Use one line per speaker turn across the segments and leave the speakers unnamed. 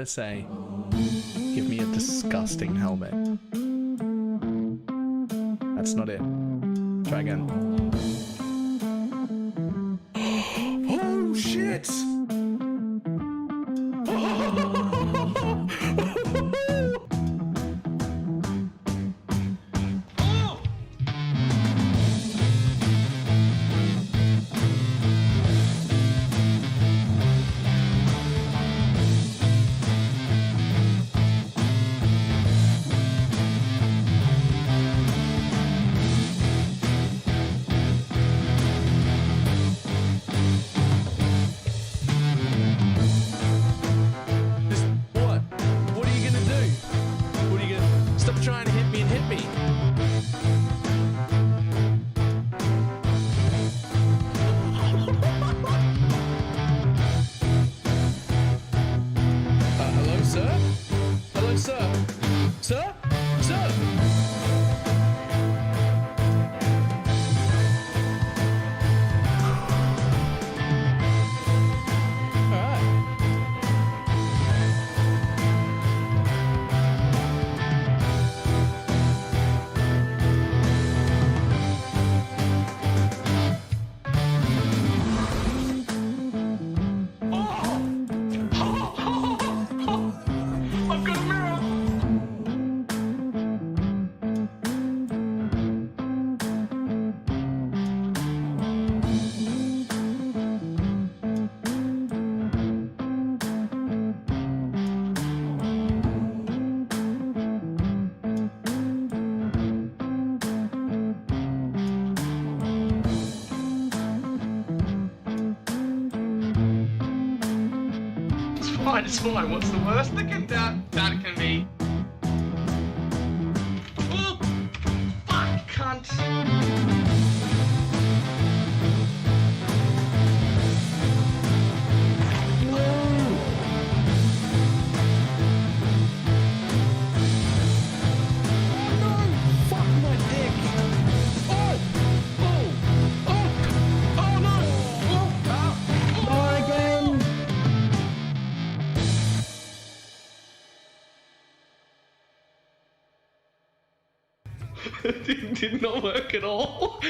gotta say, give me a disgusting helmet. That's not it. Try again. Oh shit! Trying to hit me and hit me. Hello, sir? Hello, sir? Sir? Sir? It's fine. What's the worst that can be? Oh, fuck, cunt. It did not work at all.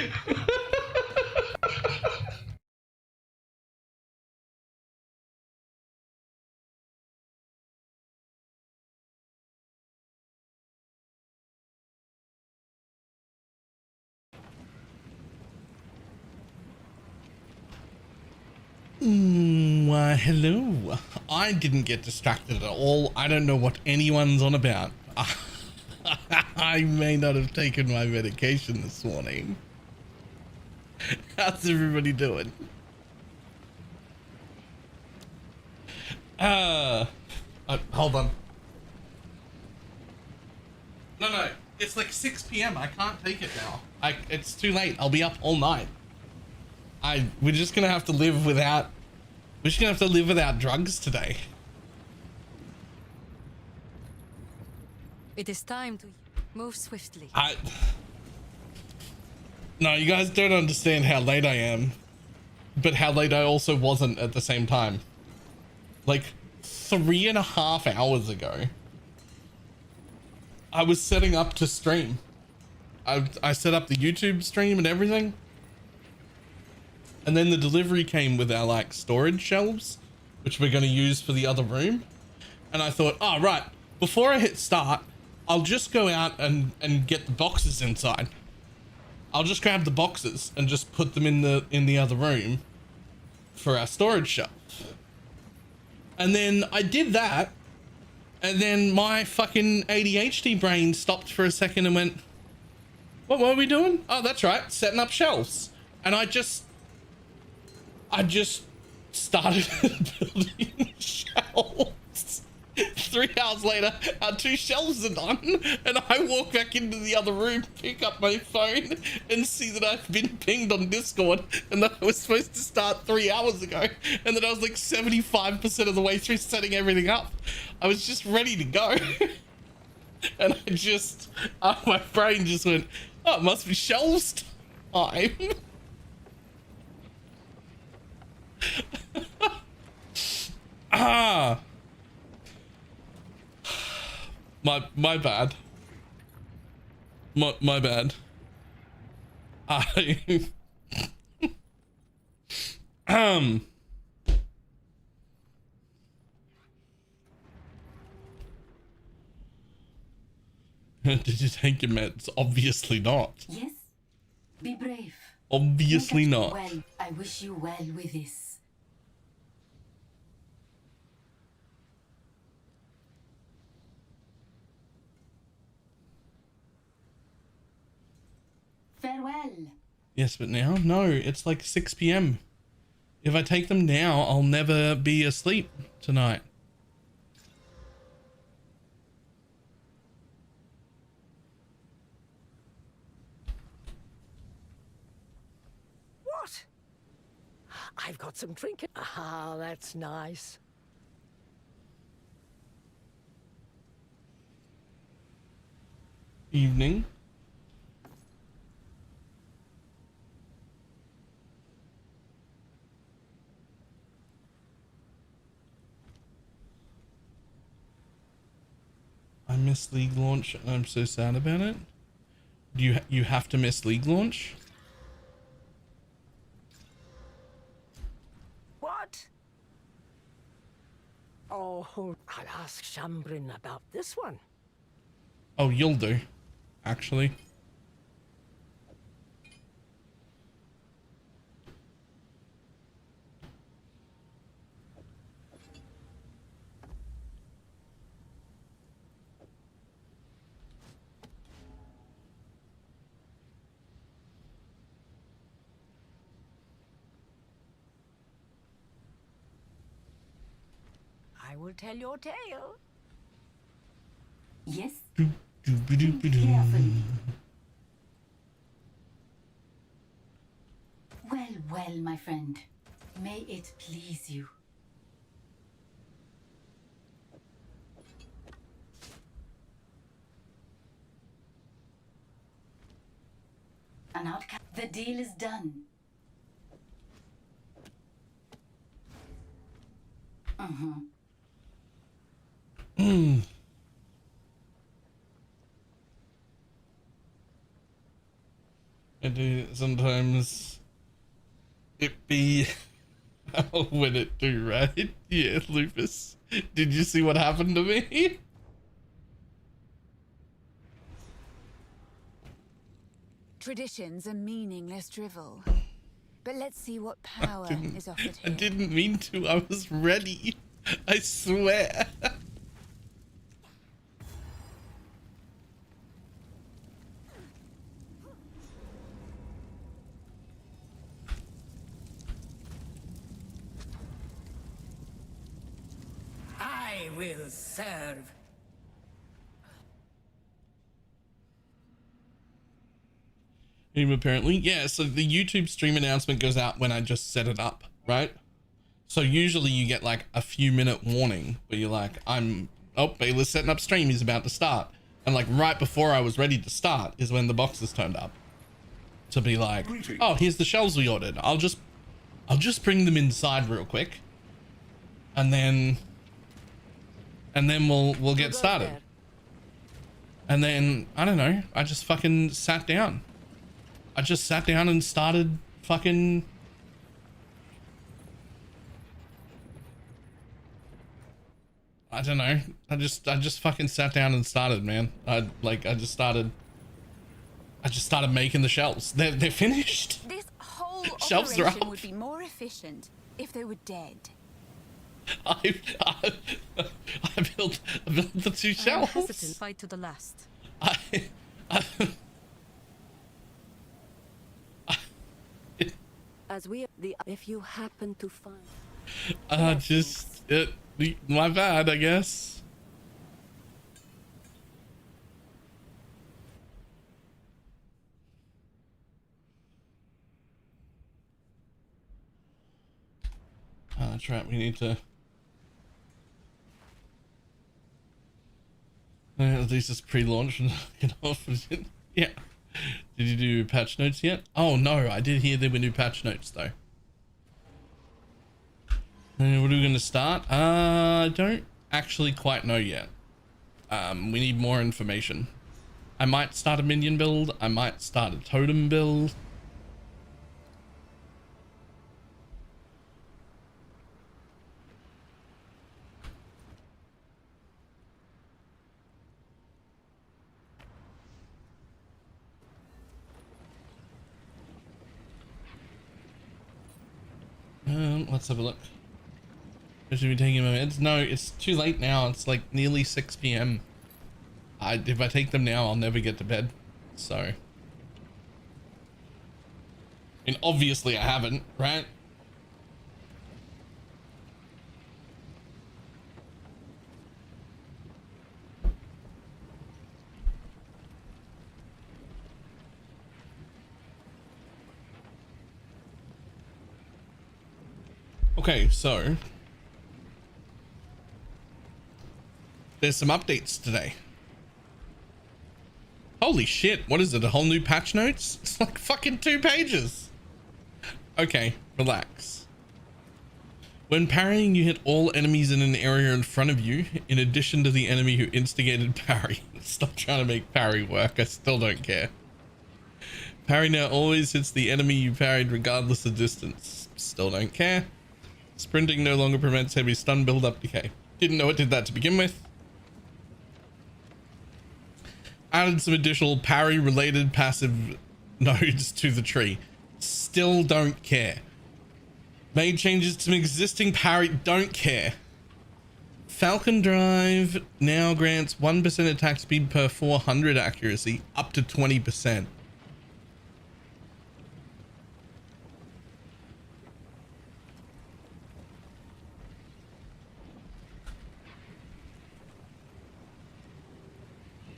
Why, hello. I didn't get distracted at all. I don't know what anyone's on about. I may not have taken my medication this morning. How's everybody doing? Hold on. No, it's like 6 p.m. I can't take it now. It's too late. I'll be up all night. We're just gonna have to live without. We're just gonna have to live without drugs today.
It is time to move swiftly.
No, you guys don't understand how late I am, but how late I also wasn't at the same time. Like 3.5 hours ago, I was setting up to stream. I set up the YouTube stream and everything. And then the delivery came with our like storage shelves, which we're going to use for the other room. And I thought, oh, right, before I hit start, I'll just go out and get the boxes inside. I'll just grab the boxes and just put them in the other room for our storage shelf. And then I did that. And then my fucking ADHD brain stopped for a second and went, what were we doing? Oh, that's right. Setting up shelves. And I just started building shelves. 3 hours later, our 2 shelves are done, and I walk back into the other room, pick up my phone, and see that I've been pinged on Discord, and that I was supposed to start 3 hours ago, and that I was like 75% of the way through setting everything up. I was just ready to go. And I just, my brain just went, oh, it must be shelves time. My bad. My bad. I did you take your meds? Obviously not.
Yes? Be brave.
Obviously
Make it
not.
Well, I wish you well with this. Farewell.
Yes, but now? No, it's like 6 p.m. If I take them now, I'll never be asleep tonight.
What? I've got some trinket. Ah, that's nice.
Evening. I missed League launch and I'm so sad about it. You have to miss League launch?
What? Oh, I'll ask Shambrin about this one.
Oh, you'll do, actually.
I will tell your tale.
Yes?
Doop-a-doop-a-doop.
Carefully. Well, well, my friend. May it please you. An outcast. The deal is done.
I do sometimes it be when it do, right? Yeah, Lupus. Did you see what happened to me?
Traditions are meaningless drivel. But let's see what power is offered
I
here.
didn't mean to. I was ready. I swear.
I will serve.
Apparently, yeah. So the YouTube stream announcement goes out when I just set it up, right? So usually you get like a few minute warning where you're like, Baylor's setting up stream, he's about to start. And like right before I was ready to start is when the boxes turned up. To be like, oh, here's the shells we ordered. I'll just bring them inside real quick. And then we'll get started. And then I don't know, I just fucking sat down. I just sat down and started fucking. I don't know. I just fucking sat down and started, man. I just started making the shelves. They're finished.
This whole
Shelves are
operation
up.
would be more efficient if they were dead.
I built the two
I'm
shelves.
hesitant. Fight to the last.
If you happen to find.
My bad, I guess. That's right. We need to. This is pre-launch and get off. Yeah. Did you do patch notes yet? Oh no, I did hear there were new patch notes though. What are we going to start? I don't actually quite know yet. We need more information. I might start a minion build. I might start a totem build. Let's have a look. I should be taking my meds. No, it's too late now. It's like nearly 6 p.m. If I take them now, I'll never get to bed. So, I mean, obviously I haven't, right? Okay, so there's some updates today. Holy shit, what is it? A whole new patch notes? It's like fucking 2 pages. Okay, relax. When parrying, you hit all enemies in an area in front of you, in addition to the enemy who instigated parry. Stop trying to make parry work, I still don't care. Parry now always hits the enemy you parried regardless of distance. Still don't care. Sprinting no longer prevents heavy stun build-up decay. Didn't know it did that to begin with. Added some additional parry-related passive nodes to the tree. Still don't care. Made changes to some existing parry. Don't care. Falcon Drive now grants 1% attack speed per 400 accuracy, up to 20%.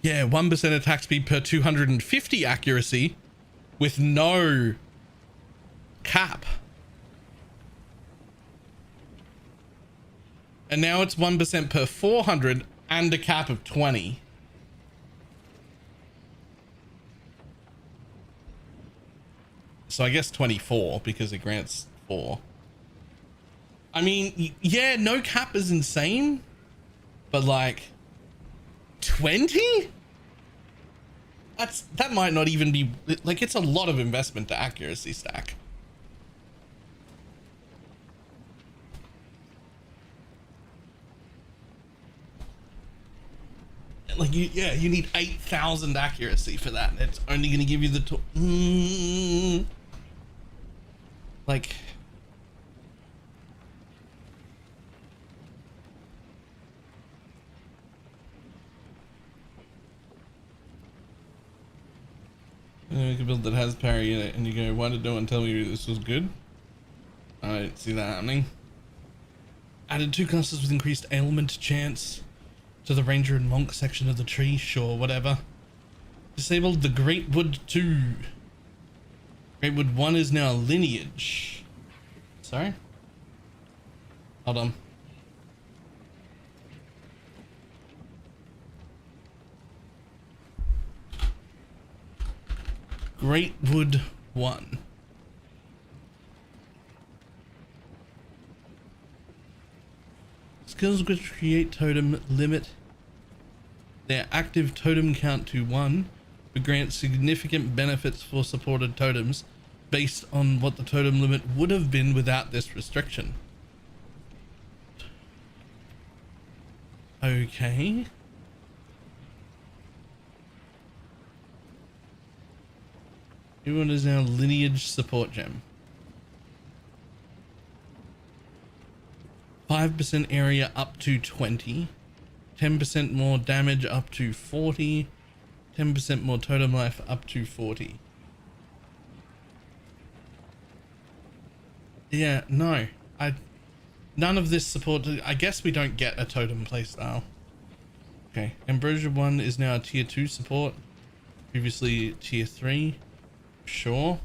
Yeah, 1% attack speed per 250 accuracy with no cap. And now it's 1% per 400 and a cap of 20. So I guess 24 because it grants 4. I mean, yeah, no cap is insane, but like 20? That might not even be like, it's a lot of investment to accuracy stack. Like you need 8,000 accuracy for that. It's only going to give you the like make a build that has parry in it, and you go, why did no one tell me this was good? I don't see that happening. Added 2 classes with increased ailment chance to the ranger and monk section of the tree. Sure, whatever. Disabled the Greatwood 2. Greatwood 1 is now lineage. Sorry? Hold on. Greatwood 1. Skills which create totem limit their active totem count to 1, but grant significant benefits for supported totems based on what the totem limit would have been without this restriction. Okay. Everyone is now lineage support gem. 5% area up to 20. 10% more damage up to 40. 10% more totem life up to 40. Yeah, no. None of this support. I guess we don't get a totem playstyle. Okay, Ambrosia 1 is now a tier 2 support. Previously tier 3. Sure.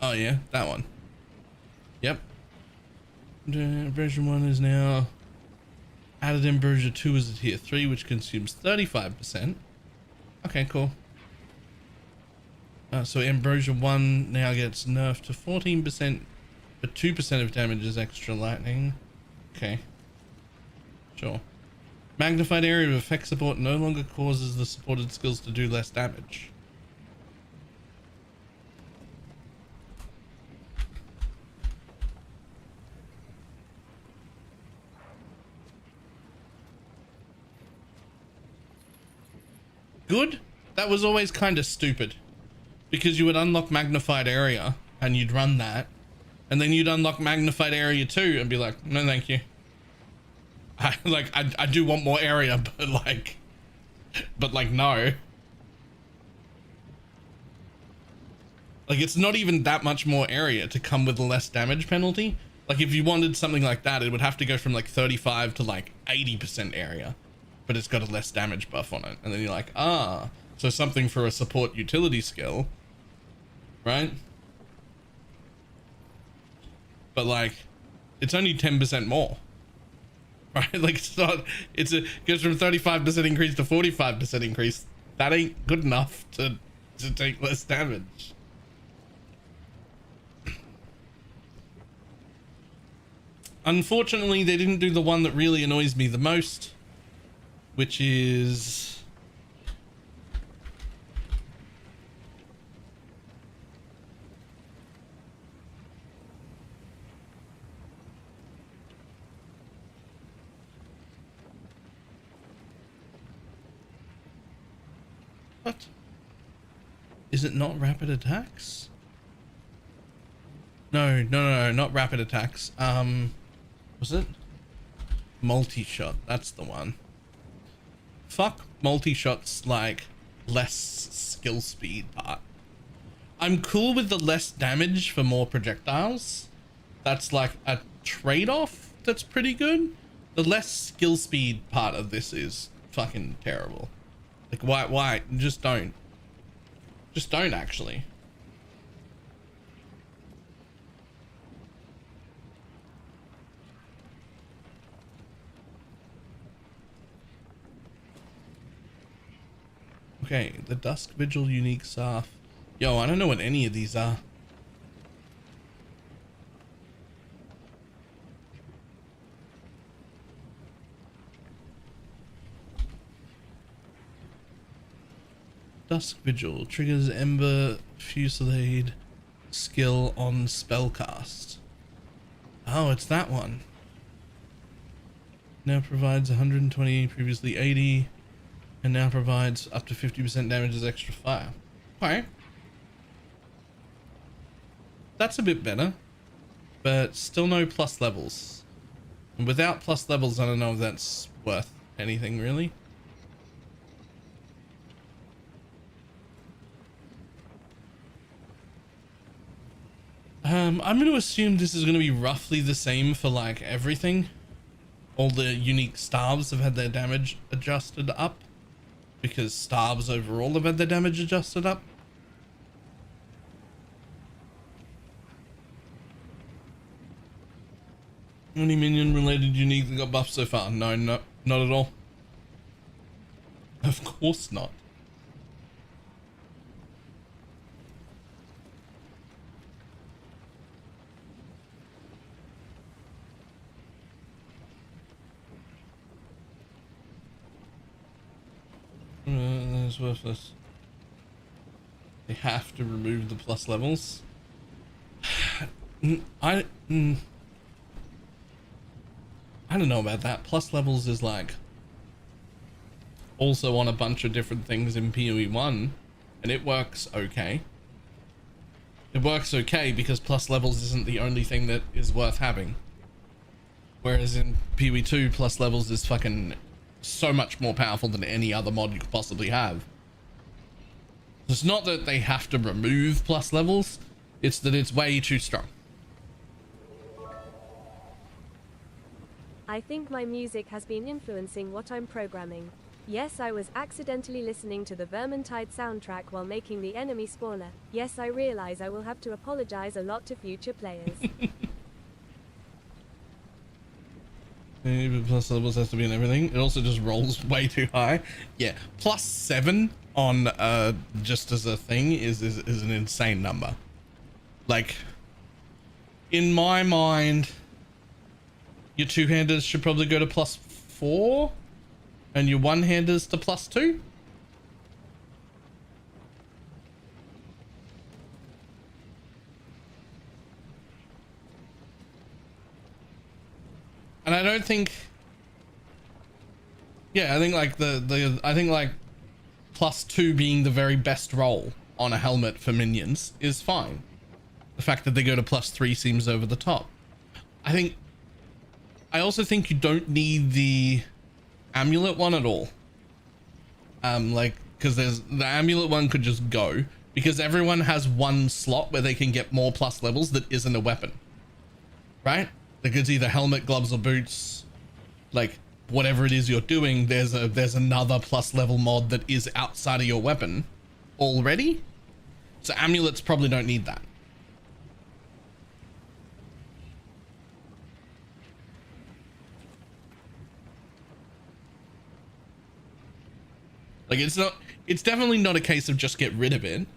Oh yeah, that one. Yep. Version 1 is now added in version 2 as a tier 3, which consumes 35%. Okay, cool. So Ambrosia 1 now gets nerfed to 14%, but 2% of damage is extra lightning. Okay. Sure. Magnified area of effect support no longer causes the supported skills to do less damage. Good. That was always kind of stupid, because you would unlock magnified area and you'd run that, and then you'd unlock magnified area 2 and be like, no thank you. I do want more area, but like no. Like, it's not even that much more area to come with a less damage penalty. Like, if you wanted something like that, it would have to go from like 35 to like 80% area, but it's got a less damage buff on it. And then you're like, ah, so something for a support utility skill, right? But like, it's only 10% more, right? Like, it's not, it goes from 35% increase to 45% increase. That ain't good enough to take less damage. Unfortunately, they didn't do the one that really annoys me the most, which is what? Is it not rapid attacks? No, not rapid attacks. Was it multi-shot? That's the one. Fuck multi-shot's like less skill speed part. I'm cool with the less damage for more projectiles. That's like a trade-off that's pretty good. The less skill speed part of this is fucking terrible. Like, why? Just don't actually. Okay, the Dusk Vigil unique Sarf. Yo, I don't know what any of these are. Dusk Vigil triggers Ember Fusillade skill on spellcast. Oh, it's that one. Now provides 120, previously 80. And now provides up to 50% damage as extra fire. Okay. That's a bit better. But still no plus levels. And without plus levels, I don't know if that's worth anything, really. I'm going to assume this is going to be roughly the same for, like, everything. All the unique staves have had their damage adjusted up, because staves overall have had their damage adjusted up. Any minion related unique that got buffed so far? No, not at all. Of course not. That's worthless. They have to remove the plus levels. I don't know about that. Plus levels is like also on a bunch of different things in PoE 1, and it works okay. It works okay because plus levels isn't the only thing that is worth having. Whereas in PoE 2, plus levels is fucking so much more powerful than any other mod you could possibly have. It's not that they have to remove plus levels, it's that it's way too strong.
I think my music has been influencing what I'm programming. Yes, I was accidentally listening to the Vermintide soundtrack while making the enemy spawner. Yes, I realize I will have to apologize a lot to future players.
Maybe plus levels has to be in everything. It also just rolls way too high. Yeah, +7 on just as a thing is an insane number. Like, in my mind, your two-handers should probably go to +4 and your one-handers to +2. And I don't think, yeah, I think like I think like +2 being the very best roll on a helmet for minions is fine. The fact that they go to +3 seems over the top. I also think you don't need the amulet one at all. Like, because the amulet one could just go, because everyone has one slot where they can get more plus levels that isn't a weapon, right? Like, it's either helmet, gloves, or boots. Like, whatever it is you're doing, there's another plus level mod that is outside of your weapon already. So amulets probably don't need that. Like, it's definitely not a case of just get rid of it,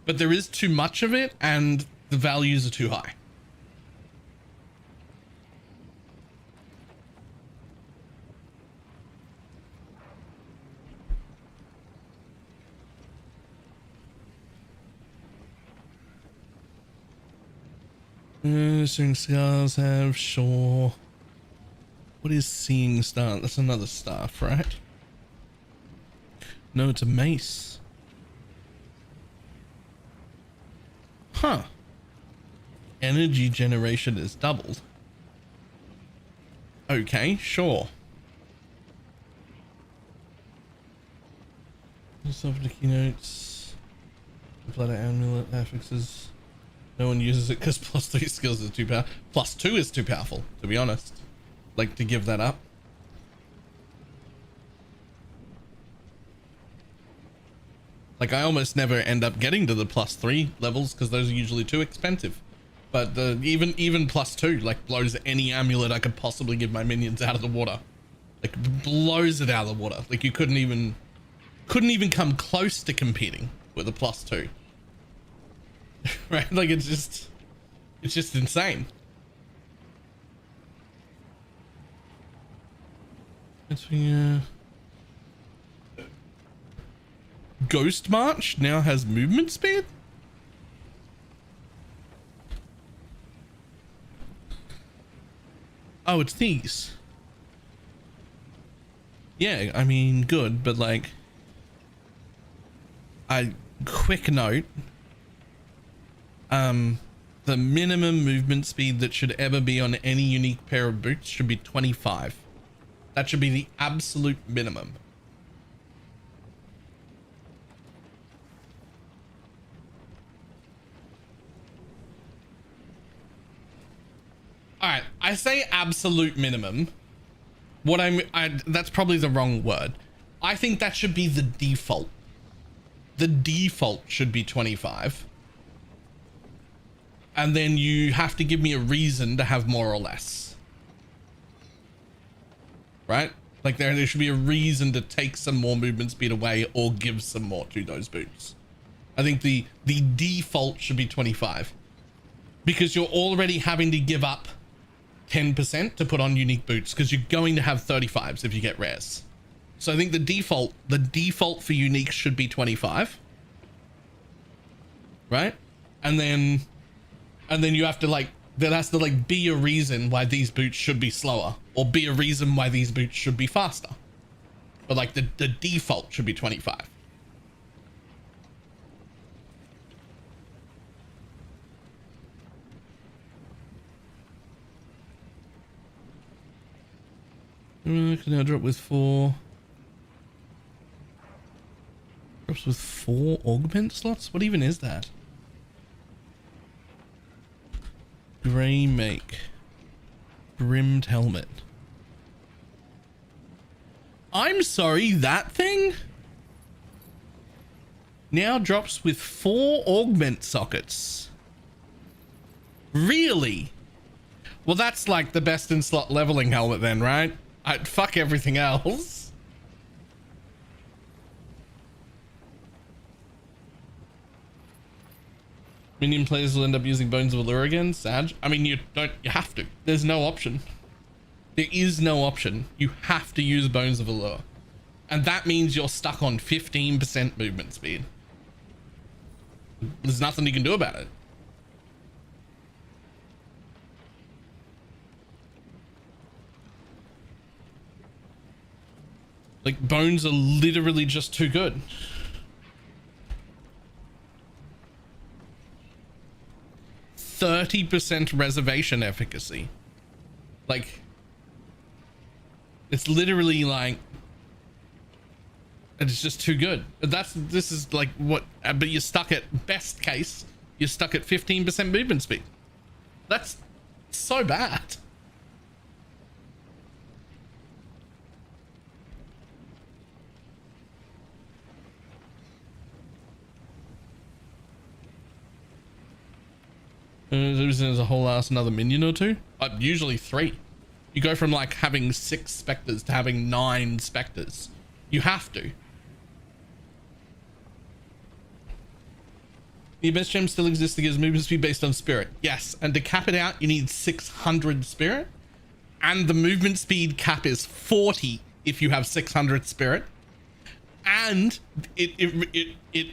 but there is too much of it and the values are too high. Seeing stars have, sure. What is seeing star? That's another staff, right? No, it's a mace. Huh. Energy generation is doubled. Okay, sure. Soft keynotes. Blood amulet affixes. No one uses it because +3 skills is too powerful. +2 is too powerful, to be honest. Like, to give that up. Like, I almost never end up getting to the +3 levels because those are usually too expensive. But even +2 like blows any amulet I could possibly give my minions out of the water. Like, blows it out of the water. Like, you couldn't even come close to competing with a +2. Right? Like, it's just insane. Ghost March now has movement speed? Oh, it's these. Yeah, I mean, good, but like, quick note, the minimum movement speed that should ever be on any unique pair of boots should be 25. That should be the absolute minimum. All right, I say absolute minimum. That's probably the wrong word. I think that should be the default. The default should be 25. And then you have to give me a reason to have more or less. Right? Like, there should be a reason to take some more movement speed away or give some more to those boots. I think the default should be 25. Because you're already having to give up 10% to put on unique boots because you're going to have 35s if you get rares. So I think the default for unique should be 25. Right? And then you have to, like, there has to, like, be a reason why these boots should be slower or be a reason why these boots should be faster. But like the default should be 25. Can now drop with 4. Drops with 4 augment slots? What even is that? Grey make. Brimmed helmet. I'm sorry, that thing now drops with 4 augment sockets. Really? Well, that's like the best in slot leveling helmet then, right? I'd fuck everything else. Minion players will end up using Bones of Allure again. Sag. I mean, you have to. There's no option. There is no option. You have to use Bones of Allure. And that means you're stuck on 15% movement speed. There's nothing you can do about it. Like, bones are literally just too good. %30 reservation efficacy. Like, it's literally like, it's just too good. This is like what, but you're stuck at, best case, you're stuck at 15% movement speed. That's so bad. There's a whole ass another minion or two. Usually 3. You go from like having 6 specters to having 9 specters. You have to. The best gem still exists that gives movement speed based on spirit. Yes, and to cap it out, you need 600 spirit, and the movement speed cap is 40 if you have 600 spirit. And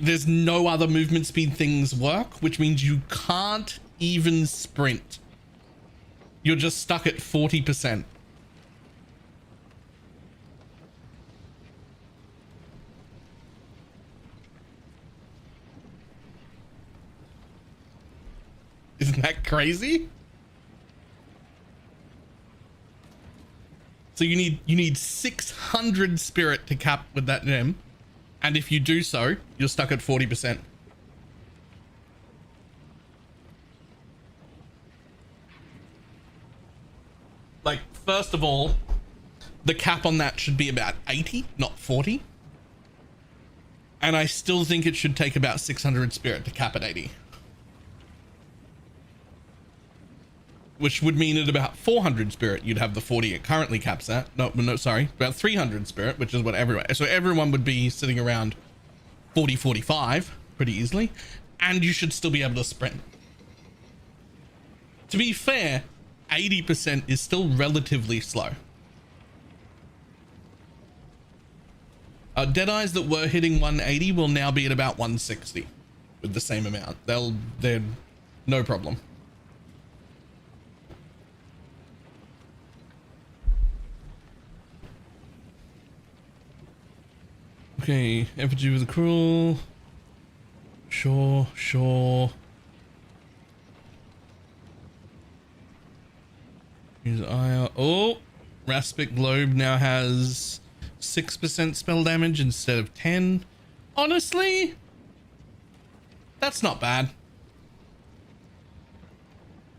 there's no other movement speed things work, which means you can't even sprint. You're just stuck at 40%. Isn't that crazy? So you need 600 spirit to cap with that gem, and if you do so, you're stuck at 40%. Like, first of all, the cap on that should be about 80, not 40. And I still think it should take about 600 spirit to cap at 80. Which would mean at about 400 spirit, you'd have the 40 it currently caps at. No, sorry, about 300 spirit, which is what everyone... So everyone would be sitting around 40, 45 pretty easily. And you should still be able to sprint. To be fair, 80% is still relatively slow. Deadeyes that were hitting 180 will now be at about 160 with the same amount. They're no problem. Okay, effigy with the cruel. Sure. Use IR. Oh, Raspic Globe now has 6% spell damage instead of 10. Honestly, that's not bad.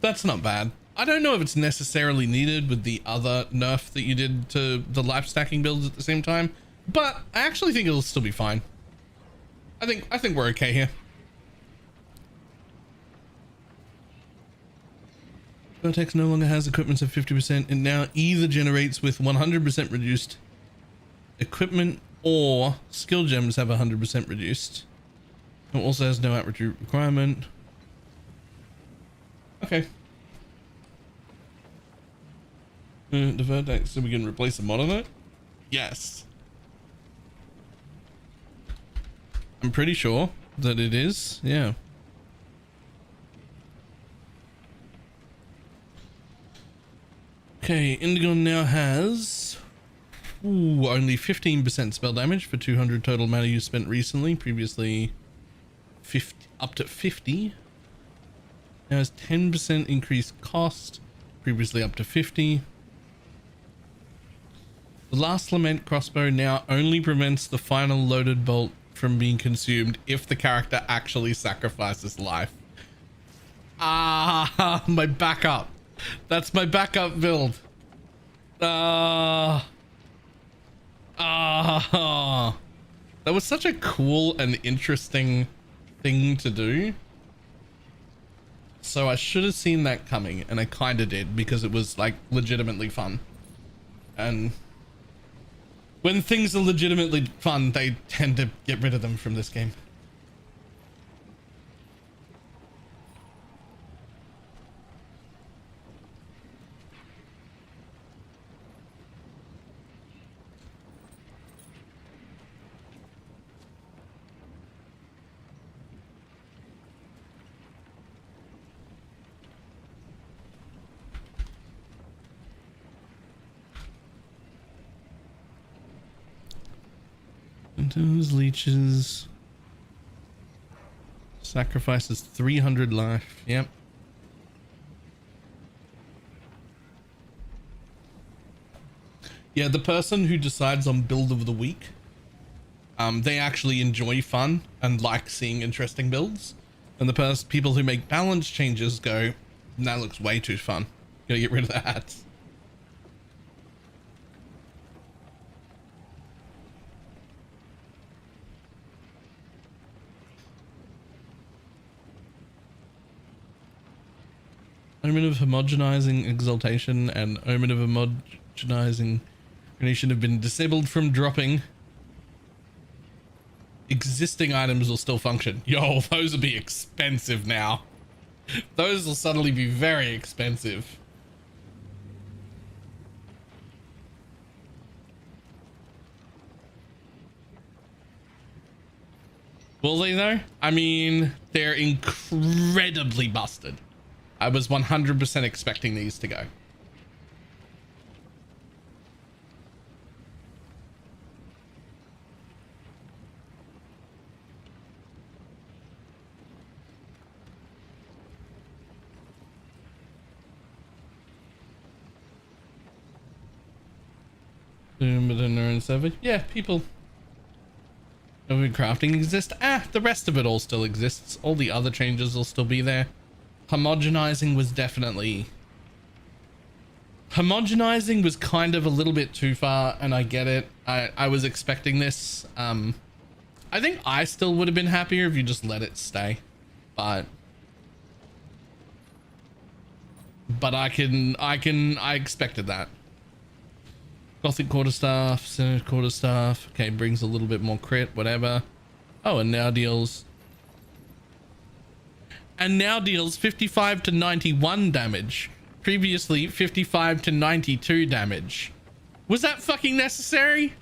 That's not bad. I don't know if it's necessarily needed with the other nerf that you did to the life stacking builds at the same time, but I actually think it'll still be fine. I think we're okay here. Vertex no longer has equipment of 50%. It now either generates with 100% reduced equipment or skill gems have 100% reduced. It also has no outreach requirement. Okay. The Vertex, so we can replace a mod on it? Yes. I'm pretty sure that it is, yeah. Okay, Indigo now has only 15% spell damage for 200 total mana use spent recently. Previously 50, up to 50. Now has 10% increased cost. Previously up to 50. The Last Lament crossbow now only prevents the final loaded bolt from being consumed if the character actually sacrifices life. Ah, my backup. That's my backup build. That was such a cool and interesting thing to do. So I should have seen that coming, and I kind of did because it was like legitimately fun. And when things are legitimately fun, they tend to get rid of them from this game. Those leeches sacrifices 300 life. Yep. Yeah, the person who decides on build of the week, they actually enjoy fun and like seeing interesting builds. And the people who make balance changes go, that looks way too fun. Gotta get rid of that. Omen of homogenizing exaltation and omen of homogenizing creation have been disabled from dropping. Existing items will still function. Yo, those will be expensive now. Those will suddenly be very expensive. Will they though? I mean, they're incredibly busted. I was 100% expecting these to go. Yeah, people. Crafting exists. The rest of it all still exists. All the other changes will still be there. Homogenizing was definitely... Homogenizing was kind of a little bit too far, and I get it. I was expecting this. I think I still would have been happier if you just let it stay. But I expected that. Gothic quarterstaff, Senate quarterstaff. Okay, brings a little bit more crit, whatever. Oh, and now deals 55 to 91 damage. Previously 55 to 92 damage. Was that fucking necessary?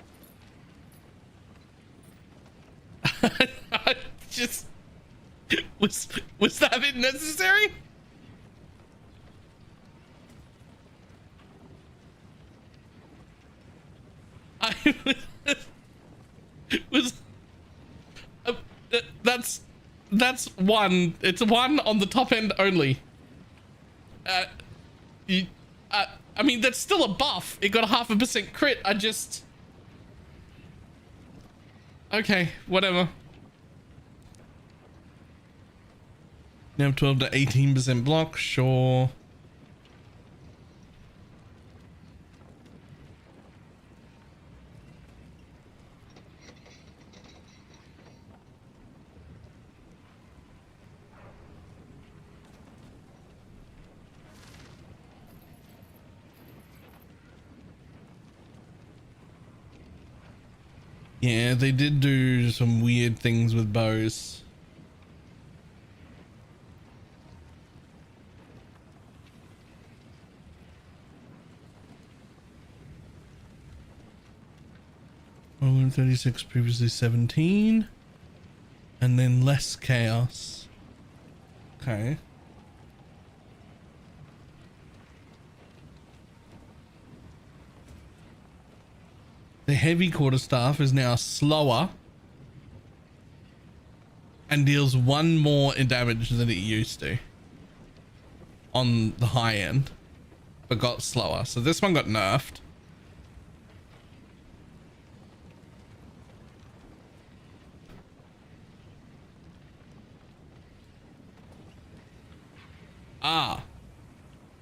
I just was that necessary? That's one. It's one on the top end only. I mean, that's still a buff. It got a 0.5% crit. Okay, whatever. Now 12 to 18% block, sure. Yeah, they did do some weird things with bows. Oh, 36, previously 17. And then less chaos. Okay. The heavy quarterstaff is now slower and deals 1 more in damage than it used to on the high end, but got slower. So this one got nerfed.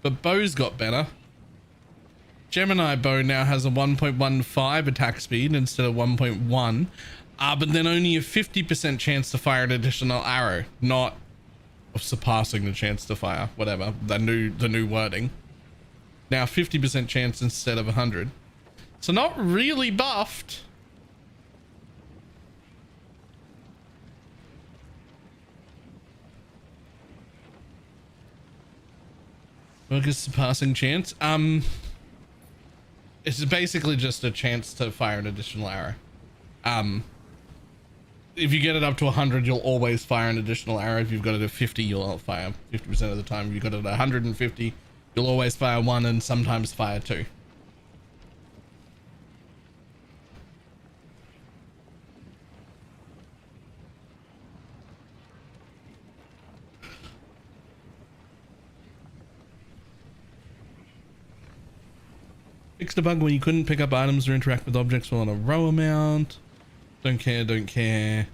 But bows got better. Gemini bow now has a 1.15 attack speed instead of 1.1, but then only a 50% chance to fire an additional arrow, not of surpassing the chance to fire, whatever, the new wording. Now 50% chance instead of 100. So not really buffed. Focus surpassing chance. It's basically just a chance to fire an additional arrow. If you get it up to 100, you'll always fire an additional arrow. If you've got it at 50, you'll fire 50% of the time. If you've got it at 150, you'll always fire one and sometimes fire two. Fixed a bug where you couldn't pick up items or interact with objects while on a row amount. Don't care, don't care.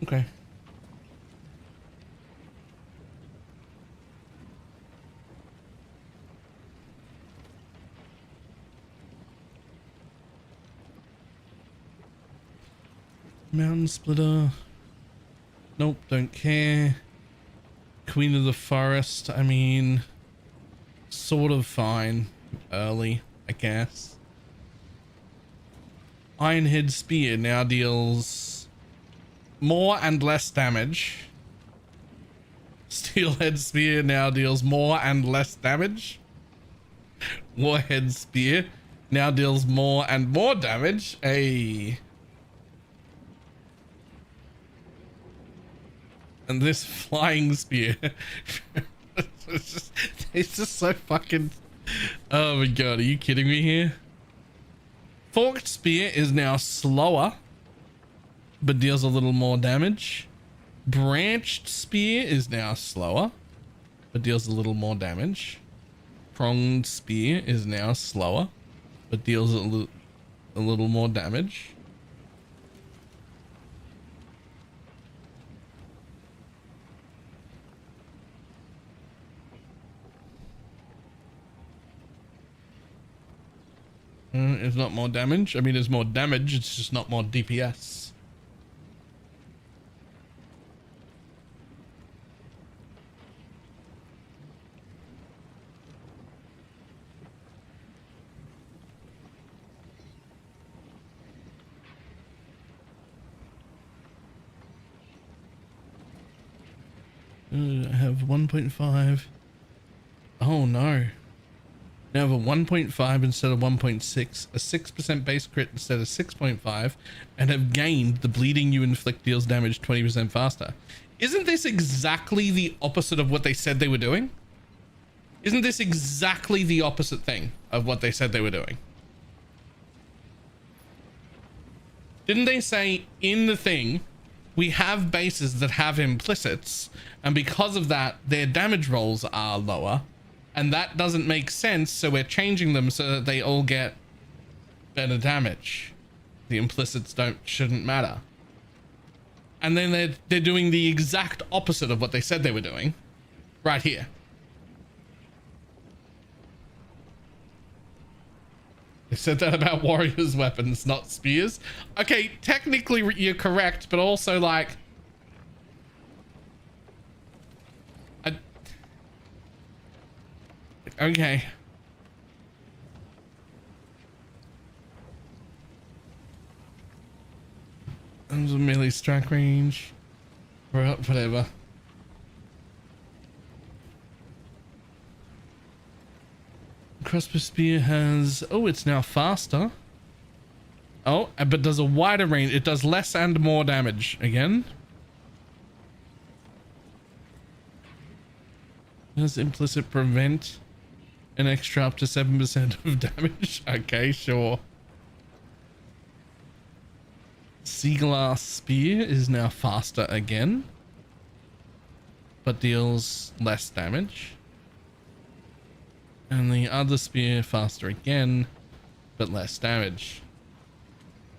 Okay. Mountain splitter. Nope, don't care. Queen of the Forest, I mean, sort of fine. Early, I guess. Ironhead Spear now deals more and less damage. Steelhead Spear now deals more and less damage. Warhead Spear now deals more and more damage. Hey. And this flying spear. it's just so fucking... Oh my god, are you kidding me here? Forked spear is now slower, but deals a little more damage. Branched spear is now slower, but deals a little more damage. Pronged spear is now slower, but deals a little more damage. It's not more damage. I mean, it's more damage. It's just not more DPS. I have 1.5. Oh no. Now I have a 1.5 instead of 1.6, a 6% base crit instead of 6.5, and have gained the bleeding you inflict deals damage 20% faster. Isn't this exactly the opposite of what they said they were doing? Isn't this exactly the opposite thing of what they said they were doing? Didn't they say in the thing, we have bases that have implicits, and because of that, their damage rolls are lower? And that doesn't make sense, so we're changing them so that they all get better damage. The implicits shouldn't matter. And then they're doing the exact opposite of what they said they were doing. Right here. They said that about warriors' weapons, not spears. Okay, technically you're correct, but also like... Okay. There's a melee strike range. Or whatever. Crossbow spear has... Oh, it's now faster. Oh, but does a wider range. It does less and more damage again. Does implicit prevent an extra up to 7% of damage? Okay, sure. Sea glass spear is now faster again, but deals less damage. And the other spear faster again, but less damage.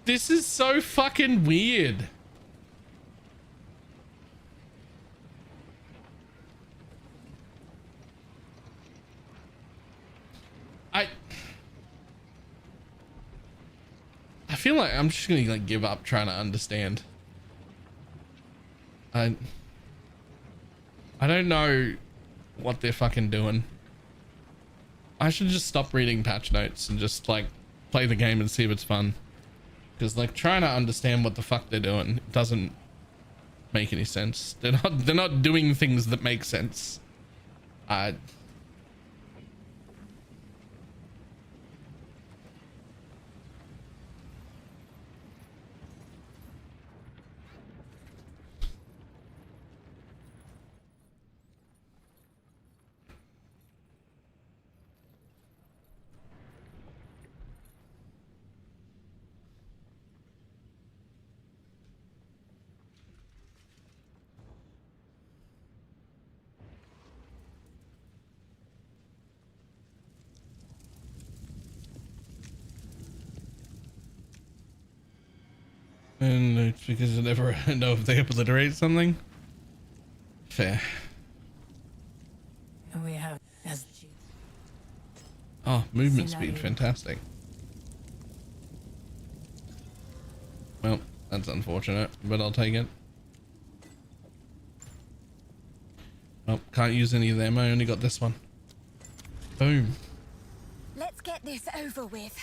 This is so fucking weird. feel like I'm just gonna like give up trying to understand. I don't know what they're fucking doing. I should just stop reading patch notes and just like play the game and see if it's fun. Because like trying to understand what the fuck they're doing doesn't make any sense. They're not doing things that make sense. And it's because I never know if they obliterate something. Fair.
We have as
Oh, movement speed, fantastic. Well, that's unfortunate, but I'll take it. Oh, can't use any of them. I only got this one. Boom.
Let's get this over with.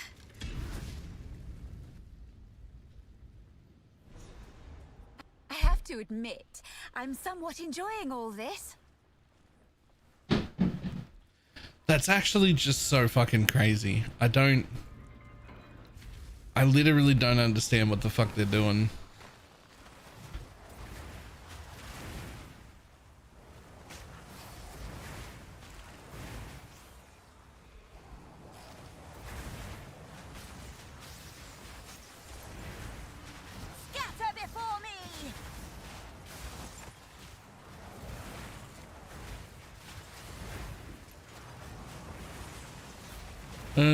I have to admit, I'm somewhat enjoying all this.
That's actually just so fucking crazy. I literally don't understand what the fuck they're doing.
Scatter before me!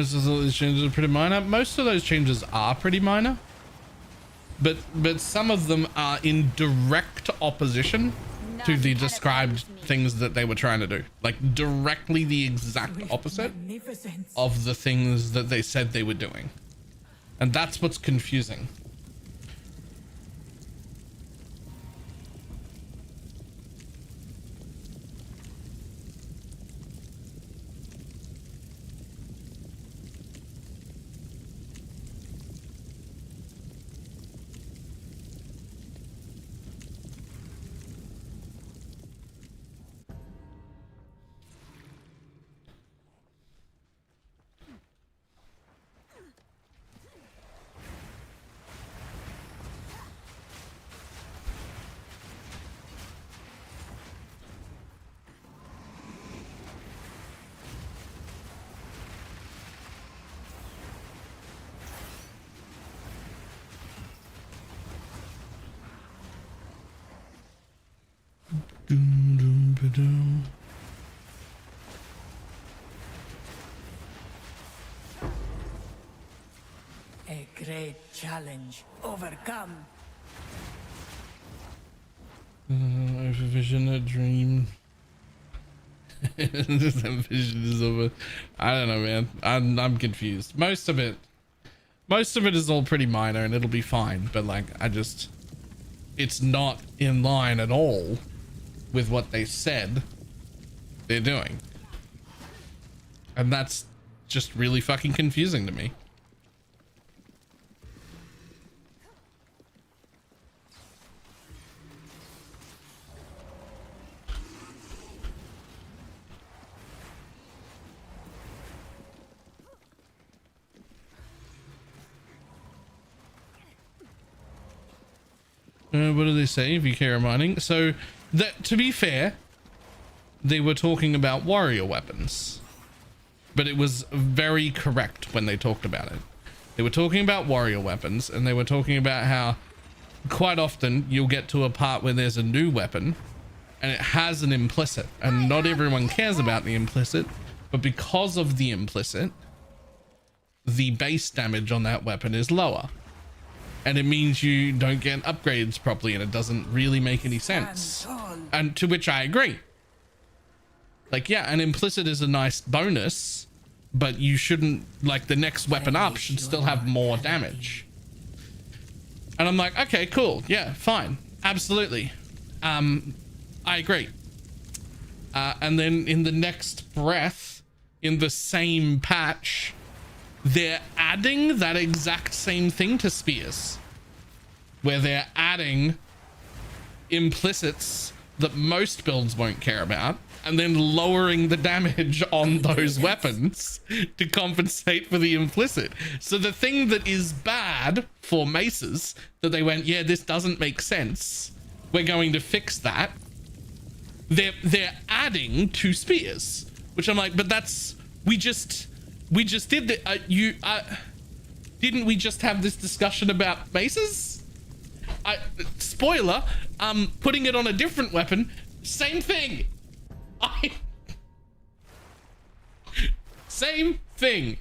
So these changes are pretty minor. Most of those changes are pretty minor, but some of them are in direct opposition to the described things that they were trying to do. Like directly the exact opposite of the things that they said they were doing. And that's what's confusing. Doom, doom, ba-doom.
a great challenge overcome.
I have a vision, a dream. This vision is over. I don't know, man. I'm confused. Most of it is all pretty minor, and it'll be fine. But like, it's not in line at all with what they said they're doing, and that's just really fucking confusing to me. What do they say? If you care mining. So that, to be fair, they were talking about warrior weapons, but it was very correct when they talked about it. They were talking about warrior weapons, and they were talking about how quite often you'll get to a part where there's a new weapon and it has an implicit, and not everyone cares about the implicit, but because of the implicit, the base damage on that weapon is lower. And it means you don't get upgrades properly, and it doesn't really make any sense. And to which I agree. Like, yeah, an implicit is a nice bonus, but you shouldn't, like, the next weapon up should still have more damage. And I'm like, okay, cool. Yeah, fine. Absolutely. I agree. And then in the next breath, in the same patch, they're adding that exact same thing to spears, where they're adding implicits that most builds won't care about, and then lowering the damage on those weapons to compensate for the implicit. So the thing that is bad for maces, that they went, yeah, this doesn't make sense, we're going to fix that, they're adding to spears, which I'm like, but that's, we just did that. Didn't we just have this discussion about maces? Spoiler, putting it on a different weapon, same thing. Same thing.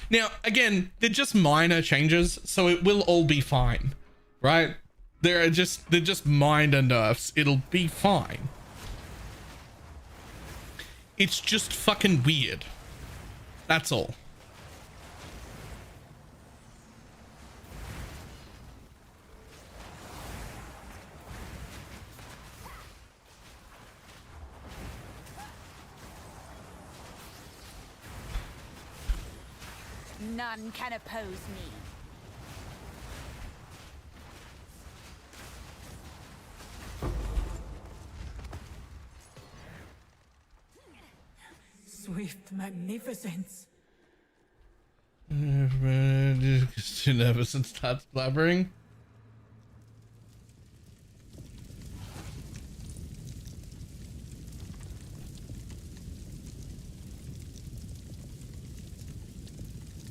Now, again, they're just minor changes, so it will all be fine, right? They're just minor nerfs. It'll be fine. It's just fucking weird. That's all.
None can oppose me.
Swift magnificence.
Too nervous and starts blabbering.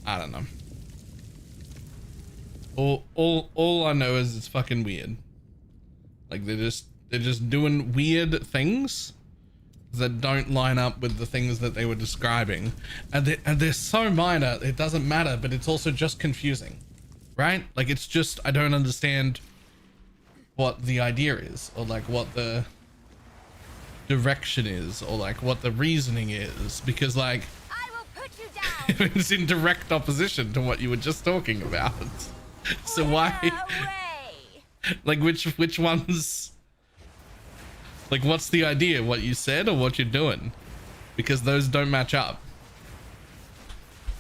I don't know. All I know is it's fucking weird. Like they're just doing weird things that don't line up with the things that they were describing, and they're so minor it doesn't matter, but it's also just confusing, right? Like it's just, I don't understand what the idea is, or like what the direction is, or like what the reasoning is, because like
I will put you down.
it's in direct opposition to what you were just talking about. So why, like which ones, like what's the idea, what you said or what you're doing? Because those don't match up.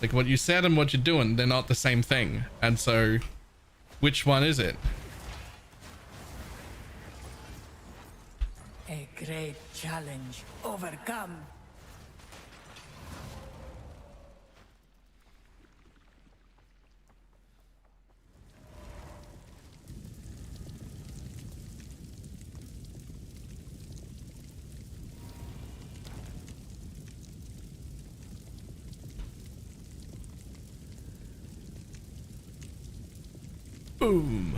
Like what you said and what you're doing, they're not the same thing. And so which one is it?
A great challenge overcome.
Boom.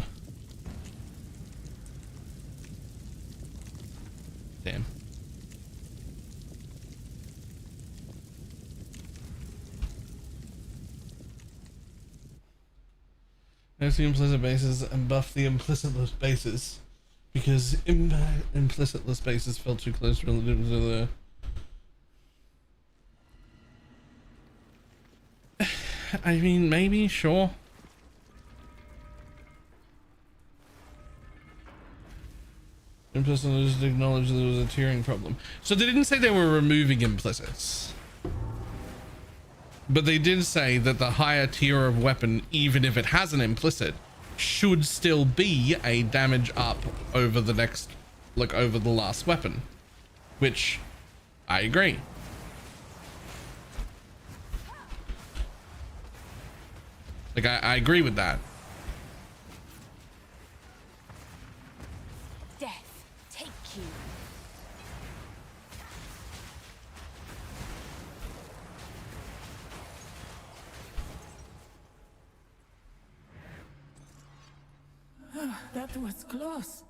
Damn. Nerf the implicit bases and buff the implicitless bases, because implicitless bases felt too close relative to the... I mean, maybe, sure. Implicit just acknowledged there was a tiering problem. So they didn't say they were removing implicits, but they did say that the higher tier of weapon, even if it has an implicit, should still be a damage up over the next, like over the last weapon, which I agree. Like I agree with that.
Death, take you.
That was close.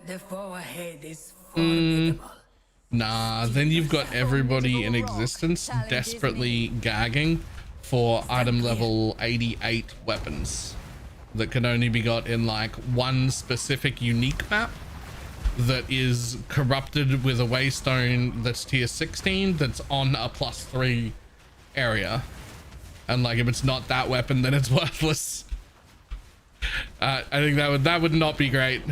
The foe ahead is formidable.
Nah, then you've got everybody in existence desperately gagging for item level 88 weapons that can only be got in like one specific unique map that is corrupted with a waystone that's tier 16 that's on a +3 area. And like if it's not that weapon, then it's worthless. I think that would not be great.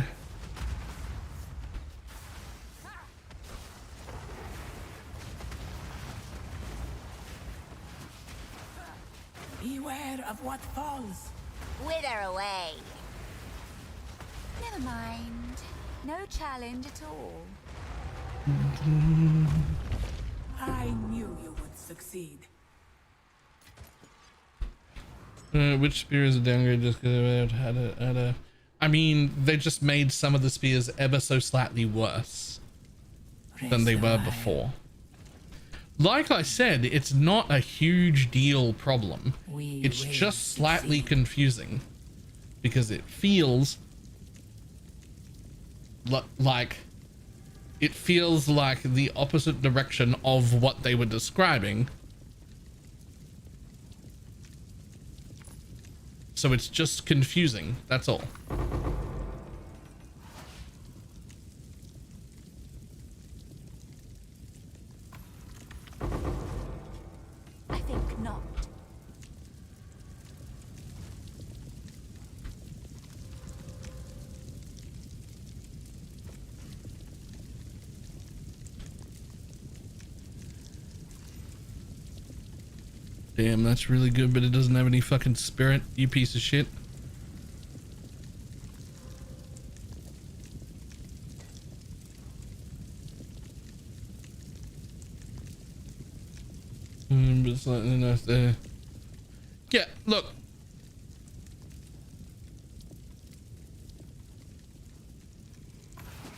Beware of what falls.
Wither away. Never mind. No challenge at all.
I knew you would succeed.
Which spear is a downgrade just because had a I mean, they just made some of the spears ever so slightly worse than they were before. Like I said, it's not a huge deal problem. It's just slightly confusing because it feels like the opposite direction of what they were describing. So it's just confusing, that's all.
I think not.
Damn, that's really good, but it doesn't have any fucking spirit, you piece of shit. But it's not enough there. Yeah, look.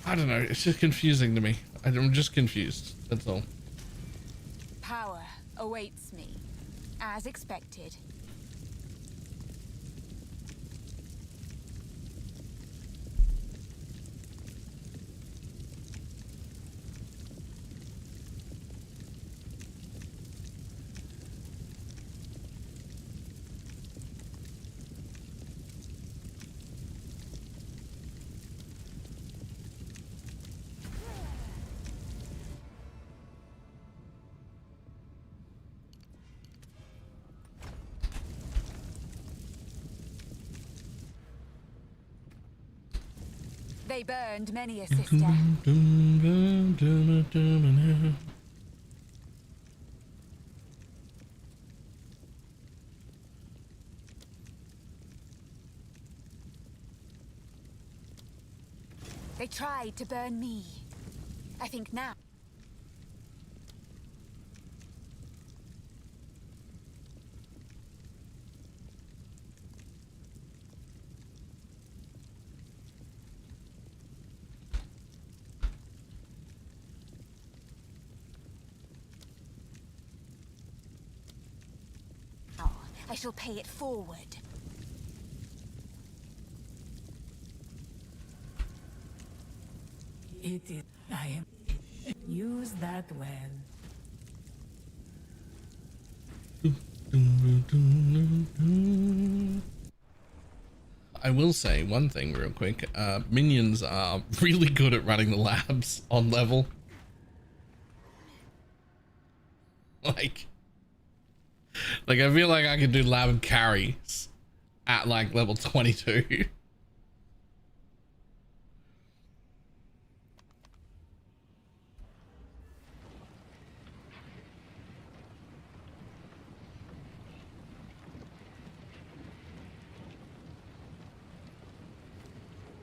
I don't know, it's just confusing to me. I'm just confused, that's all.
Power awaits me, as expected. They burned many a sister. They tried to burn me. I think now. I shall pay it forward.
It is. I am. Use that well.
I will say one thing real quick. Minions are really good at running the labs on level. Like I feel like I could do lab carries at like level 22.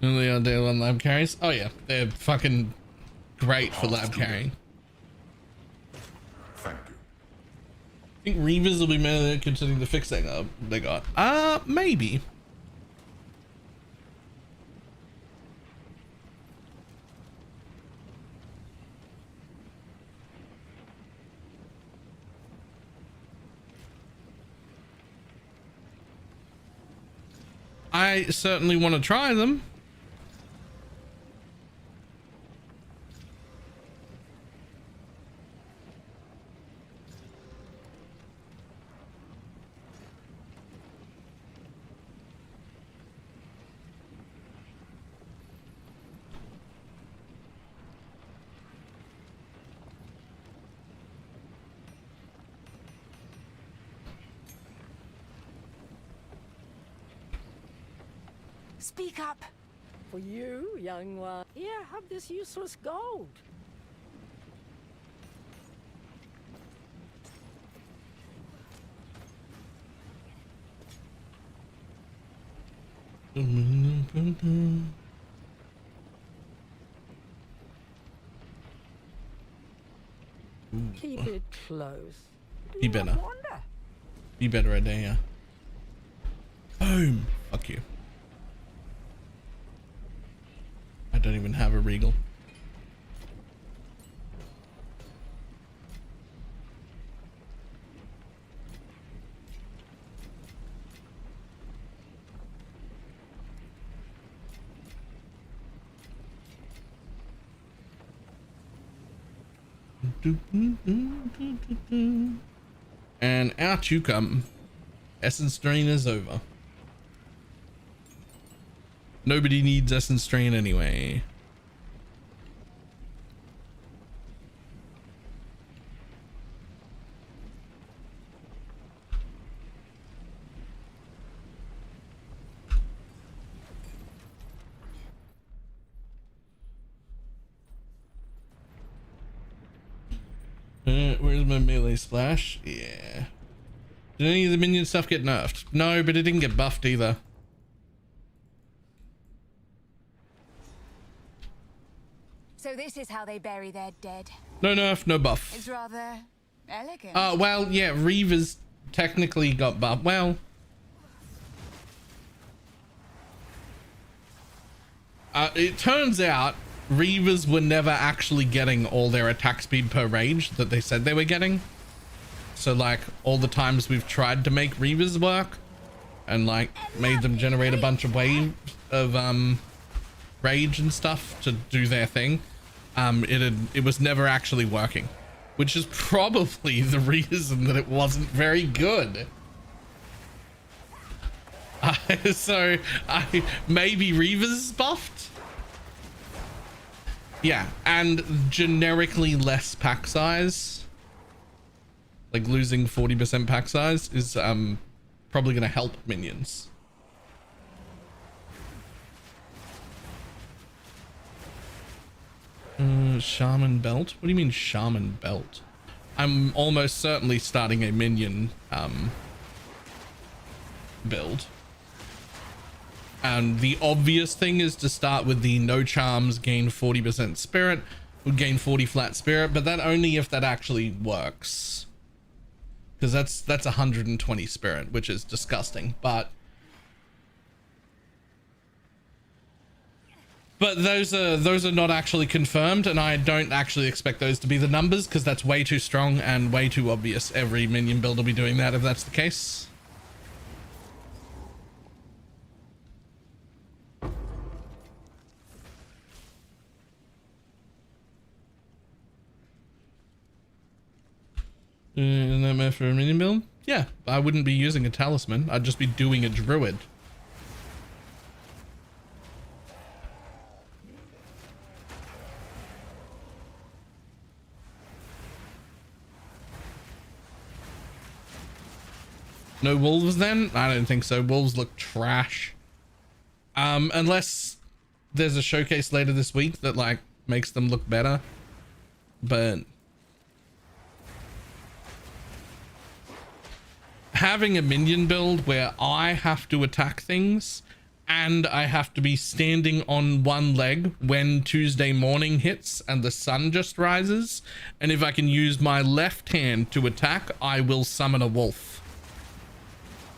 And they are doing on lab carries. Oh yeah, they're fucking great for lab carrying.
Thank you.
I think Reavers will be better considering the fix they got. Maybe. I certainly want to try them.
Speak up.
For you, young one. Here, have this useless gold. Keep it close.
Be better. Be better at that, yeah. Boom. Fuck you. I don't even have a regal. And out you come. Essence drain is over. Nobody needs essence drain anyway. Where's my melee splash? Yeah. Did any of the minion stuff get nerfed? No, but it didn't get buffed either.
So this is how they bury their dead.
No nerf, no buff.
It's rather elegant.
Well, yeah, Reavers technically got buffed. Well, it turns out Reavers were never actually getting all their attack speed per rage that they said they were getting. So like all the times we've tried to make Reavers work and like made them generate a bunch of waves of rage and stuff to do their thing, it was never actually working, which is probably the reason that it wasn't very good. So maybe Reavers buffed. Yeah, and generically less pack size, like losing 40% pack size is probably going to help minions. Shaman belt? What do you mean shaman belt? I'm almost certainly starting a minion build. And the obvious thing is to start with the no charms, gain 40% spirit, would gain 40 flat spirit, but that only if that actually works. Because that's 120 spirit, which is disgusting. But those are not actually confirmed, and I don't actually expect those to be the numbers because that's way too strong and way too obvious. Every minion build will be doing that if that's the case. Isn't that meant for a minion build? Yeah, I wouldn't be using a talisman. I'd just be doing a druid. No wolves then? I don't think so. Wolves look trash. Unless there's a showcase later this week that like makes them look better. But having a minion build where I have to attack things and I have to be standing on one leg when Tuesday morning hits and the sun just rises, and if I can use my left hand to attack, I will summon a wolf.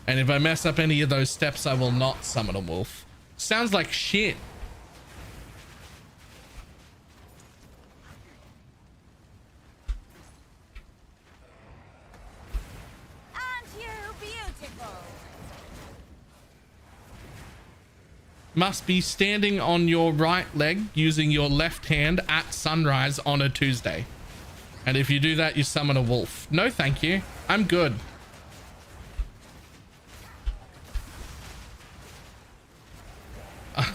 And if I mess up any of those steps, I will not summon a wolf. Sounds like shit. Must be standing on your right leg using your left hand at sunrise on a Tuesday. And if you do that, you summon a wolf. No, thank you. I'm good.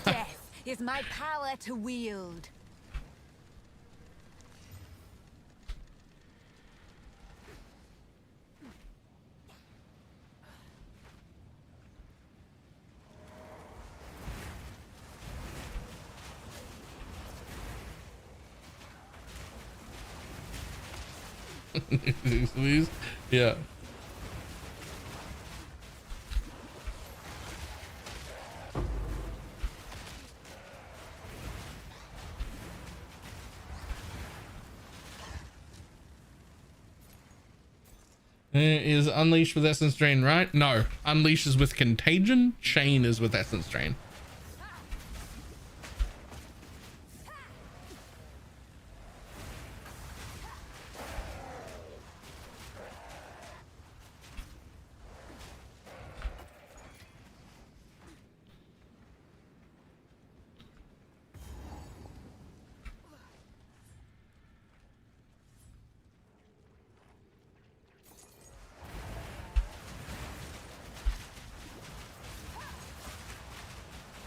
Death is my power to wield.
Yeah. Is Unleash with Essence Drain, right? No. Unleash is with Contagion. Chain is with Essence Drain.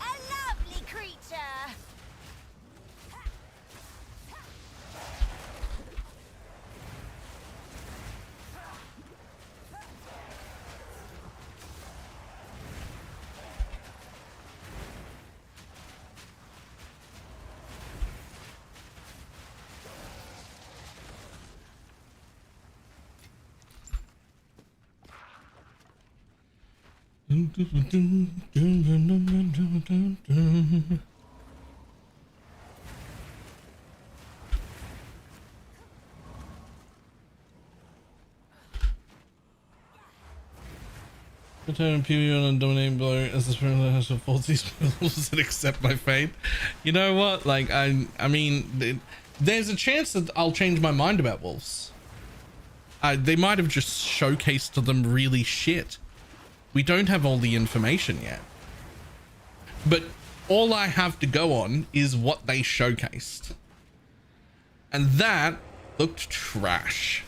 A lovely creature.
Return PvE on a dominating blow as the spirit has to force these spells and accept my fate. You know what? Like, I mean, there's a chance that I'll change my mind about wolves. They might have just showcased them really shit. We don't have all the information yet. But all I have to go on is what they showcased. And that looked trash.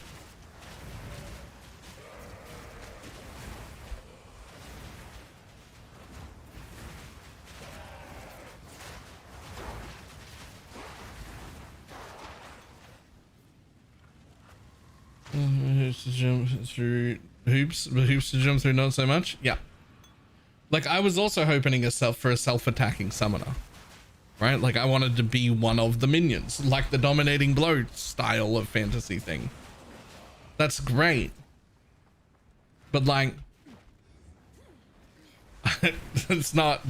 Hoops to jump through hoops, but hoops to jump through not so much. Yeah. Like, I was also hoping for a self-attacking summoner, right? Like, I wanted to be one of the minions, like the dominating blow style of fantasy thing. That's great. But like, that's not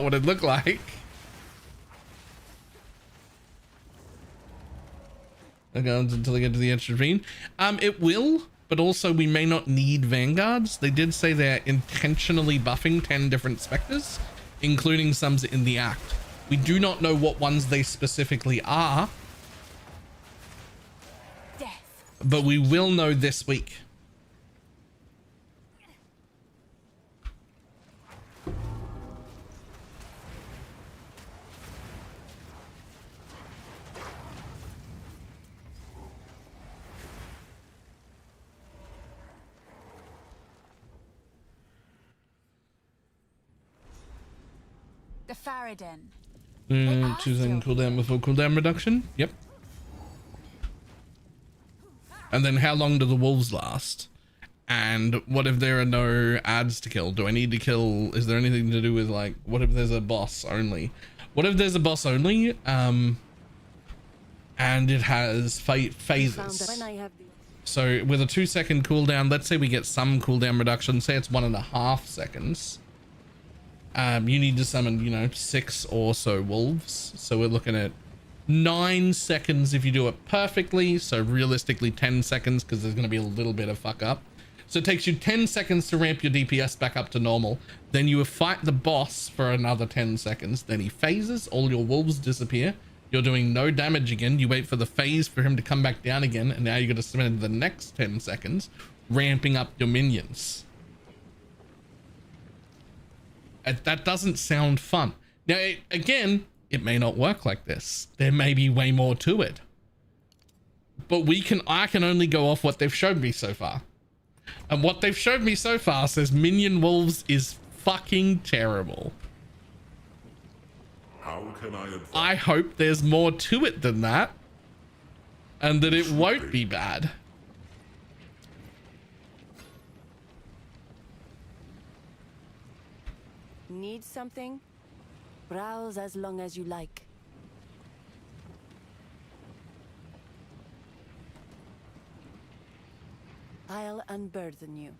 what it looked like. Okay, until I get to the extra ravine. It will, but also we may not need vanguards. They did say they're intentionally buffing 10 different specters, including some in the act. We do not know what ones they specifically are, but we will know this week.
The Faradin.
2-second cooldown before cooldown reduction. Yep. And then how long do the wolves last? And what if there are no ads to kill? Do I need to kill? Is there anything to do with, like, what if there's a boss only? What if there's a boss only? And it has phases. So with a 2-second cooldown, let's say we get some cooldown reduction, say it's 1.5 seconds. You need to summon, you know, 6 or so wolves. So we're looking at 9 seconds if you do it perfectly. So realistically 10 seconds, because there's going to be a little bit of fuck up. So it takes you 10 seconds to ramp your DPS back up to normal. Then you fight the boss for another 10 seconds. Then he phases, all your wolves disappear. You're doing no damage again. You wait for the phase for him to come back down again. And now you're going to spend the next 10 seconds ramping up your minions. That doesn't sound fun. Now, again, it may not work like this. There may be way more to it. But I can only go off what they've showed me so far. And what they've showed me so far says Minion Wolves is fucking terrible.
How can I advise?
I hope there's more to it than that. And that it won't be bad.
Need something? Browse as long as you like. I'll unburden you.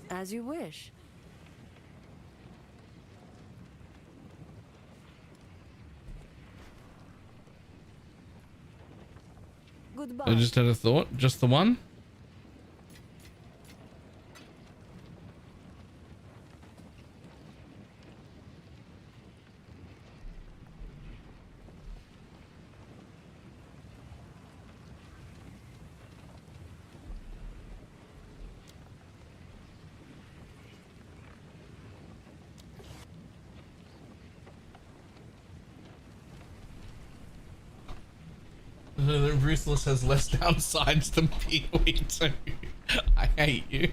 As you wish. Goodbye.
I just had a thought. Just the one? Ruthless has less downsides than PoE2. I hate you.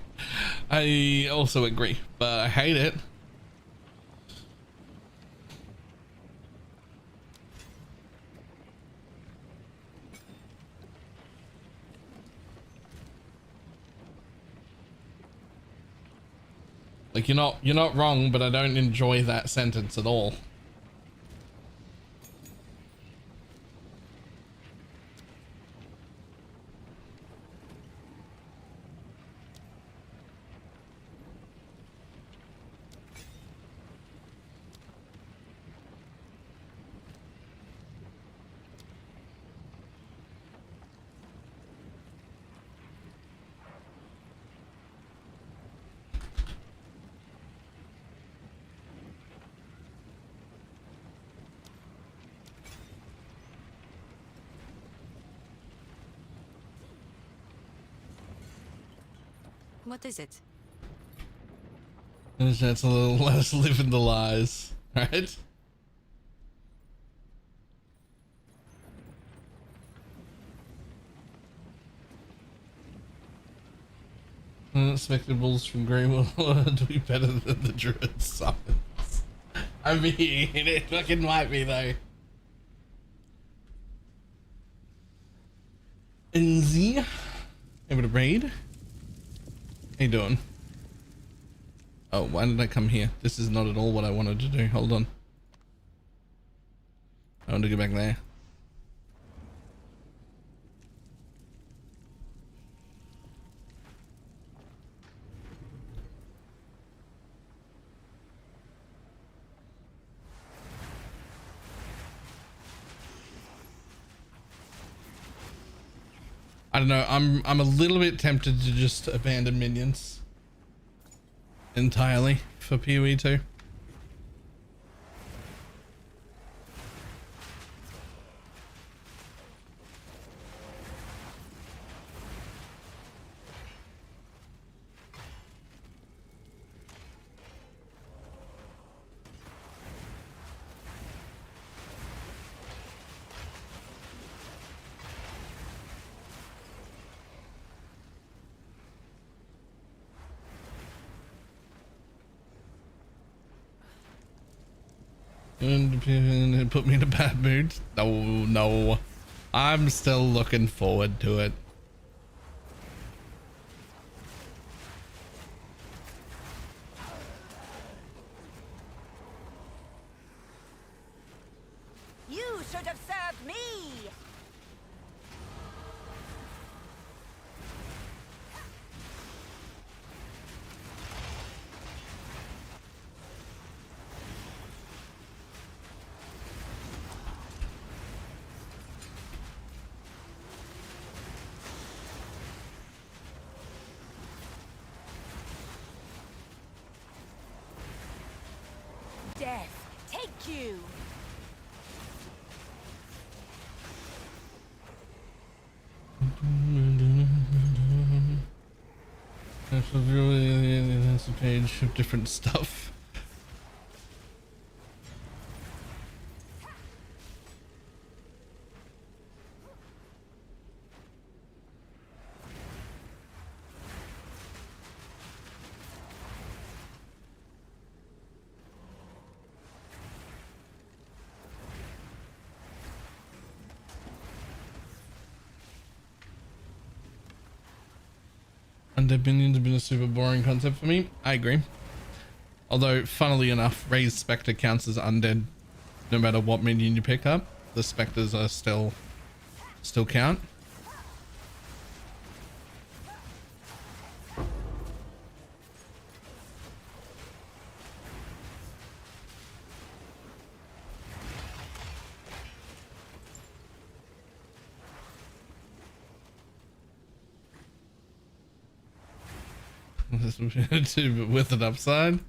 I also agree, but I hate it. Like you're not wrong, but I don't enjoy that sentence at all.
What is it?
That's a little less living the lies, right? Unexpected from Grey will be better than the Druid summons. I mean, it fucking might be though. NZ, able to raid? How you doing? Oh, why did I come here? This is not at all what I wanted to do. Hold on. I want to go back there. I don't know. I'm a little bit tempted to just abandon minions entirely for PoE 2. And it put me in a bad mood. No. I'm still looking forward to it.
You should have served me! Death, take you!
That's a page of different stuff. Undead minions have been a super boring concept for me. I agree. Although, funnily enough, Raised Spectre counts as undead no matter what minion you pick up. The Spectres are still count. With an upside.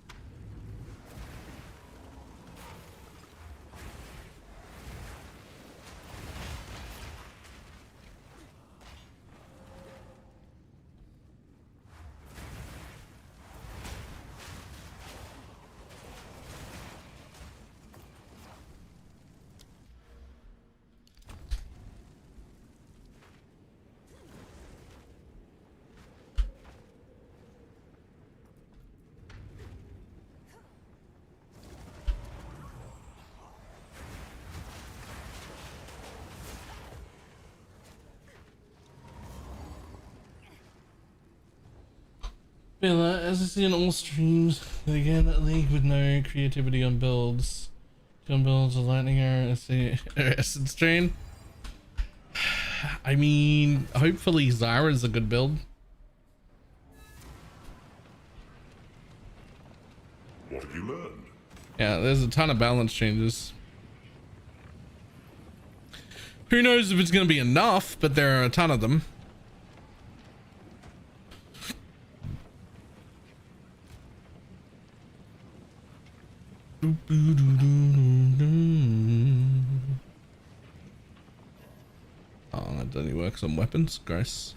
Bella, as I see in all streams, again, a league with no creativity on builds. Gun builds, a lightning arrow, essence drain. I mean, hopefully Zyra's a good build.
What have you learned?
Yeah, there's a ton of balance changes. Who knows if it's going to be enough, but there are a ton of them. Oh, that only works on weapons. Gross.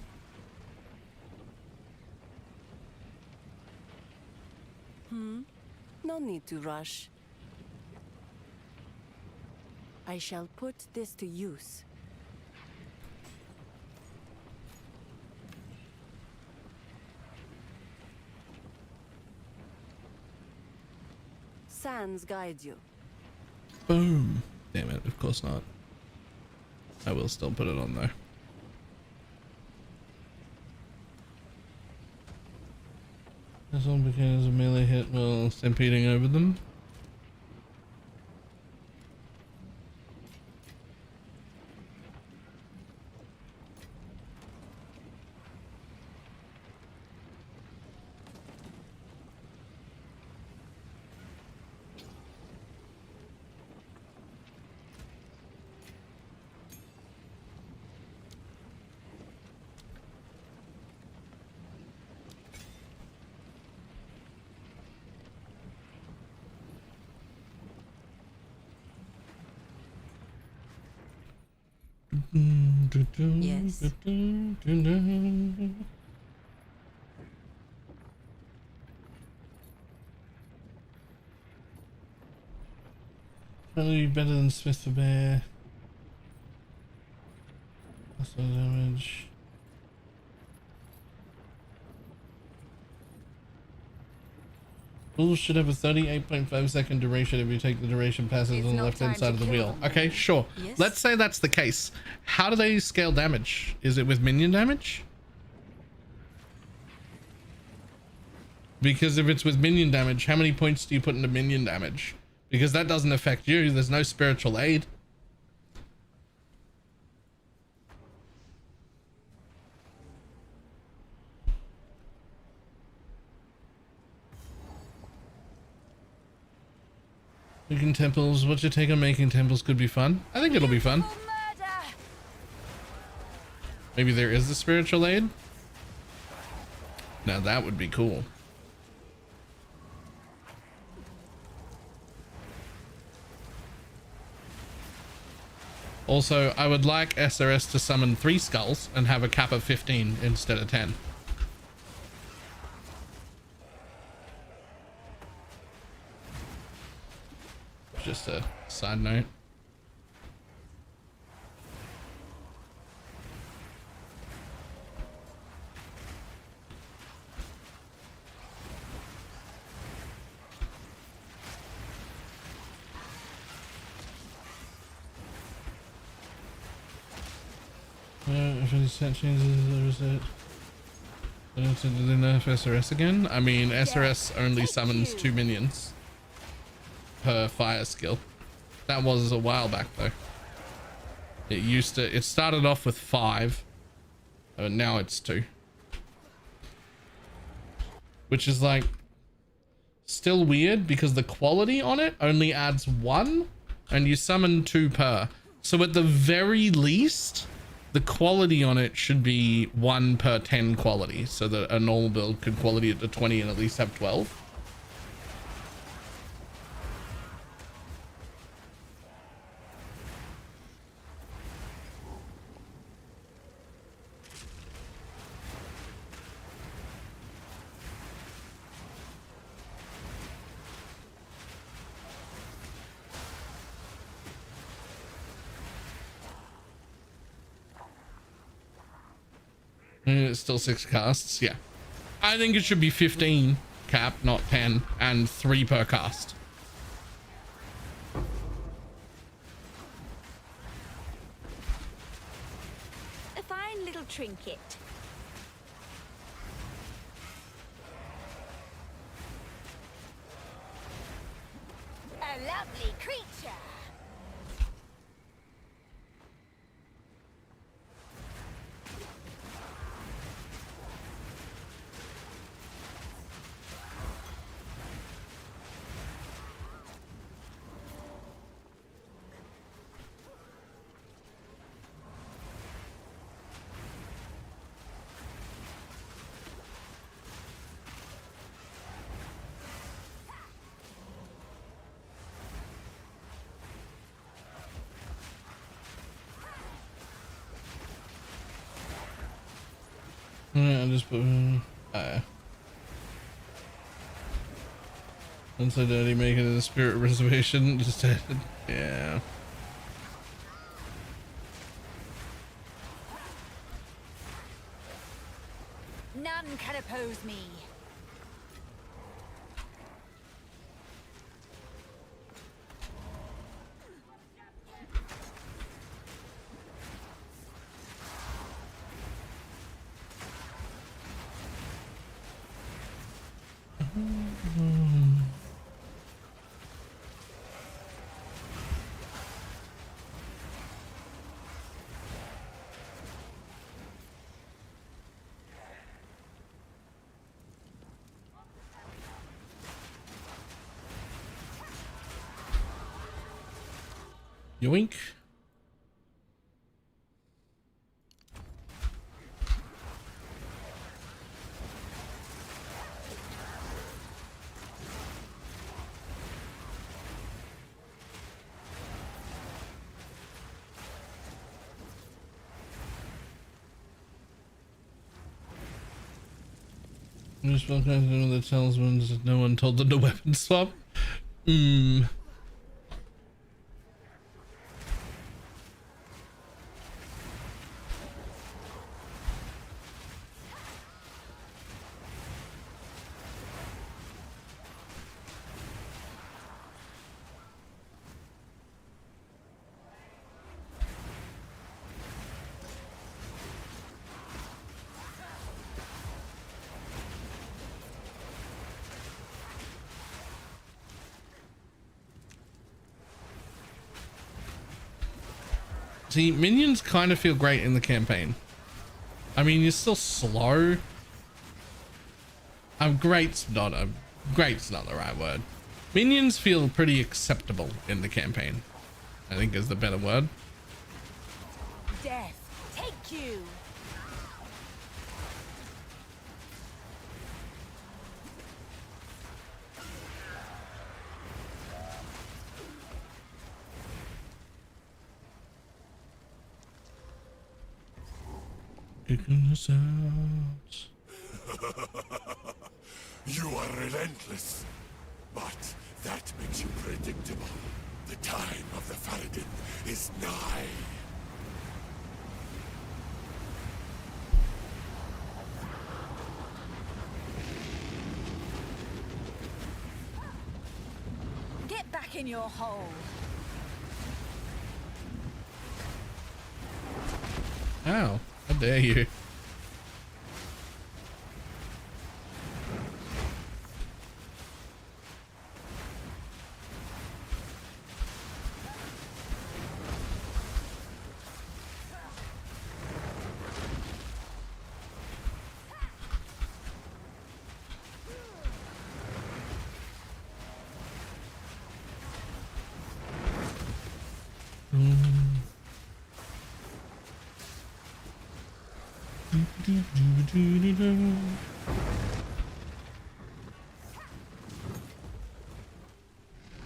No need to rush. I shall put this to use. Sands guide you.
Boom. Damn it, of course not. I will still put it on though. This one becomes a melee hit while stampeding over them.
Yes.
Probably better than Smith the Bear. That's no damage. Bulls should have a 38.5 second duration if you take the duration passes
It's
on the
not
left hand
time
side
to
of the
kill
wheel.
them.
Okay, sure.
Yes.
Let's say that's the case. How do they scale damage? Is it with minion damage? Because if it's with minion damage, how many points do you put into minion damage? Because that doesn't affect you. There's no spiritual aid. Making temples. What's your take on making temples? Could be fun. I think it'll be fun. Maybe there is a spiritual aid. Now that would be cool. Also, I would like SRS to summon 3 skulls and have a cap of 15 instead of 10. Just a side note. If any set changes, there is it. Did they nerf SRS again? I mean, SRS only summons 2 minions per fire skill. That was a while back though. It started off with 5, but now it's 2. Which is like still weird because the quality on it only adds 1 and you summon 2 per. So at the very least, the quality on it should be 1 per 10 quality, so that a normal build could quality it to 20 and at least have 12. It's still 6 casts, yeah. I think it should be 15 cap, not 10, and 3 per cast.
A fine little trinket. A lovely creature.
I just put and so daddy make it a spirit reservation. Just yeah.
None can oppose me.
Yoink. Just welcome to the talismans that no one told them to weapon swap. See, minions kind of feel great in the campaign. I mean, you're still slow. Great's not the right word. Minions feel pretty acceptable in the campaign, I think is the better word.
Death, take you.
Kicking us out.
You are relentless, but that makes you predictable. The time of the Faradin is nigh.
Get back in your hole.
How? How dare you?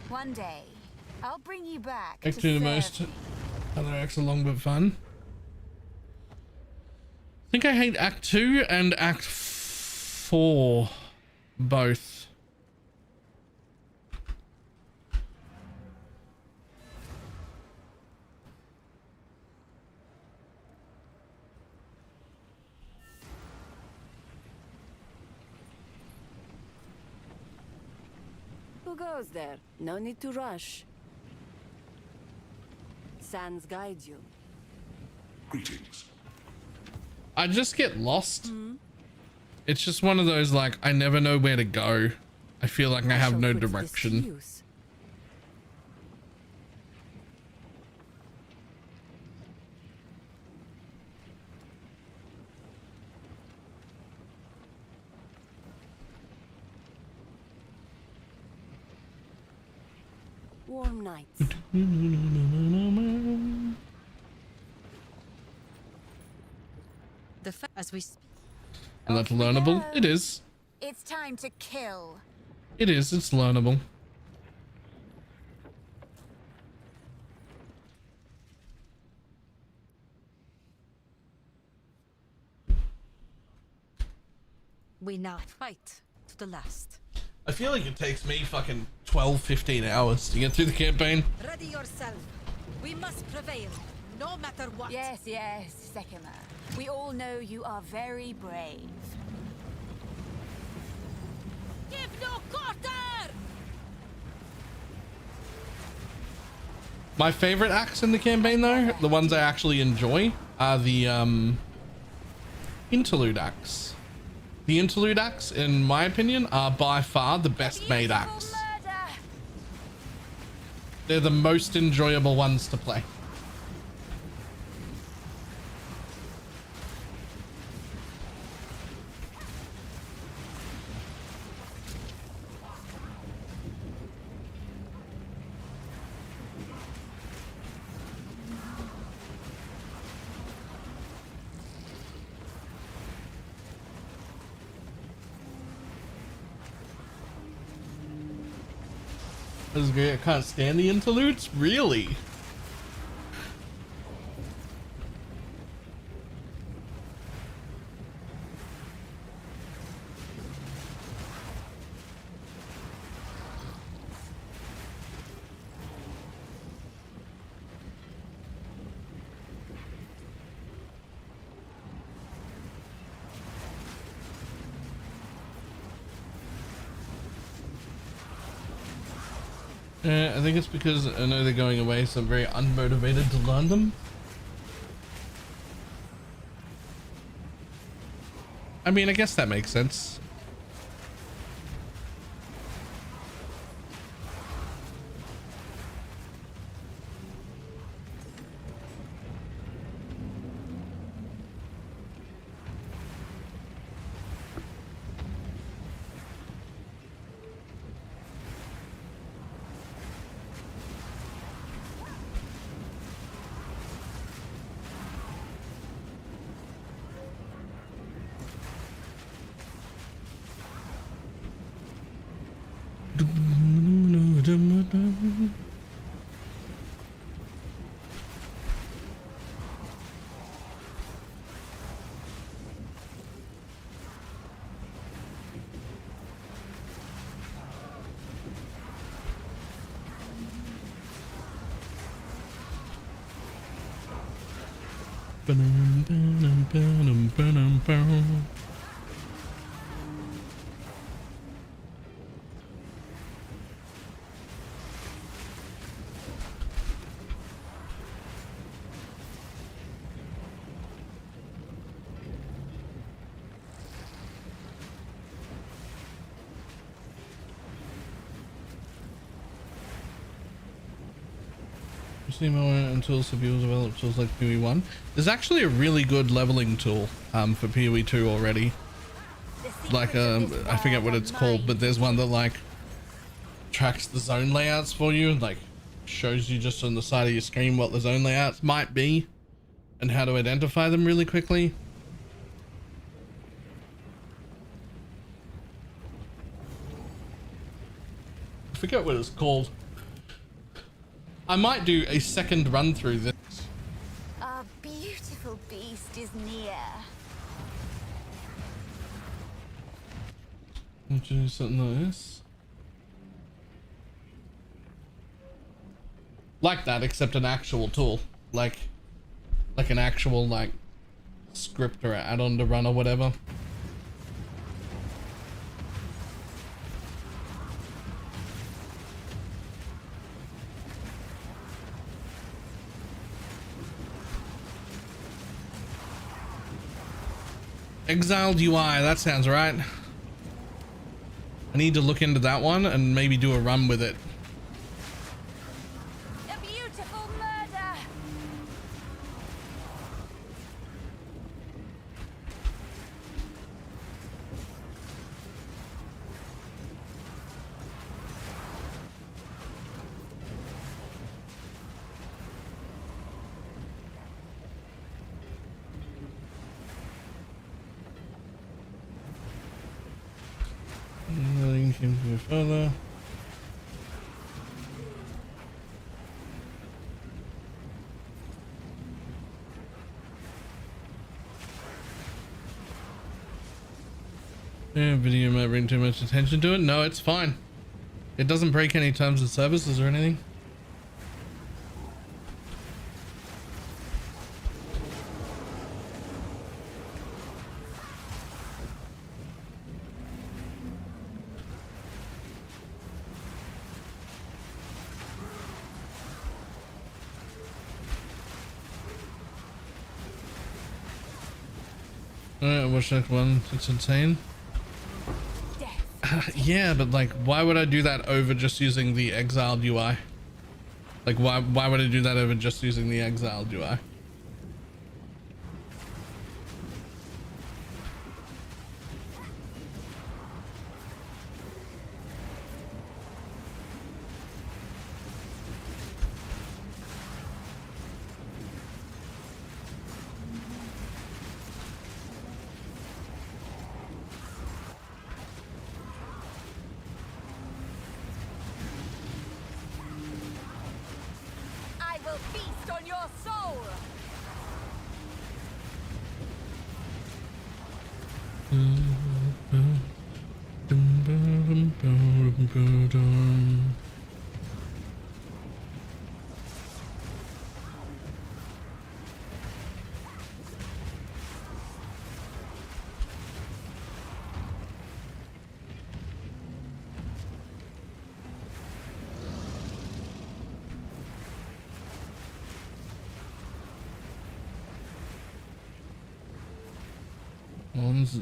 One day, I'll bring you back
Act
to
2 the
serve
most.
me.
Other acts are long but fun. I think I hate Act 2 and Act 4 both.
Who goes there? No need to rush. Sans guides you.
Greetings.
I just get lost. It's just one of those, like, I never know where to go. I feel like I have
shall
no
put this to
direction.
use. Warm nights.
As we speak.
And that's
Off we
learnable.
go.
It is.
It's time to kill.
It is. It's learnable.
We now fight to the last.
I feel like it takes me fucking 12, 15 hours to get through the campaign.
Ready yourself. We must prevail, no matter what.
Yes, yes, Sekima. We all know you are very brave.
Give no quarter!
My favorite acts in the campaign, though, the ones I actually enjoy, are the interlude acts. The interlude acts, in my opinion, are by far the best made acts.
Murder!
They're the most enjoyable ones to play. That's great. I can't stand the interludes? Really? I think it's because I know they're going away, so I'm very unmotivated to learn them. I mean, I guess that makes sense. See more until people develop tools like PoE1. There's actually a really good leveling tool for PoE2 already. Like I forget what it's called, but there's one that like tracks the zone layouts for you and like shows you just on the side of your screen what the zone layouts might be and how to identify them really quickly. I forget what it's called. I might do a second run through this.
A beautiful beast is near.
Do something like this. Like that, except an actual tool. Like an actual, like, script or add-on to run or whatever. Exiled UI, that sounds right. I need to look into that one and maybe do a run with it.
A beautiful murder.
Nothing seems to go further. Yeah, video might bring too much attention to it. No, it's fine. It doesn't break any terms of services or anything. Alright, watch that one. It's insane. Yeah, but like, why would I do that over just using the exiled UI? Like, why would I do that over just using the exiled UI?
I will feast on your soul.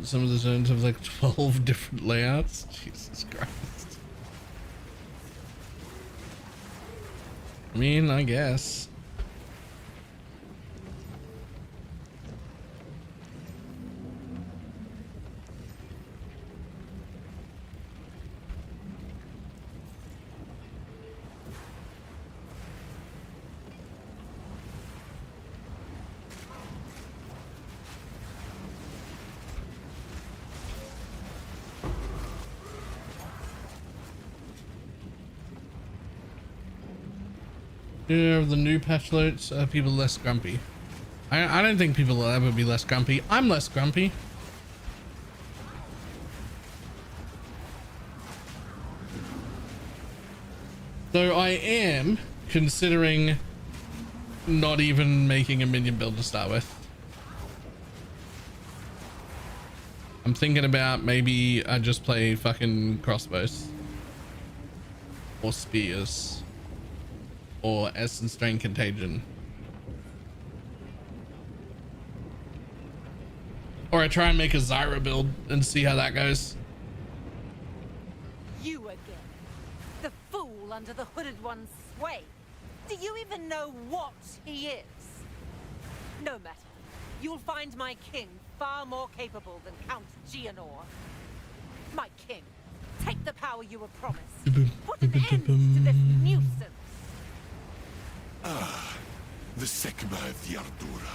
Some of the zones have like 12 different layouts. Jesus Christ. I mean, I guess. Yeah, the new patch notes, people less grumpy. I don't think people will ever be less grumpy. I'm less grumpy. Though I am considering not even making a minion build to start with. I'm thinking about maybe I just play fucking crossbows. Or spears. Or Essence Drain Contagion. Or I try and make a Zyra build and see how that goes.
You again. The fool under the hooded one's sway. Do you even know what he is? No matter. You'll find my king far more capable than Count Gianor. My king, take the power you were promised. Put an end to this nuisance.
Ah, the Sekma of the Ardura.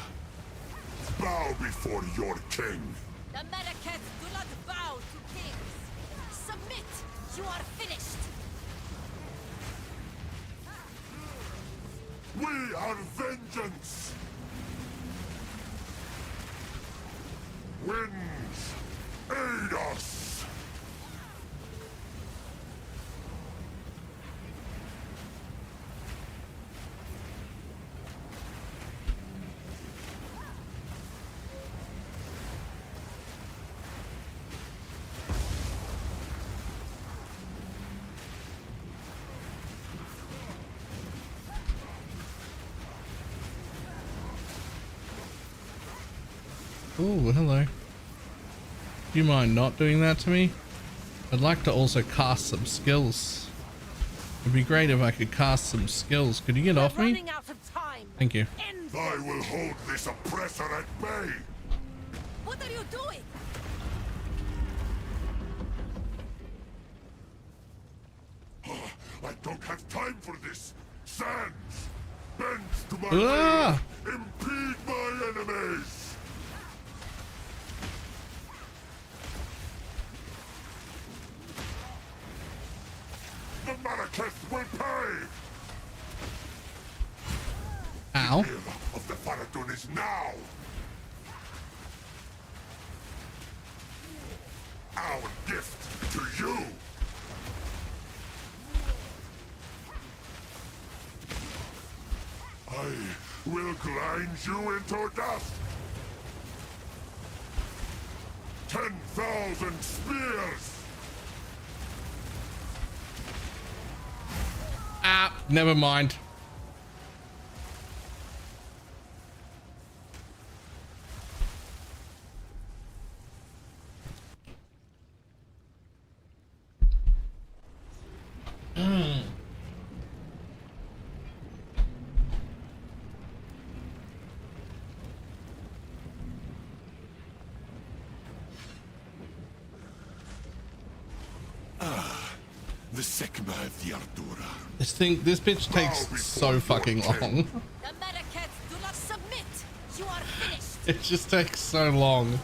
Bow before your king.
The Medicats do not bow to kings. Submit! You are finished!
are vengeance! Winds, aid us!
Ooh, hello. Do you mind not doing that to me? I'd like to also cast some skills. It'd be great if I could cast some skills. Could you get off me?
Running out of time.
Thank you.
End
I will hold this oppressor at bay!
What are you doing?
I don't have time for this! Sands! Bend to my
Ah!
will! Impede my enemies! The Marraketh will pay!
Ow.
The will of the Faradun is now! Our gift to you! I will grind you into dust! 10,000 spears!
Ah, never mind.
The Sekma of the Ardura.
This bitch takes so fucking long.
The Marraketh do not submit. You are finished.
It just takes so long.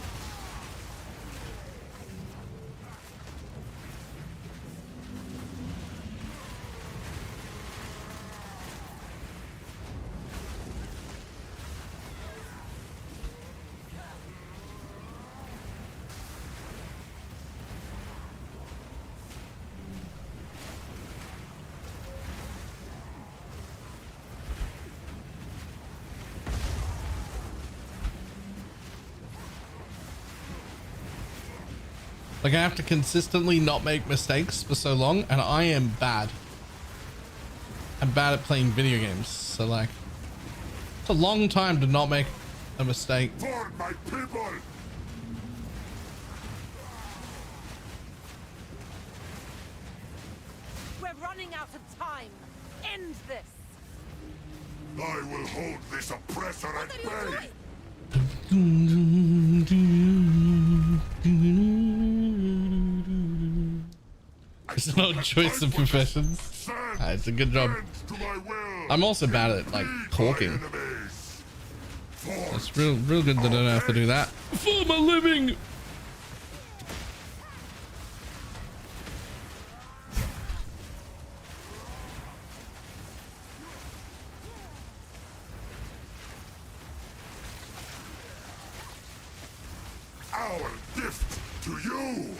Like, I have to consistently not make mistakes for so long, and I am bad. I'm bad at playing video games, so like, it's a long time to not make a mistake.
For my people!
We're running out of time. End this.
I will hold this oppressor at
What are you
bay!
doing?
It's no choice of professions. It's a good job. I'm also bad at like talking. It's real good that I don't have to do that for my living.
Our gift to you!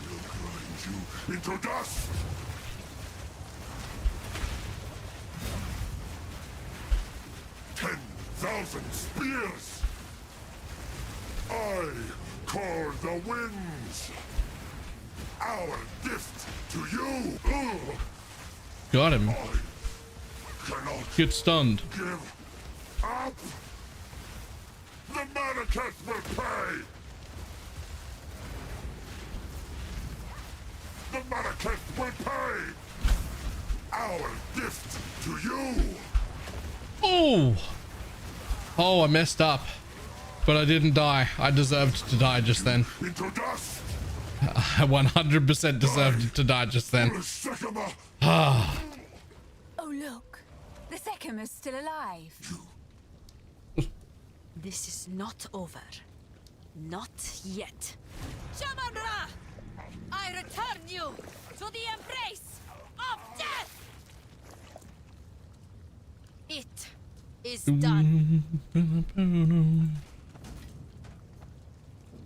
We'll grind you into dust! Ten 10,000 spears! I call the winds! Our gift to you!
Got him.
I cannot
Get stunned.
give up! The Marraketh will pay! The Marraketh will pay! Our gift to you!
Oh! Oh, I messed up. But I didn't die. I deserved to die just then.
Into dust!
I 100% deserved to die just then.
Sekama!
Ah.
Oh, look. The Secum is still alive.
This is not over.
Not yet.
Shamanra! I return you to the embrace of death!
It is done.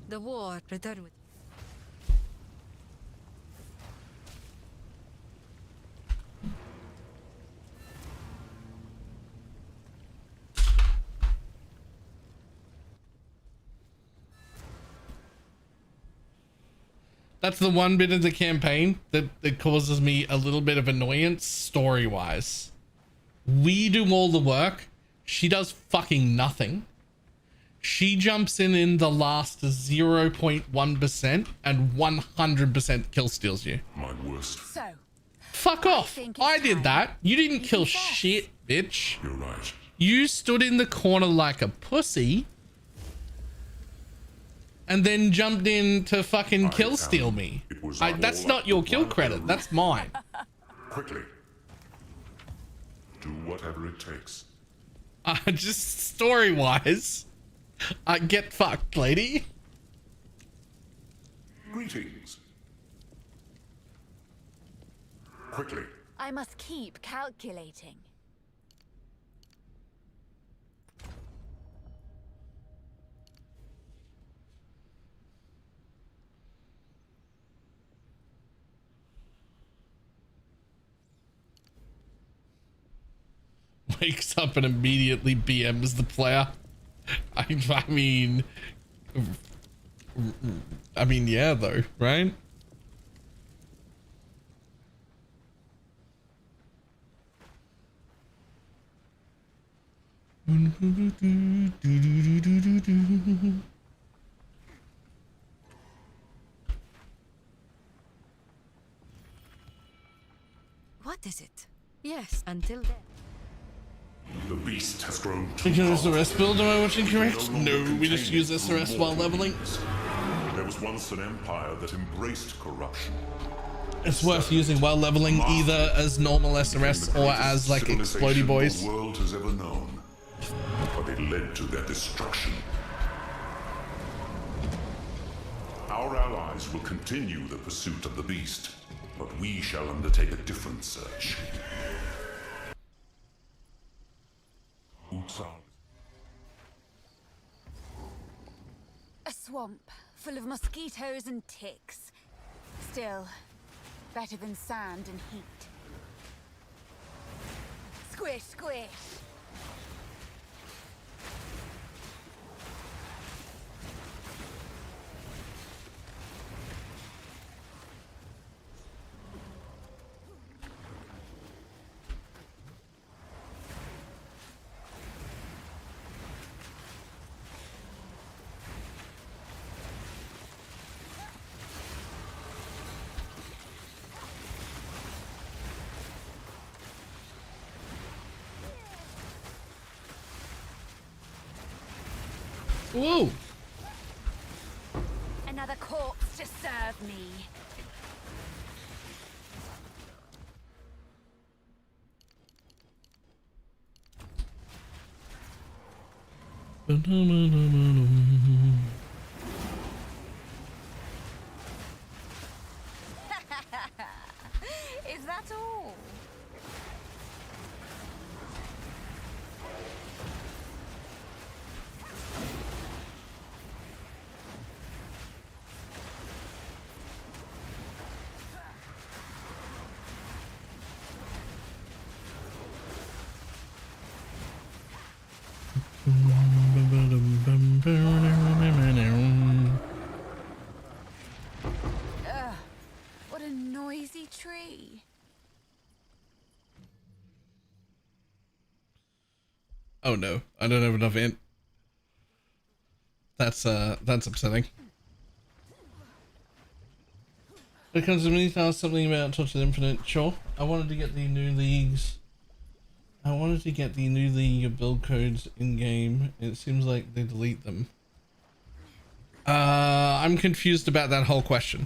The war return with.
That's the one bit of the campaign that causes me a little bit of annoyance story-wise. We do all the work. She does fucking nothing. She jumps in the last 0.1% and 100% kill steals you.
My worst.
So,
Fuck off.
think it's
I did
time
that. You didn't
you
kill
confess.
shit, bitch.
You're right.
You stood in the corner like a pussy and then jumped in to fucking kill steal me. That's not your kill credit. That's mine.
Quickly. Do whatever it takes.
Just story-wise, get fucked, lady.
Greetings. Quickly.
I must keep calculating.
Wakes up and immediately BMs the player. I mean, yeah, though, right?
What is it? Yes, until then.
The beast has grown too
Thinking of
powerful.
SRS build, am I watching correct?
No,
No, we just use SRS while leveling.
There was once an empire that embraced corruption.
It's worth using while leveling either as normal SRS or as like explodey boys.
The world has ever known, but it led to their destruction. Our allies will continue the pursuit of the beast, but we shall undertake a different search.
A swamp full of mosquitoes and ticks. Still, better than sand and heat. Squish, squish.
Whoa!
Another corpse to serve me. Is that all? Ugh, what a noisy tree.
Oh no, I don't have enough int. That's upsetting. It comes to me now something about Touch of Infinite. Sure, I wanted to get the new leagues. I wanted to get the new league build codes in game. It seems like they delete them. I'm confused about that whole question.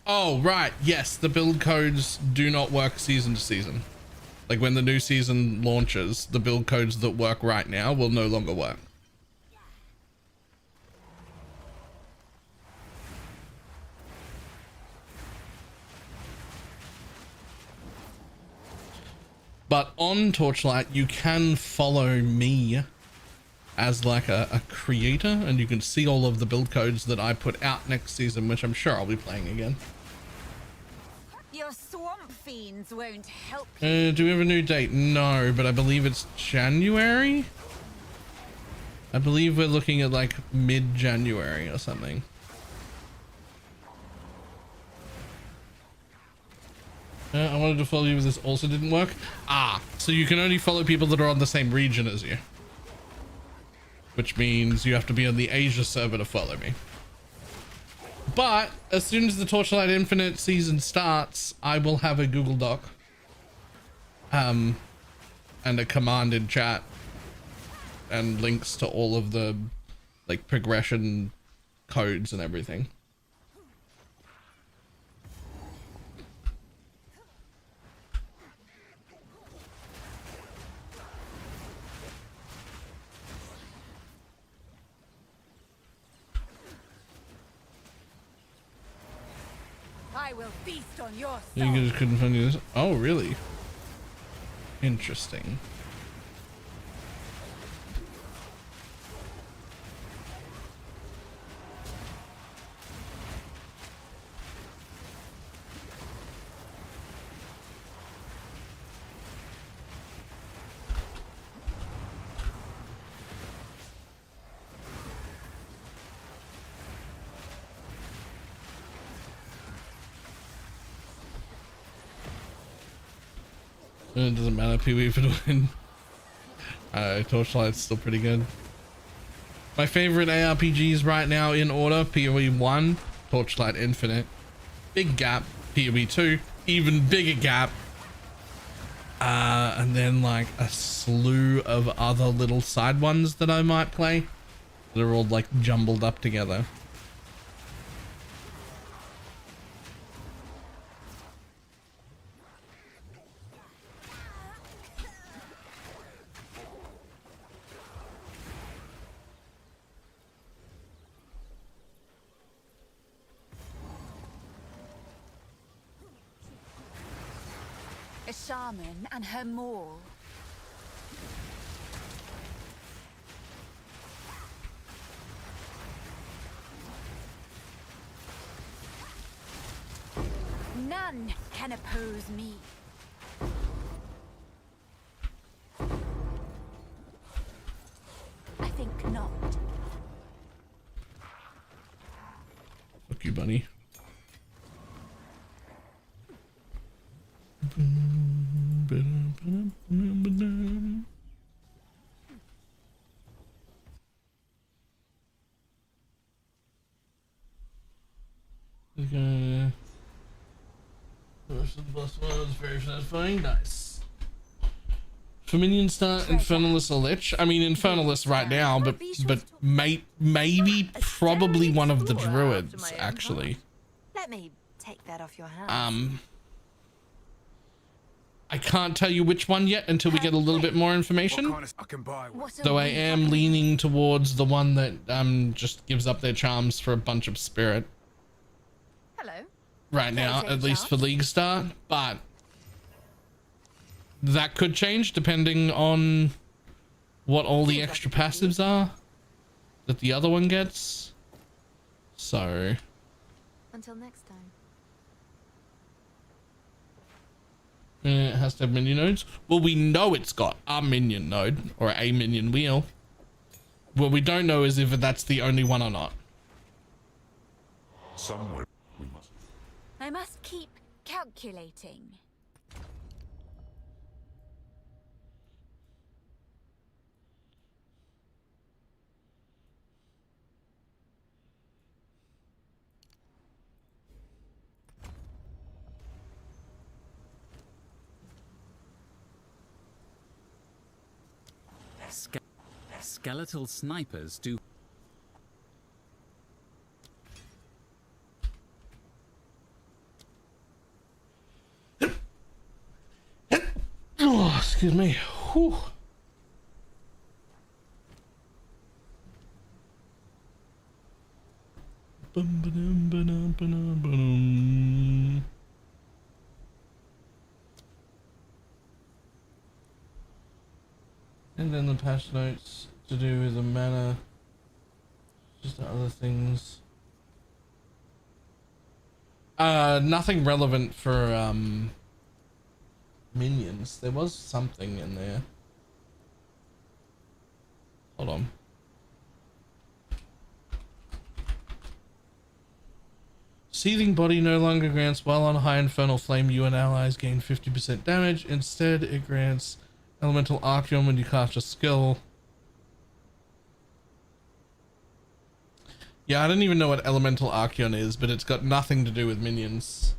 Oh, right. Yes, the build codes do not work season to season. Like when the new season launches, the build codes that work right now will no longer work. But on Torchlight, you can follow me as like a creator, and you can see all of the build codes that I put out next season, which I'm sure I'll be playing again.
Your swamp fiends won't help you.
Do we have a new date? No, but I believe it's January. I believe we're looking at like mid-January or something. I wanted to follow you, but this also didn't work. So you can only follow people that are on the same region as you, which means you have to be on the Asia server to follow me. But as soon as the Torchlight Infinite season starts, I will have a Google Doc and a command in chat and links to all of the like progression codes and everything.
I will feast on your
You
soul.
just couldn't find this. Oh, really? Interesting. It doesn't matter, PvP for the win. Torchlight's still pretty good. My favorite ARPGs right now in order: PoE 1, Torchlight Infinite, big gap, PoE 2, even bigger gap, and then like a slew of other little side ones that I might play that are all like jumbled up together.
A shaman and her maul. None can oppose me. I think not.
Fuck you, bunny. Okay. First and plus one was very satisfying. Nice. For minion start Infernalist or Lich? I mean Infernalist right now, but maybe probably one of the druids actually.
Let me take that off your hands.
I can't tell you which one yet until we get a little bit more information. Though I am leaning towards the one that just gives up their charms for a bunch of spirit.
Hello.
Right now, at least for League start, but that could change depending on what all the extra passives are that the other one gets. So
Until next time.
it has to have minion nodes. Well, we know it's got a minion node or a minion wheel. What we don't know is if that's the only one or not.
Somewhere we must.
I must keep calculating.
Skeletal snipers do.
Oh, excuse me. Whew. Bum, ba-dum, ba-dum, ba-dum, ba-dum. And then the patch notes to do with the mana, just other things. Nothing relevant for minions. There was something in there. Hold on. Seething Body no longer grants while on high infernal flame you and allies gain 50% damage. Instead it grants elemental archeon when you cast a skill. Yeah, I don't even know what elemental archeon is, but it's got nothing to do with minions.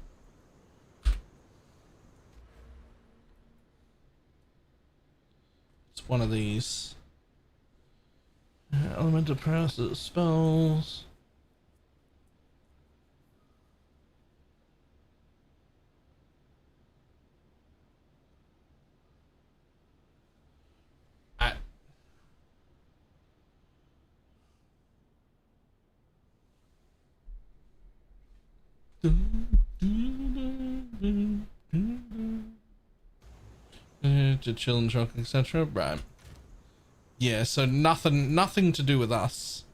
It's one of these. Elemental paralysis spells. To chill and choke, etc. Right. Yeah, so nothing to do with us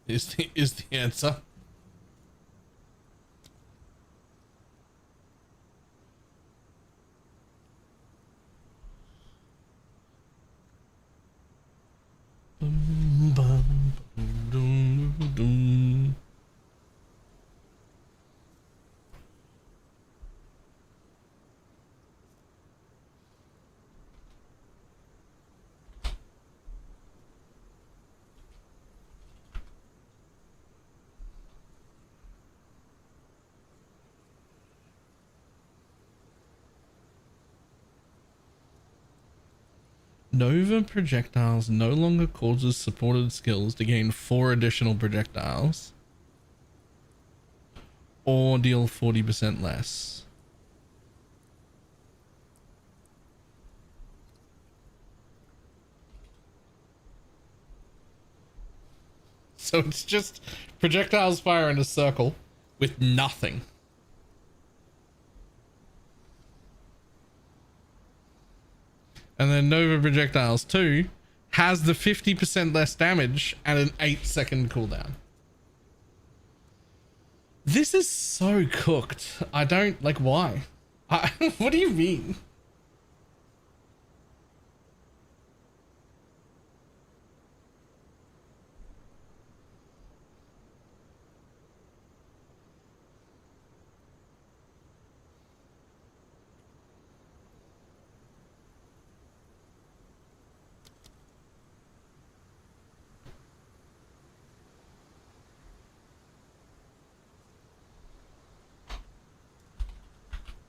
is the answer. Nova projectiles no longer causes supported skills to gain 4 additional projectiles or deal 40% less. So it's just projectiles fire in a circle with nothing. And then Nova Projectiles 2 has the 50% less damage and an 8-second cooldown. This is so cooked. I don't like why. What do you mean?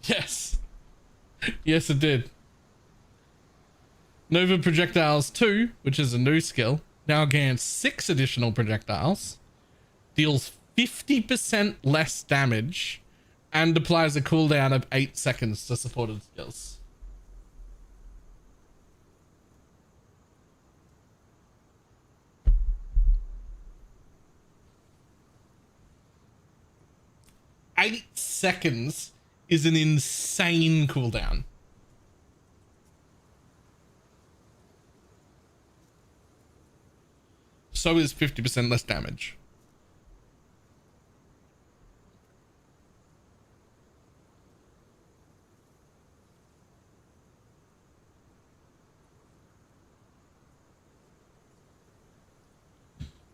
Yes. Yes, it did. Nova Projectiles 2, which is a new skill, now gains 6 additional projectiles, deals 50% less damage, and applies a cooldown of 8 seconds to supported skills. Eight seconds is an insane cooldown. So is 50% less damage.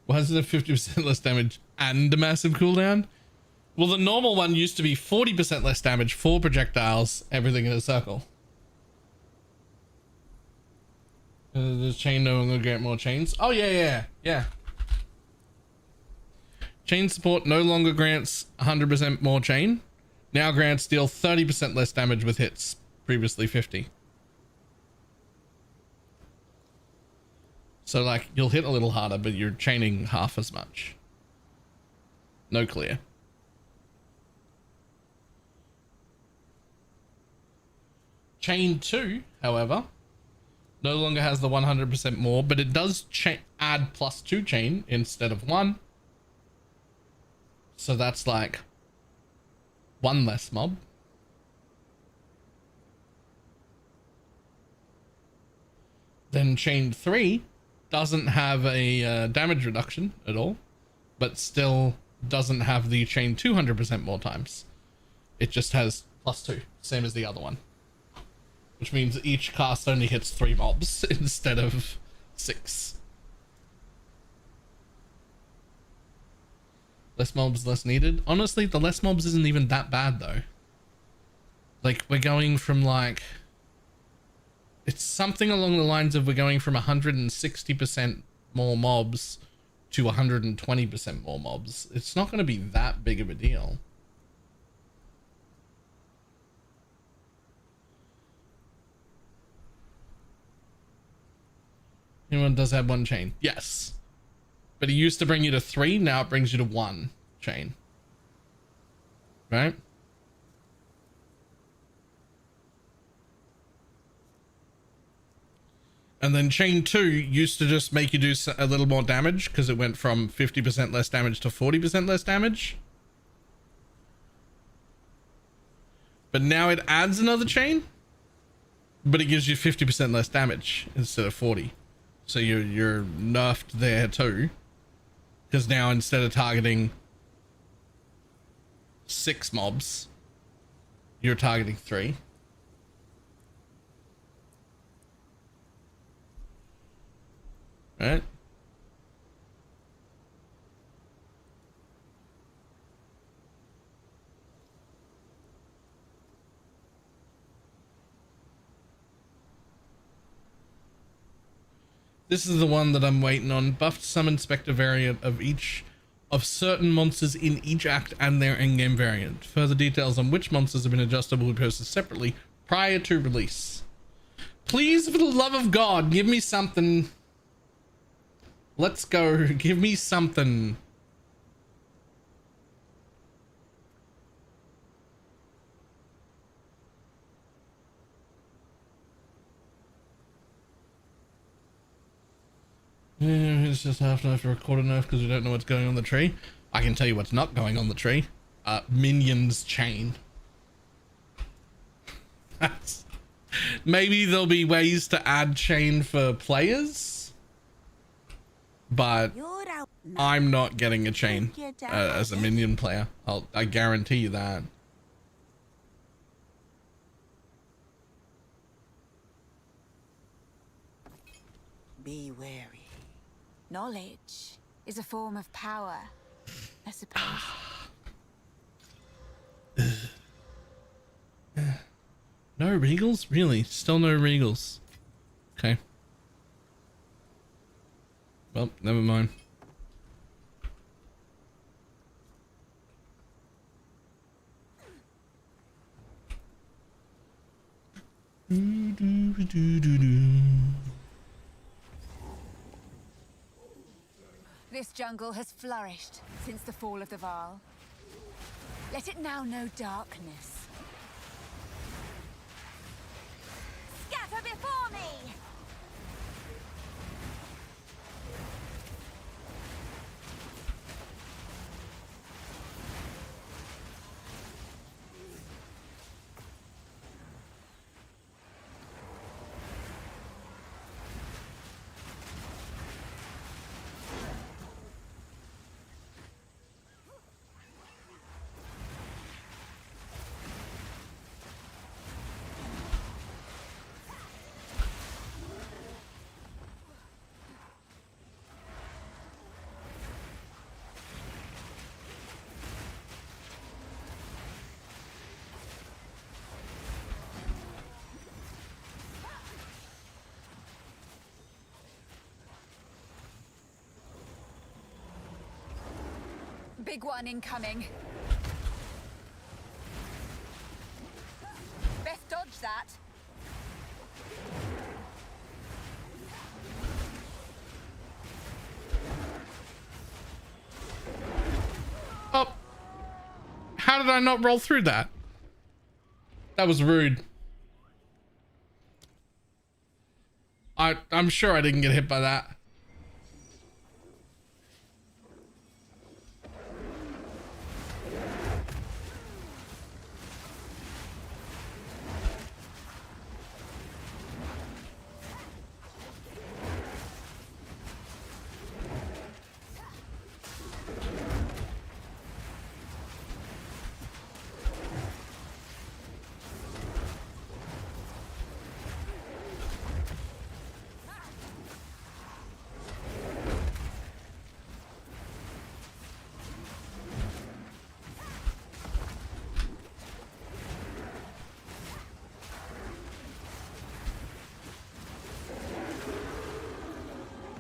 Why is it a 50% less damage and a massive cooldown? Well, the normal one used to be 40% less damage, 4 projectiles, everything in a circle. Does chain no longer get more chains? Oh, yeah. Chain support no longer grants 100% more chain. Now grants deal 30% less damage with hits, previously 50. So, like, you'll hit a little harder, but you're chaining half as much. No clear. Chain 2, however, no longer has the 100% more, but it does add +2 chain instead of 1. So that's like 1 less mob. Then chain 3 doesn't have a damage reduction at all, but still doesn't have the chain 200% more times. It just has +2, same as the other one. Which means each cast only hits 3 mobs instead of 6. Less mobs, less needed. Honestly, the less mobs isn't even that bad though. Like, we're going from like... It's something along the lines of we're going from 160% more mobs to 120% more mobs. It's not going to be that big of a deal. Anyone does have 1 chain? Yes. But it used to bring you to 3, now it brings you to 1 chain. Right? And then chain 2 used to just make you do a little more damage because it went from 50% less damage to 40% less damage. But now it adds another chain, but it gives you 50% less damage instead of 40. So you're nerfed there too. Because now instead of targeting 6 mobs, you're targeting 3. Right? This is the one that I'm waiting on. Buffed summon spectre variant of each of certain monsters in each act and their in-game variant. Further details on which monsters have been adjusted will be posted separately prior to release. Please, for the love of God, give me something. Let's go. Give me something. It's just have to record enough because we don't know what's going on the tree. I can tell you what's not going on the tree. Minions chain. Maybe there'll be ways to add chain for players, but I'm not getting a chain as a minion player. I guarantee you that.
Be wary. Knowledge is a form of power, I suppose.
No regals? Really? Still no regals. Okay. Well, never mind.
This jungle has flourished since the fall of the Varl. Let it now know darkness. Scatter before me! Big one incoming. Best dodge that.
Oh. How did I not roll through that? That was rude. I'm sure I didn't get hit by that.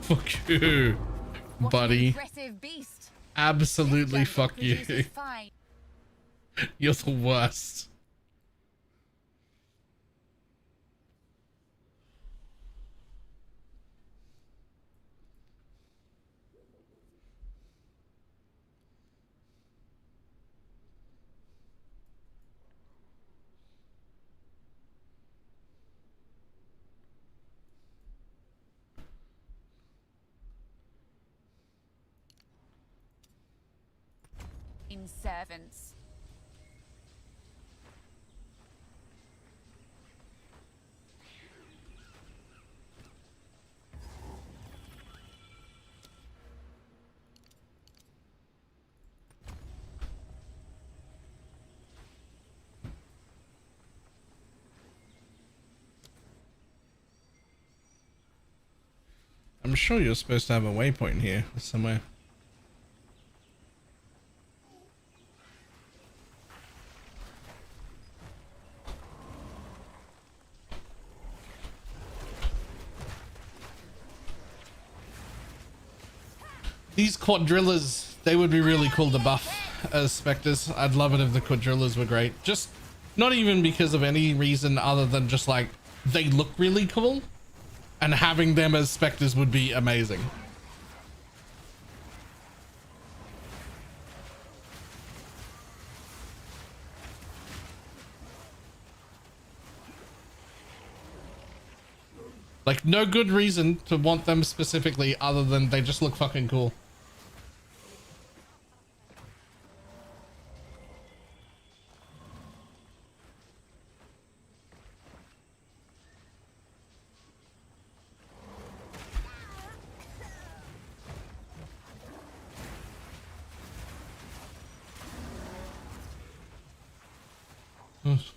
Fuck you,
What an
buddy.
impressive beast.
Absolutely
Jungle
fuck you.
produces fine.
You're the worst.
In servants.
I'm sure you're supposed to have a waypoint here somewhere. These quadrillas, they would be really cool to buff as specters. I'd love it if the quadrillas were great. Just not even because of any reason other than just like they look really cool, and having them as specters would be amazing. Like no good reason to want them specifically other than they just look fucking cool.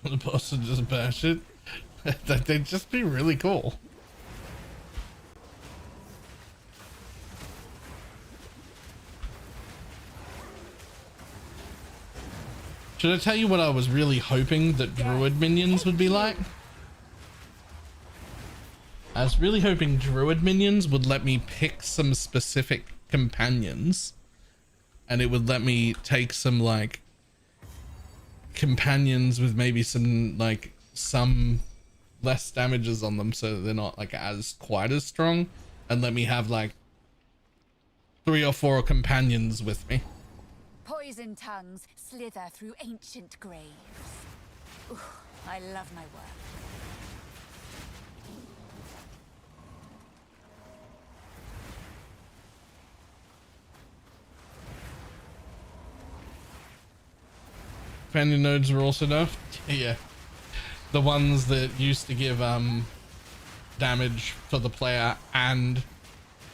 The boss would just bash it. They'd just be really cool. Should I tell you what I was really hoping that druid minions would be like? I was really hoping druid minions would let me pick some specific companions, and it would let me take some like companions with maybe some like some less damages on them so that they're not like as quite as strong, and let me have like 3 or 4 companions with me.
Poison tongues slither through ancient graves. Ooh, I love my work.
Companion nodes were also nerfed. Yeah, the ones that used to give damage for the player and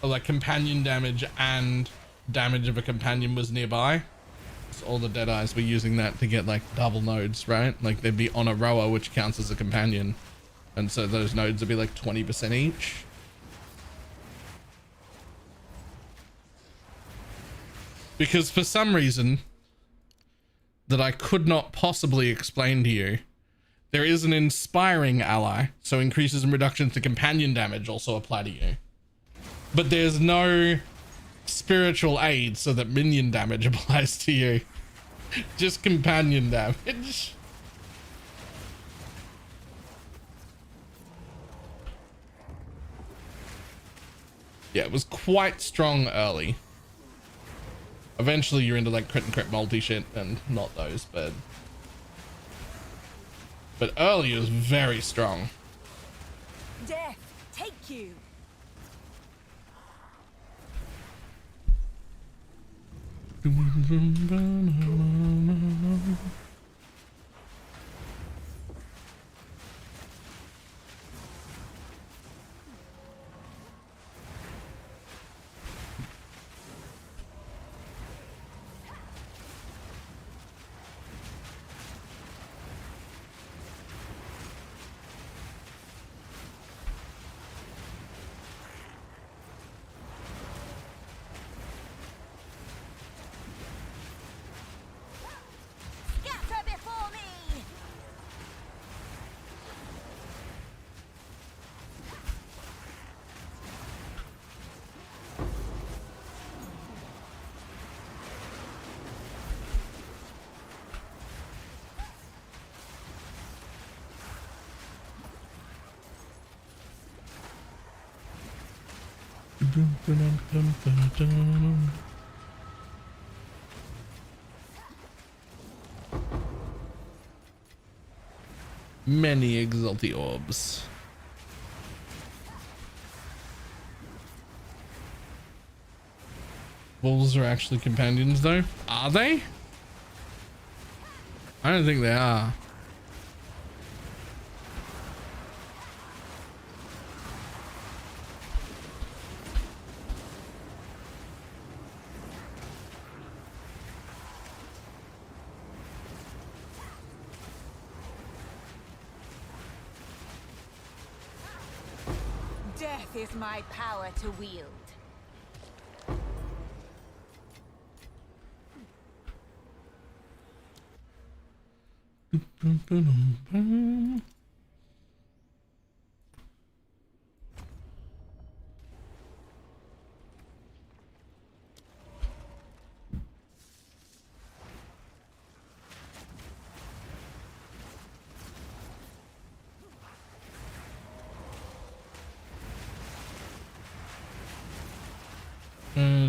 or like companion damage and damage if a companion was nearby. So all the dead eyes were using that to get like double nodes, right? Like they'd be on a rower, which counts as a companion, and so those nodes would be like 20% each. Because for some reason that I could not possibly explain to you, there is an inspiring ally, so increases and reductions to companion damage also apply to you. But there's no spiritual aid so that minion damage applies to you. Just companion damage. Yeah, it was quite strong early. Eventually you're into like crit and crit multi shit and not those, but early it was very strong.
Death, take you.
Many exalty orbs. Wolves are actually companions though. Are they? I don't think they are.
Death is my power to wield.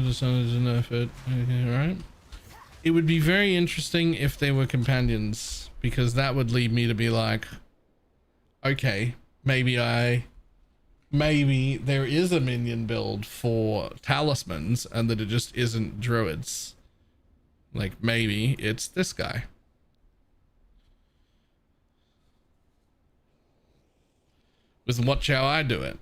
Decided to nerf it. Okay, right. It would be very interesting if they were companions, because that would lead me to be like, okay, maybe there is a minion build for talismans and that it just isn't druids. Like maybe it's this guy. With watch how I do it.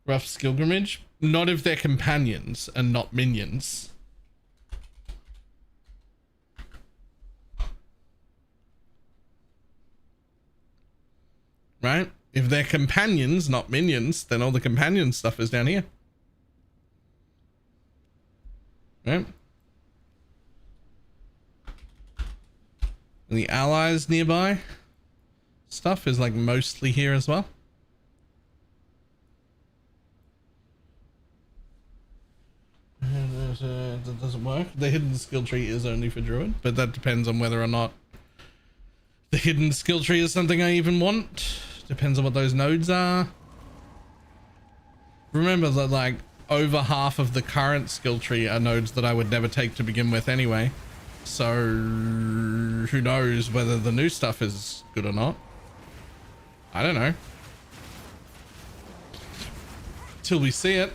Rough Skilgrimage? Not if they're companions and not minions. Right? If they're companions, not minions, then all the companion stuff is down here. Right? And the allies nearby stuff is like mostly here as well. That doesn't work. The hidden skill tree is only for druid, but that depends on whether or not the hidden skill tree is something I even want. Depends on what those nodes are. Remember that like over half of the current skill tree are nodes that I would never take to begin with anyway. So who knows whether the new stuff is good or not. I don't know. Till we see it.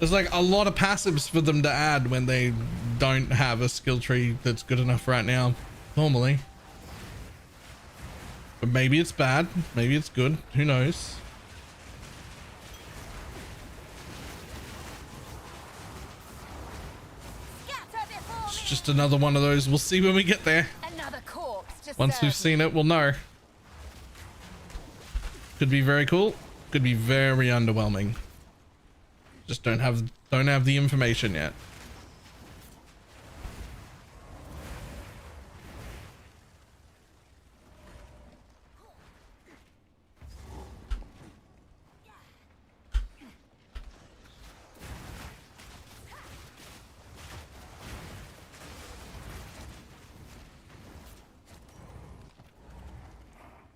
There's like a lot of passives for them to add when they don't have a skill tree that's good enough right now, normally. But maybe it's bad, maybe it's good, who knows? It's just another one of those, we'll see when we get there.
Another corpse to
Once we've seen it, we'll know. Could be very cool, could be very underwhelming. Just don't have the information yet.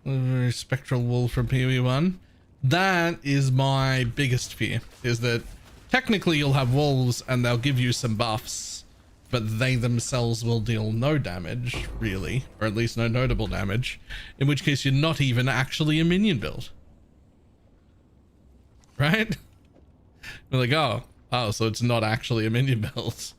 Very spectral wolf from PoE1. That is my biggest fear, is that technically you'll have wolves and they'll give you some buffs, but they themselves will deal no damage, really, or at least no notable damage, in which case you're not even actually a minion build. Right? You're like, oh, so it's not actually a minion build.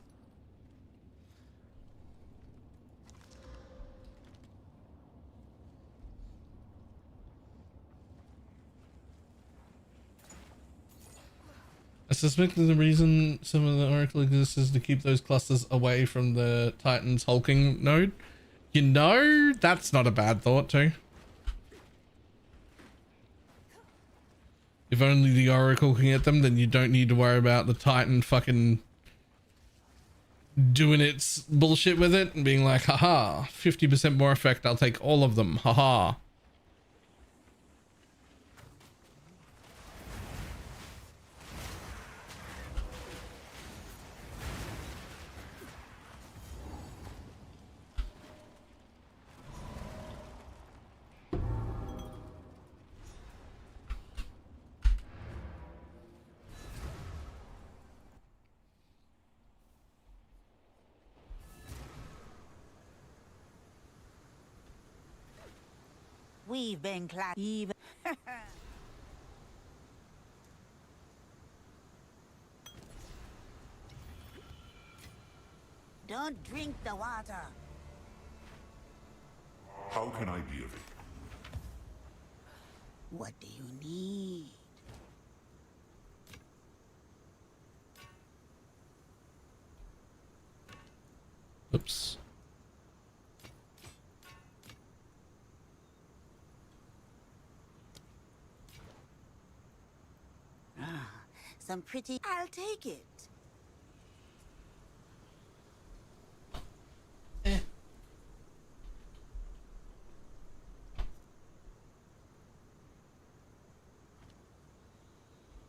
I suspect that the reason some of the Oracle exists is to keep those clusters away from the Titan's hulking node. You know, that's not a bad thought too. If only the Oracle can get them, then you don't need to worry about the Titan fucking doing its bullshit with it and being like, haha, 50% more effect, I'll take all of them, haha.
We've been even. Don't drink the water.
How can I be of it?
What do you need?
Oops.
Some pretty. I'll take it.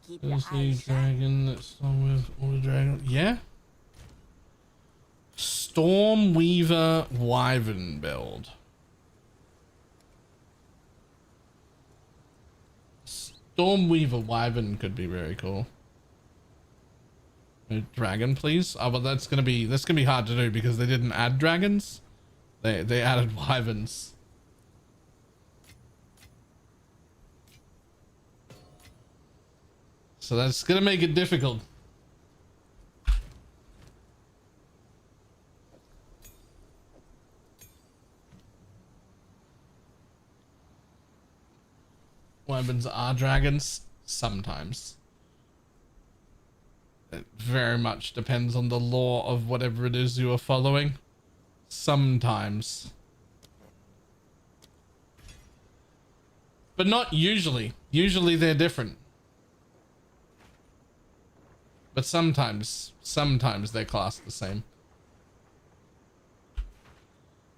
Keep your
There's the
eyes shut.
dragon that's on with all the dragon. Yeah. Stormweaver Wyvern build. Stormweaver Wyvern could be very cool. A dragon, please. Oh, but that's gonna be hard to do because they didn't add dragons. They added wyverns. So that's gonna make it difficult. Wyverns are dragons sometimes. It very much depends on the lore of whatever it is you are following. Sometimes. But not usually. Usually they're different. But sometimes they're classed the same.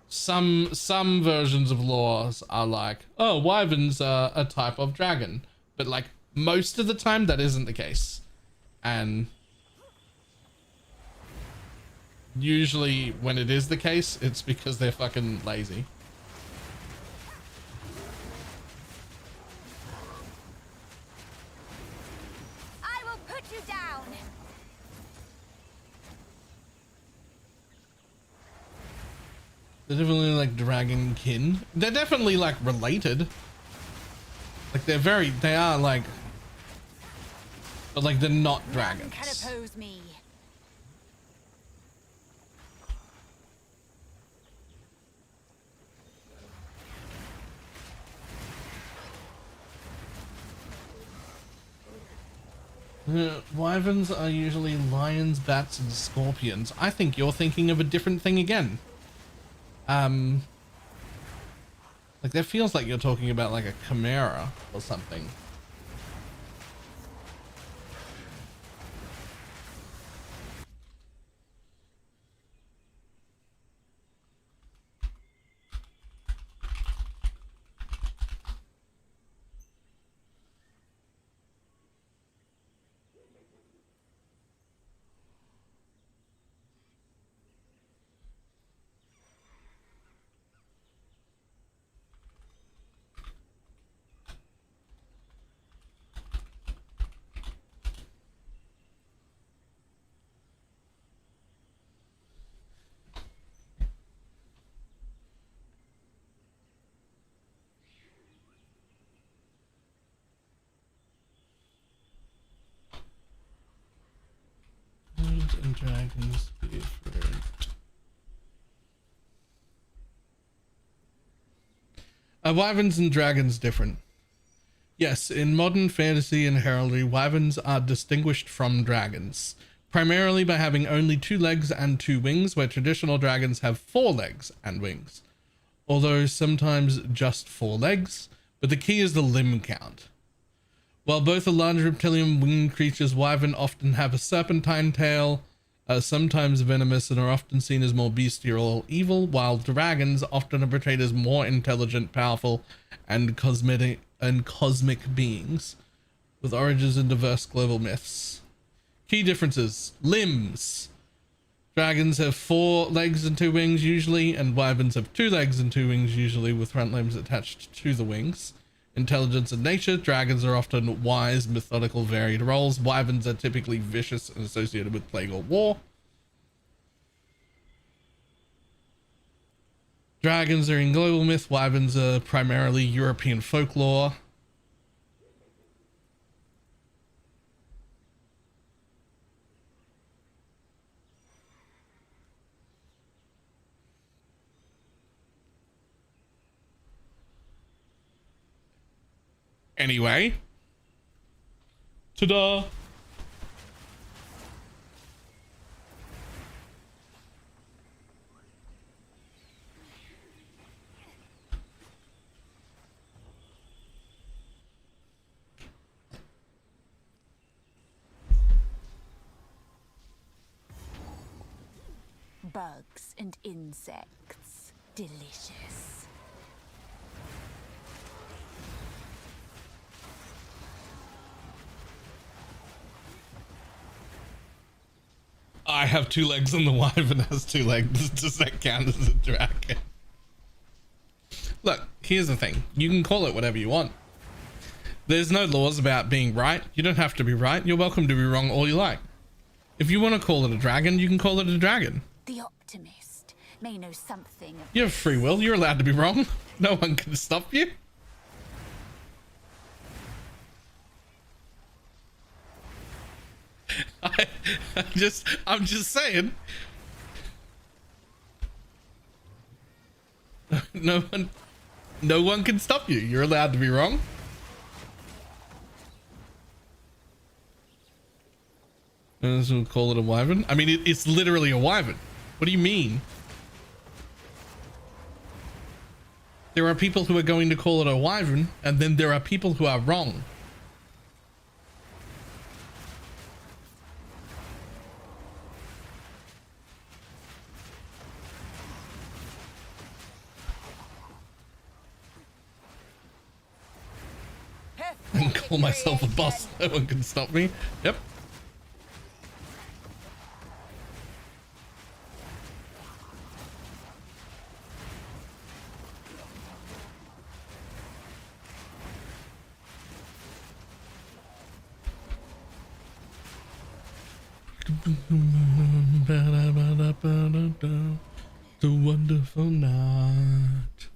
Some versions of laws are like, oh, wyverns are a type of dragon. But like most of the time that isn't the case. And usually when it is the case, it's because they're fucking lazy.
I will put you down.
They're definitely like dragon kin. They're definitely like related. Like they are like, but like they're not dragons.
None can oppose me.
Wyverns are usually lions, bats, and scorpions. I think you're thinking of a different thing again. Like that feels like you're talking about like a chimera or something. And dragons different. Wyverns and dragons different. Yes, in modern fantasy and heraldry, wyverns are distinguished from dragons, primarily by having only 2 legs and 2 wings, where traditional dragons have 4 legs and wings. Although sometimes just 4 legs, but the key is the limb count. While both are large reptilian winged creatures, wyvern often have a serpentine tail, sometimes venomous, and are often seen as more bestial or evil, while dragons often are portrayed as more intelligent, powerful, and cosmic beings, with origins in diverse global myths. Key differences: limbs. Dragons have 4 legs and 2 wings usually, and wyverns have 2 legs and 2 wings usually, with front limbs attached to the wings. Intelligence and nature. Dragons are often wise, methodical, varied roles. Wyverns are typically vicious and associated with plague or war. Dragons are in global myth. Wyverns are primarily European folklore. Anyway. Ta-da!
Bugs and insects. Delicious.
I have 2 legs and the wyvern has 2 legs. Does that count as a dragon? Look, here's the thing. You can call it whatever you want. There's no laws about being right. You don't have to be right. You're welcome to be wrong all you like. If you want to call it a dragon, you can call it a dragon.
The optimist may know something of...
You have free will. You're allowed to be wrong. No one can stop you. I'm just saying. No one can stop you. You're allowed to be wrong. And we'll call it a wyvern. I mean, it's literally a wyvern. What do you mean? There are people who are going to call it a wyvern, and then there are people who are wrong. And call myself a boss. No one can stop me. Yep. The wonderful night.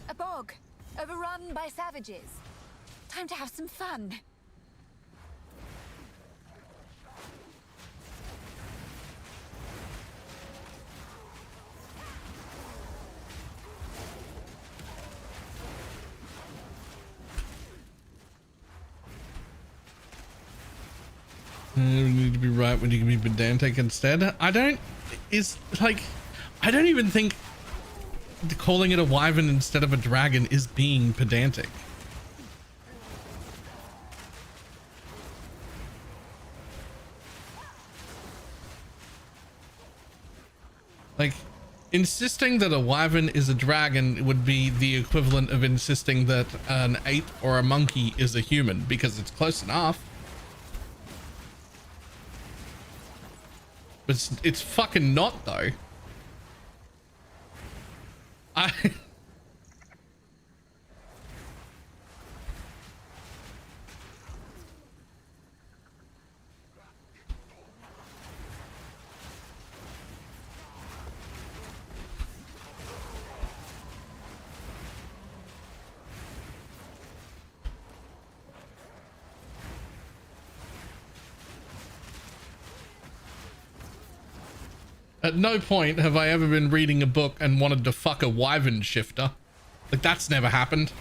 A bog, overrun by savages. Time to have some fun.
You need to be right when you can be pedantic instead. I don't even think calling it a wyvern instead of a dragon is being pedantic. Like, insisting that a wyvern is a dragon would be the equivalent of insisting that an ape or a monkey is a human, because it's close enough. But it's fucking not, though. At no point have I ever been reading a book and wanted to fuck a wyvern shifter. Like, that's never happened.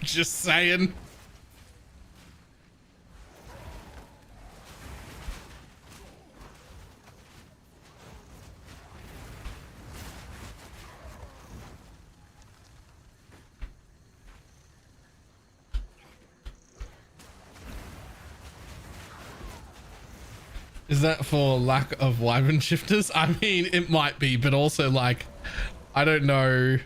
Just saying. Is that for lack of wyvern shifters? I mean, it might be, but also, like, I don't know.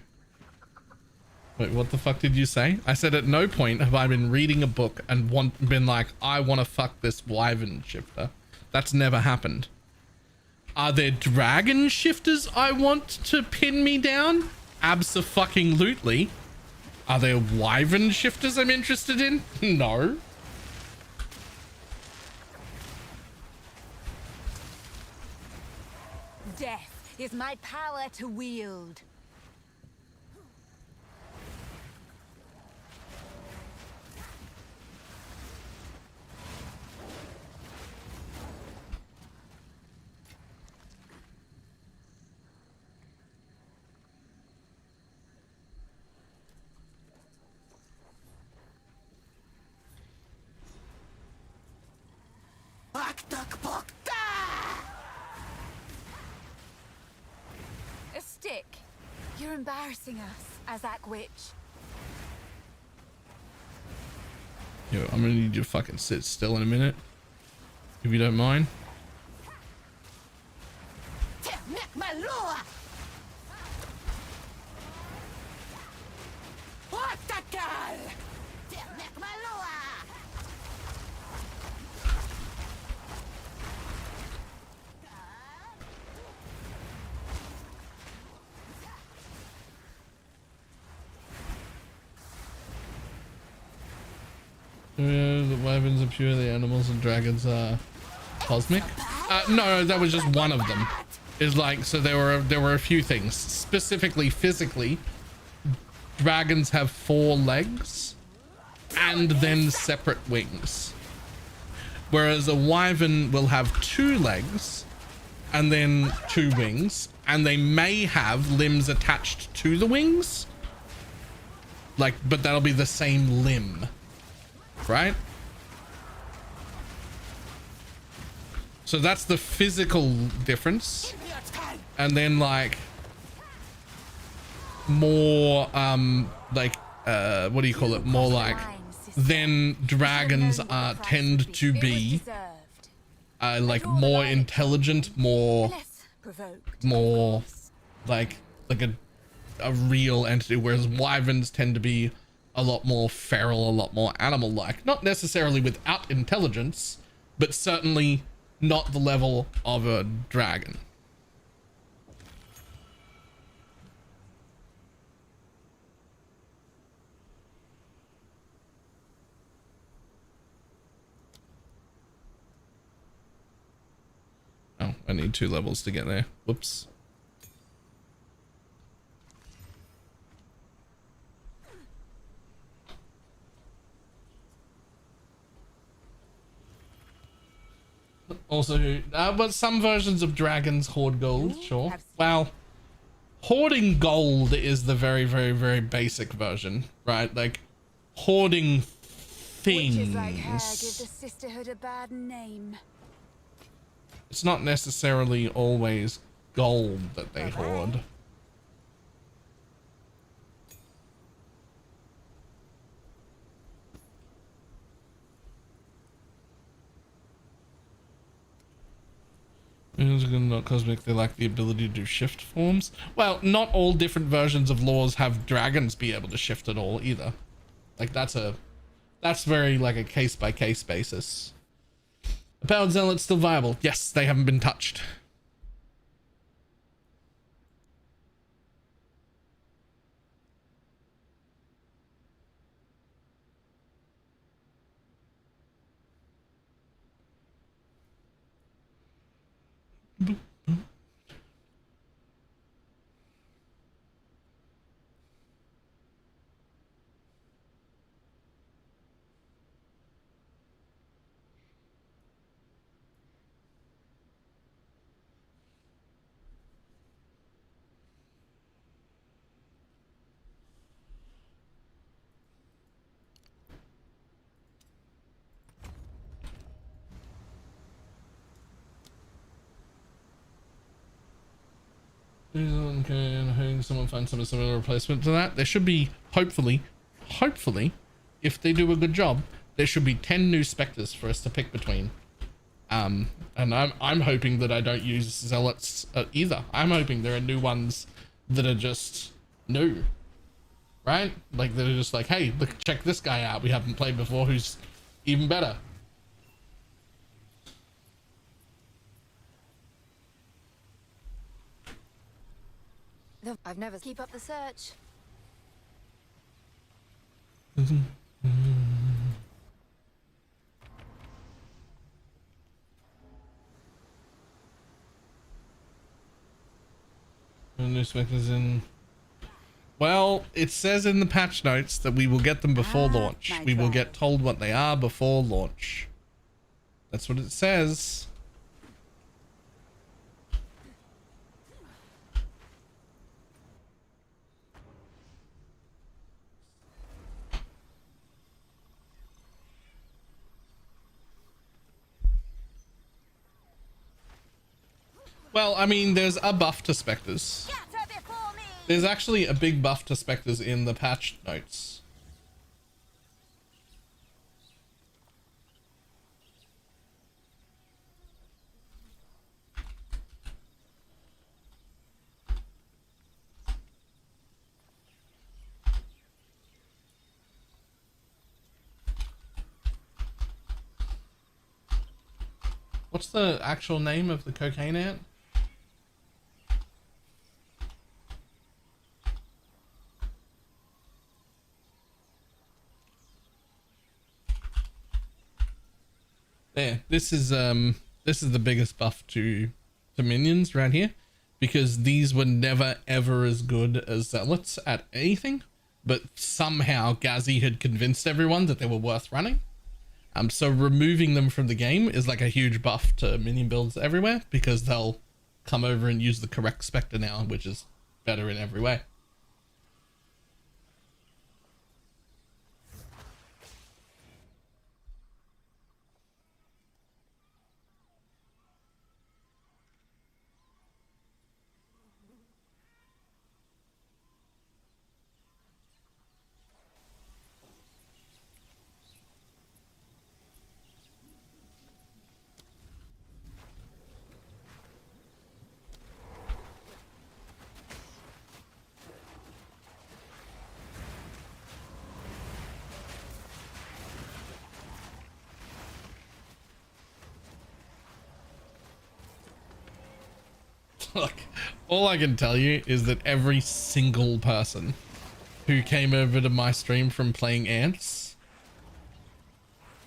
Wait, what the fuck did you say? I said at no point have I been reading a book and been like, I want to fuck this wyvern shifter. That's never happened. Are there dragon shifters I want to pin me down? Abso-fucking-lutely. Are there wyvern shifters I'm interested in? No.
Death is my power to wield. A stick. You're embarrassing us, Azak Witch.
Yo, I'm gonna need you to fucking sit still in a minute. If you don't mind. The wyverns are pure, the animals and dragons are cosmic. No, that was just one of them. Is like, so there were a few things. Specifically, physically, dragons have 4 legs and then separate wings, whereas a wyvern will have 2 legs and then 2 wings, and they may have limbs attached to the wings, like, but that'll be the same limb, right? So that's the physical difference. And then like more what do you call it, more like, then dragons tend to be like more intelligent, more like a real entity, whereas wyverns tend to be a lot more feral, a lot more animal-like. Not necessarily without intelligence, but certainly not the level of a dragon. Oh, I need 2 levels to get there. Whoops. Also, but some versions of dragons hoard gold, sure. Well, hoarding gold is the very, very, very basic version, right? Like, hoarding things.
Witches like her give the sisterhood a bad name.
It's not necessarily always gold that they hoard. Not cosmic, they lack the ability to do shift forms. Well, not all different versions of laws have dragons be able to shift at all either. Like that's very like a case by case basis. The powered zealot's still viable. Yes, they haven't been touched. Okay, hoping someone finds some similar replacement to that. There should be, hopefully, if they do a good job, there should be 10 new specters for us to pick between. And I'm hoping that I don't use zealots either. I'm hoping there are new ones that are just new, right? Like that are just like, hey, look, check this guy out we haven't played before, who's even better.
I've never keep up the search.
New specters in. Well, it says in the patch notes that we will get them before launch. We will get told what they are before launch. That's what it says. Well, I mean, there's a buff to specters. There's actually a big buff to specters in the patch notes. What's the actual name of the cocaine ant? There, this is the biggest buff to minions right here, because these were never ever as good as zealots at anything, but somehow Ghazi had convinced everyone that they were worth running. So removing them from the game is like a huge buff to minion builds everywhere, because they'll come over and use the correct specter now, which is better in every way. Look, all I can tell you is that every single person who came over to my stream from playing ants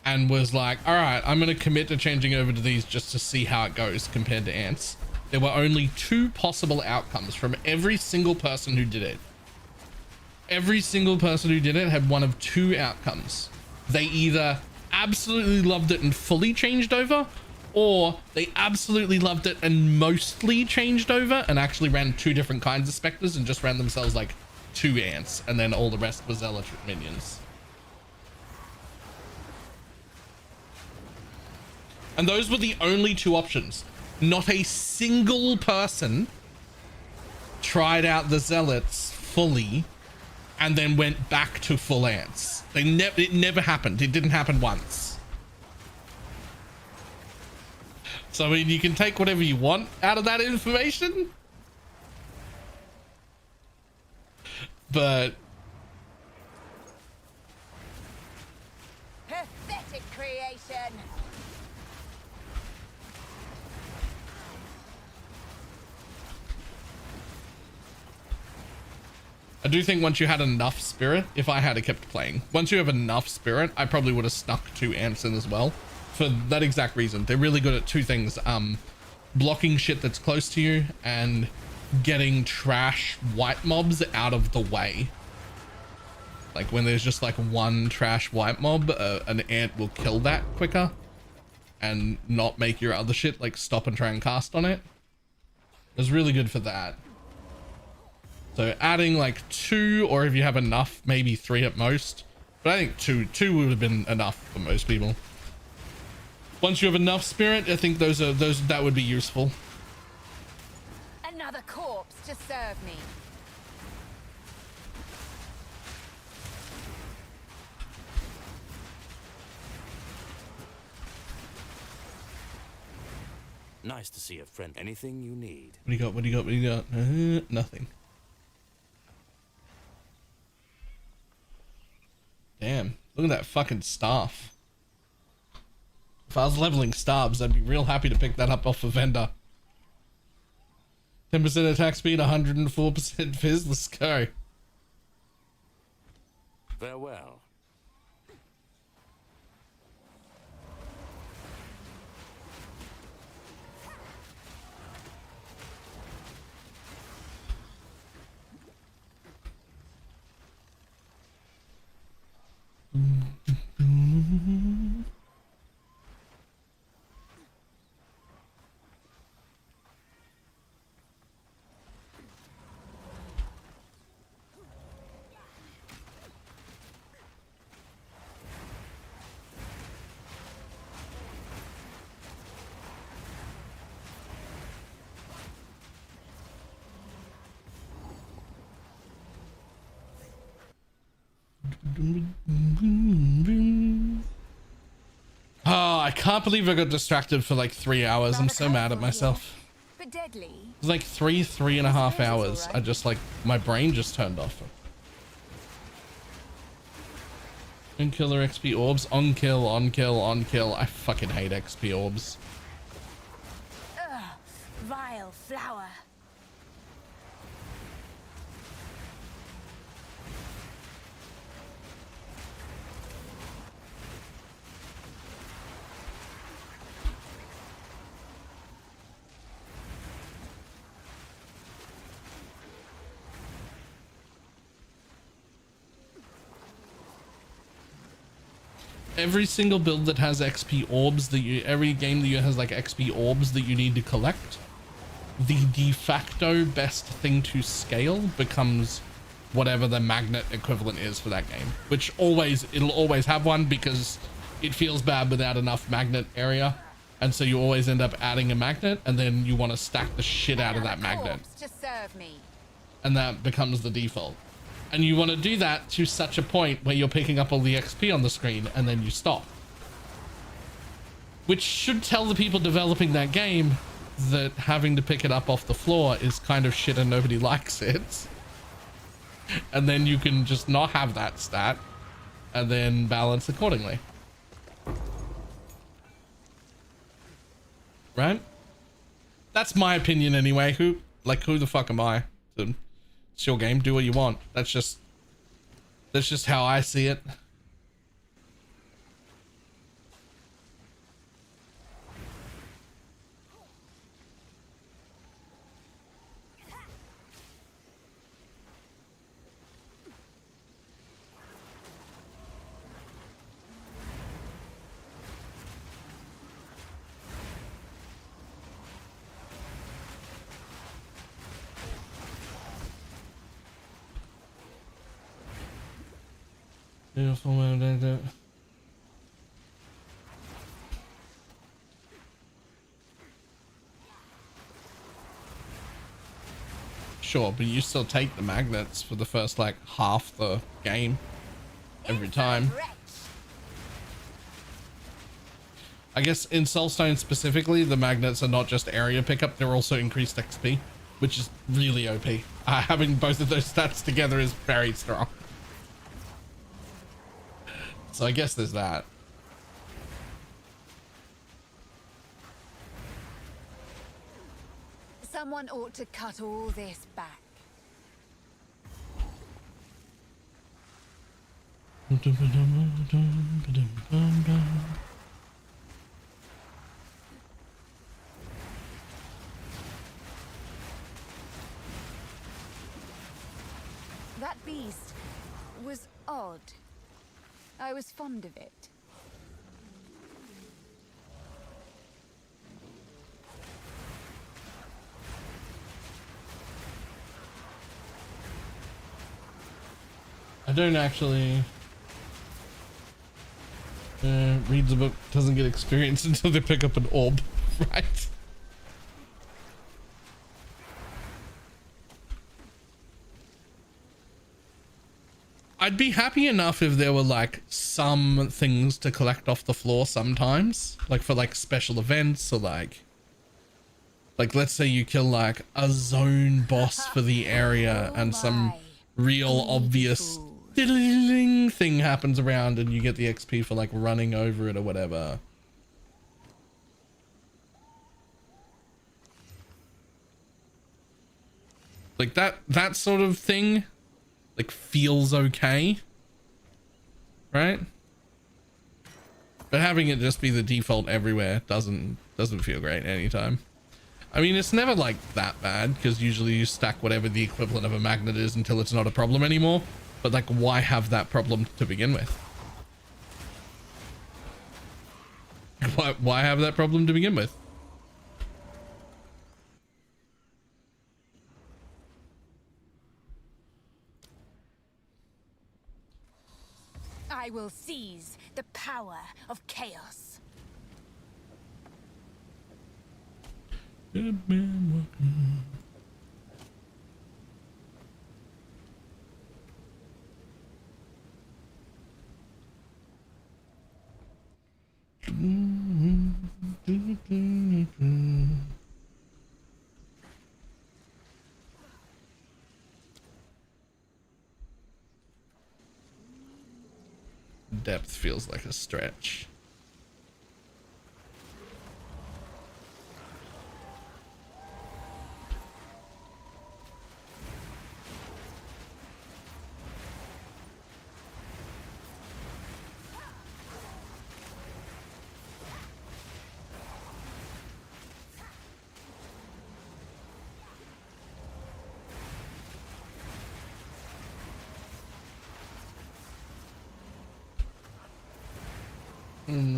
and was like, all right, I'm going to commit to changing over to these just to see how it goes compared to ants. There were only two possible outcomes from every single person who did it. Every single person who did it had one of two outcomes. They either absolutely loved it and fully changed over, or they absolutely loved it and mostly changed over and actually ran two different kinds of specters and just ran themselves like two ants, and then all the rest was electric minions. And those were the only two options. Not a single person tried out the zealots fully and then went back to full ants. It never happened. It didn't happen once. So, I mean, you can take whatever you want out of that information, but
pathetic creation.
I do think once you had enough spirit, if I had kept playing, once you have enough spirit, I probably would have snuck two ants in as well. For that exact reason. They're really good at two things: blocking shit that's close to you and getting trash white mobs out of the way. Like when there's just like one trash white mob, an ant will kill that quicker and not make your other shit like stop and try and cast on it. It's really good for that. So adding like two, or if you have enough, maybe three at most, but I think two would have been enough for most people. Once you have enough spirit, I think that would be useful.
Another corpse to serve me.
Nice to see a friend. Anything you need.
What do you got? What do you got? What do you got? Nothing. Damn. Look at that fucking staff. If I was leveling starbs, I'd be real happy to pick that up off a vendor. 10% attack speed, 104% fizz. Let's go.
Farewell.
Oh, I can't believe I got distracted for like 3 hours. I'm so mad at myself.
But deadly.
It was like 3.5 hours. I just like, my brain just turned off. On killer XP orbs, on kill, on kill, on kill. I fucking hate XP orbs.
Ugh, vile flower.
Every single build that has XP orbs that you, every game that you has like XP orbs that you need to collect, the de facto best thing to scale becomes whatever the magnet equivalent is for that game, which it'll always have one because it feels bad without enough magnet area. And so you always end up adding a magnet, and then you want to stack the shit out of that magnet.
To serve me.
And that becomes the default. And you want to do that to such a point where you're picking up all the XP on the screen and then you stop. Which should tell the people developing that game that having to pick it up off the floor is kind of shit and nobody likes it. And then you can just not have that stat and then balance accordingly. Right? That's my opinion anyway. Who the fuck am I? It's your game, do what you want. That's just how I see it. Beautiful man. Sure, but you still take the magnets for the first like half the game every time. I guess in Soulstone specifically, the magnets are not just area pickup, they're also increased XP, which is really OP. Having both of those stats together is very strong. So I guess there's that.
Someone ought to cut all this back. That beast was odd. I was fond of it.
I don't actually read the book, doesn't get experience until they pick up an orb, right? I'd be happy enough if there were like some things to collect off the floor sometimes, like for like special events, or like let's say you kill like a zone boss for the area and some real obvious thing happens around and you get the XP for like running over it or whatever. Like that sort of thing, like, feels okay, right? But having it just be the default everywhere doesn't feel great anytime. I mean, it's never like that bad, because usually you stack whatever the equivalent of a magnet is until it's not a problem anymore. But like, why have that problem to begin with? Why have that problem to begin with?
I will seize the power of chaos.
Good man walking. Depth feels like a stretch.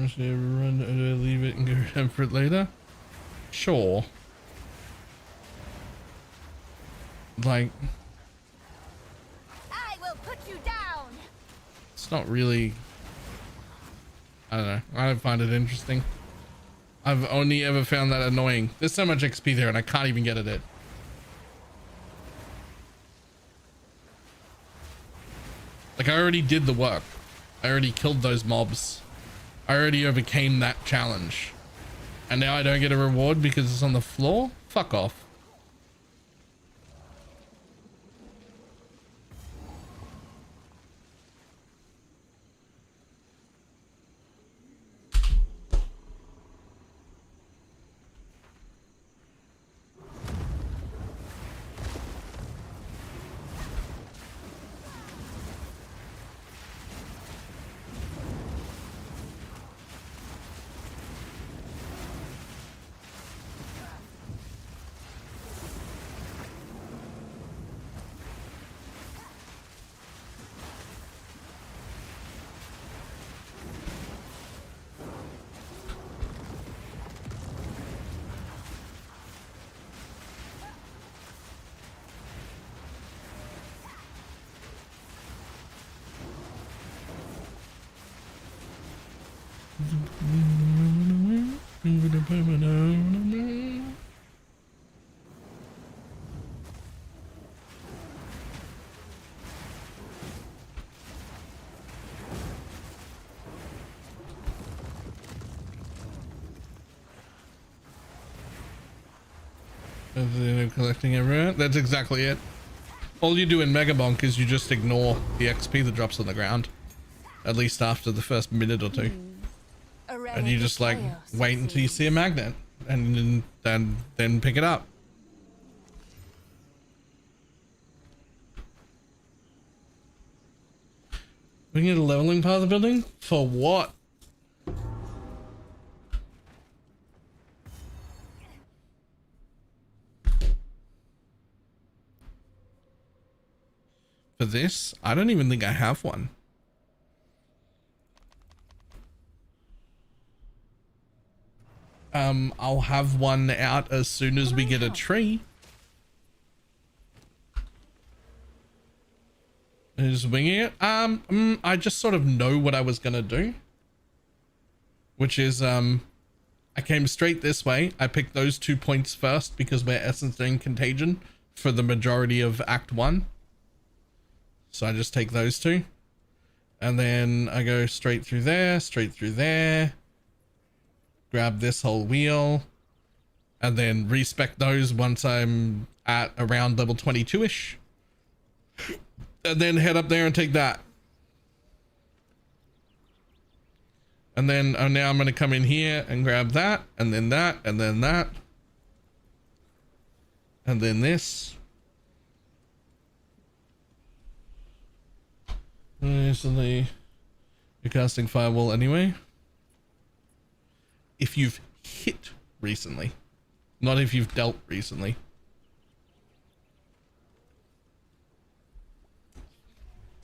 Should I ever run? Do I leave it and go down for it later? Sure. Like,
I will put you down.
it's not really, I don't know. I don't find it interesting. I've only ever found that annoying. There's so much XP there and I can't even get at it. Like, I already did the work. I already killed those mobs. I already overcame that challenge. And now I don't get a reward because it's on the floor? Fuck off. Collecting everywhere. That's exactly it. All you do in Mega Bonk is you just ignore the XP that drops on the ground, at least after the first minute or two, and you just like wait until you see a magnet and then pick it up. We can get a leveling part of the building for what? For this, I don't even think I have one. I'll have one out as soon as we get a tree. Just winging it. I just sort of know what I was gonna do, which is I came straight this way. I picked those 2 points first because we're essencing Contagion for the majority of Act 1. So I just take those two, and then I go straight through there, grab this whole wheel, and then respec those once I'm at around level 22-ish, and then head up there and take that. And then now I'm going to come in here and grab that, and then that, and then that, and then this. Recently, you're casting Firewall anyway. If you've hit recently, not if you've dealt recently.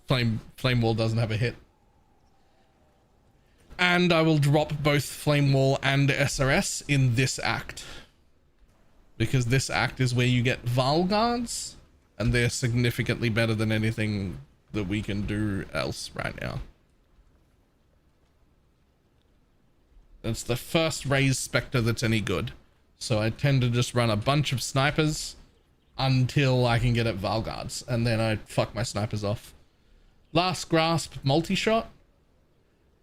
Flame Wall doesn't have a hit. And I will drop both Flame Wall and SRS in this act. Because this act is where you get Val Guards, and they're significantly better than anything that we can do else right now. That's the first raised Spectre that's any good. So I tend to just run a bunch of snipers until I can get at Val Guards, and then I fuck my snipers off. Last Grasp multi-shot,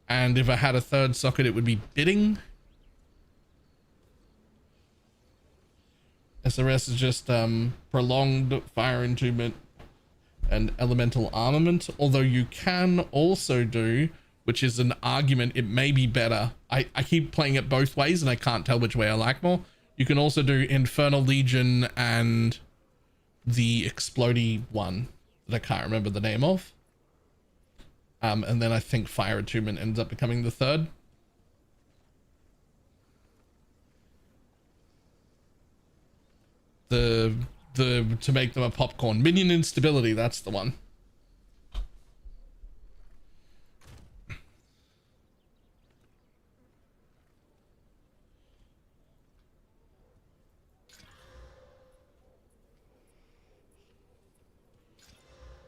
and if I had a third socket it would be Bidding. SRS is just prolonged fire entombment and elemental armament, although you can also do, which is an argument, it may be better. I keep playing it both ways and I can't tell which way I like more. You can also do Infernal Legion and the Explodey one that I can't remember the name of. And then I think Fire Attunement ends up becoming the third. The to make them a popcorn. Minion Instability, that's the one.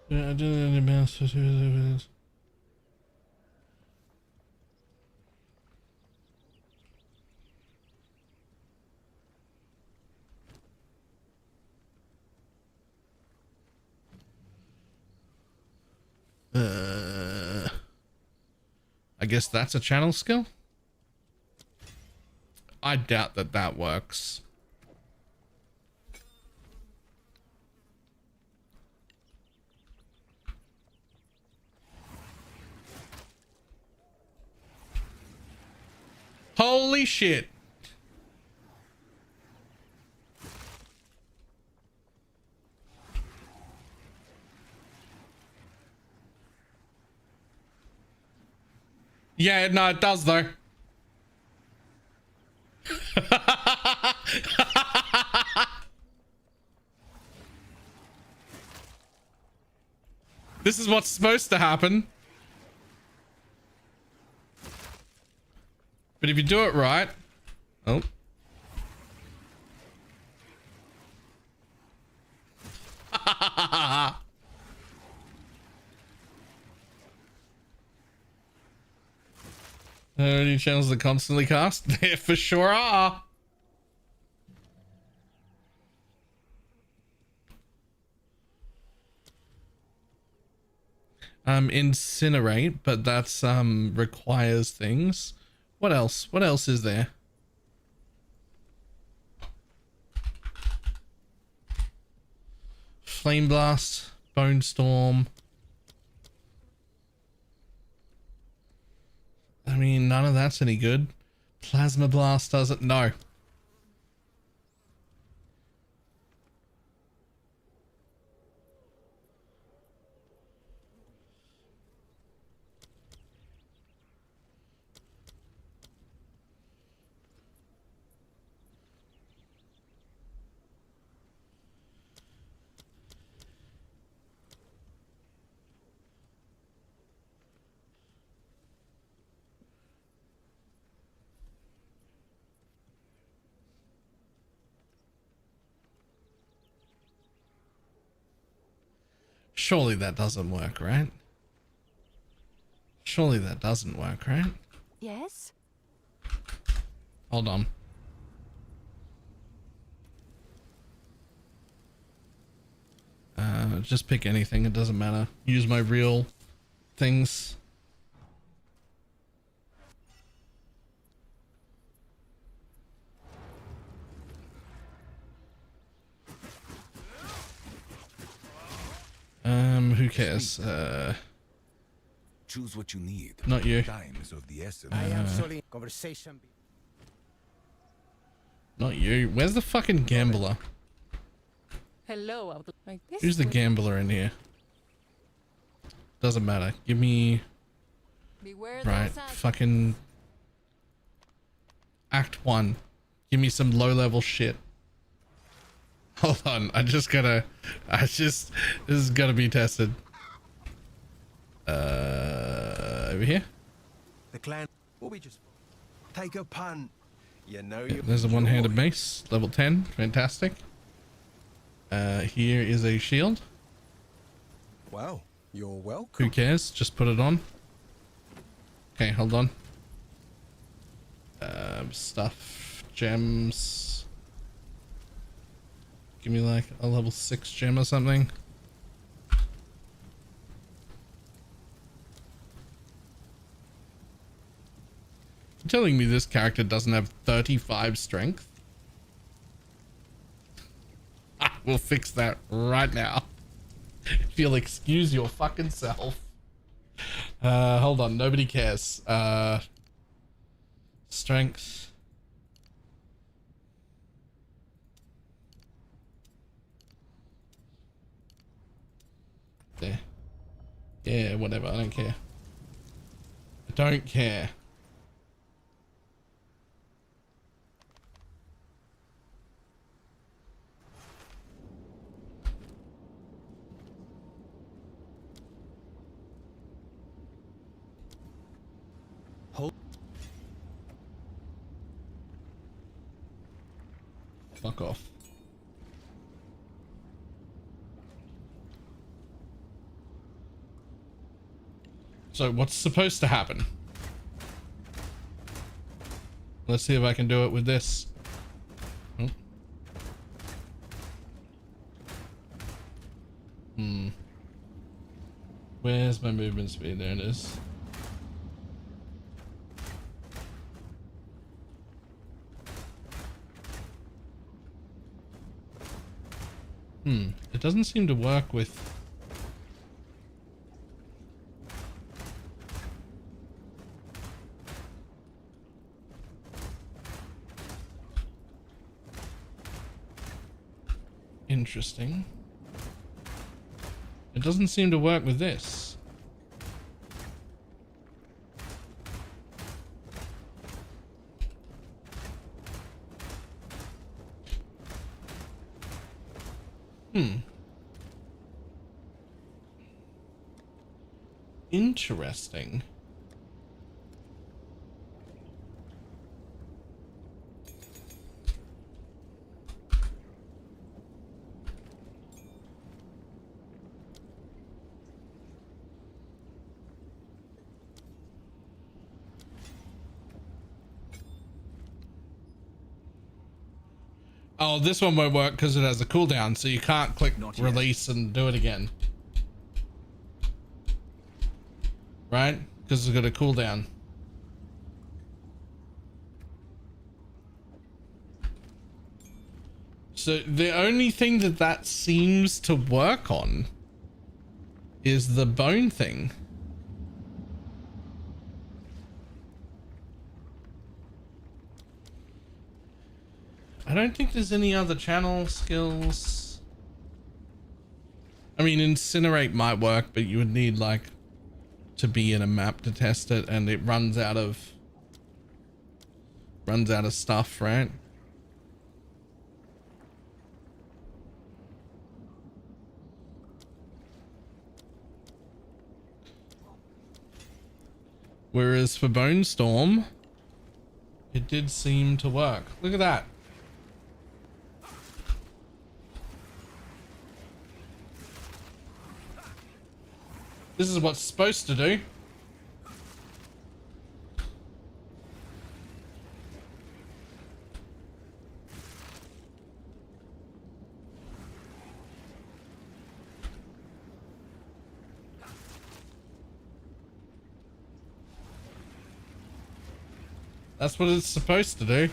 Yeah, I didn't any mouse. I guess that's a channel skill. I doubt that that works. Holy shit. Yeah, no, it does though. This is what's supposed to happen. But if you do it right... Oh. Are there any channels that constantly cast? There for sure are. Incinerate, but that's requires things. What else? What else is there? Flame Blast, Bone Storm. I mean, none of that's any good. Plasma Blast doesn't. No. Surely that doesn't work, right? Surely that doesn't work, right?
Yes?
Hold on. Just pick anything, it doesn't matter. Use my real things. Who cares?
Choose what you need.
Not you.
Time is of the essence.
I am solely conversation.
Not you. Where's the fucking gambler?
Hello, like this.
Who's the gambler in here? Doesn't matter. Give me right fucking Act 1. Give me some low level shit. Hold on. This is gonna be tested. Over here.
The clan will be just take a punt. You know you.
There's a one-handed mace, level 10. Fantastic. Here is a shield.
Wow, you're welcome.
Who cares? Just put it on. Okay, hold on. Stuff, gems. Give me like a level 6 gem or something. You're telling me this character doesn't have 35 strength? We'll fix that right now. If you'll excuse your fucking self. Hold on, nobody cares. Strength. There. Yeah, whatever, I don't care. I don't care. Fuck off. So what's supposed to happen? Let's see if I can do it with this. Oh. Where's my movement speed? There it is. It doesn't seem to work with... Interesting. It doesn't seem to work with this. Interesting. Oh, this one won't work because it has a cooldown, so you can't click release and do it again. Right? Because it's got a cooldown. So the only thing that seems to work on is the bone thing. I don't think there's any other channel skills. I mean, incinerate might work, but you would need like to be in a map to test it, and it runs out of stuff, right? Whereas for Bone Storm, it did seem to work. Look at that. This is what's supposed to do. That's what it's supposed to do.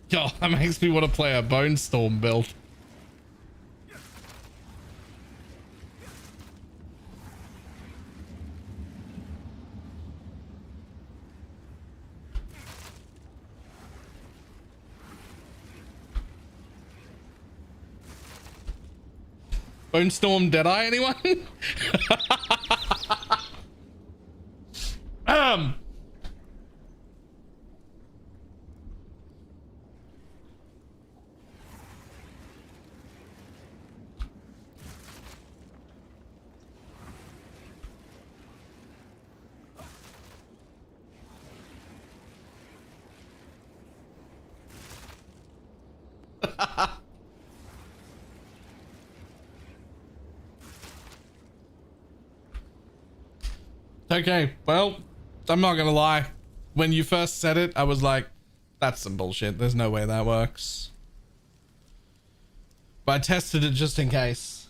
Yo, that makes me want to play a Bone Storm build. Bone Storm Deadeye, anyone? Okay, well, I'm not gonna lie. When you first said it, I was like, that's some bullshit. There's no way that works. But I tested it just in case.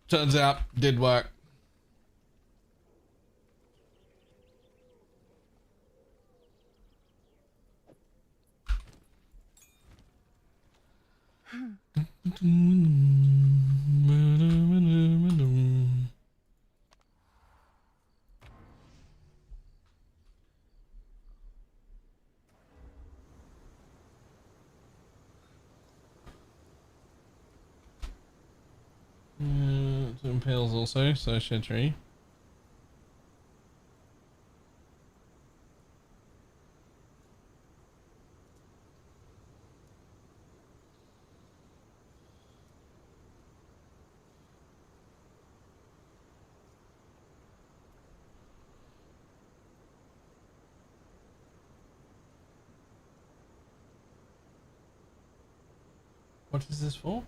Turns out, did work. Two impales also, so share tree. What is this for?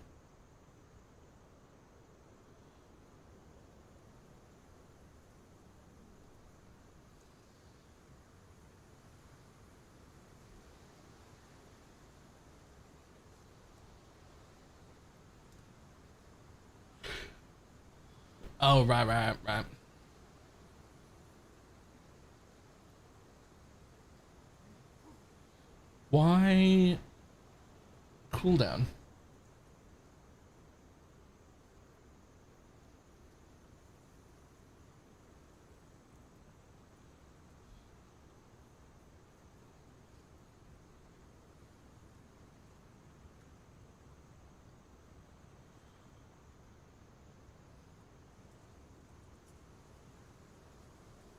Oh, right. Why cooldown?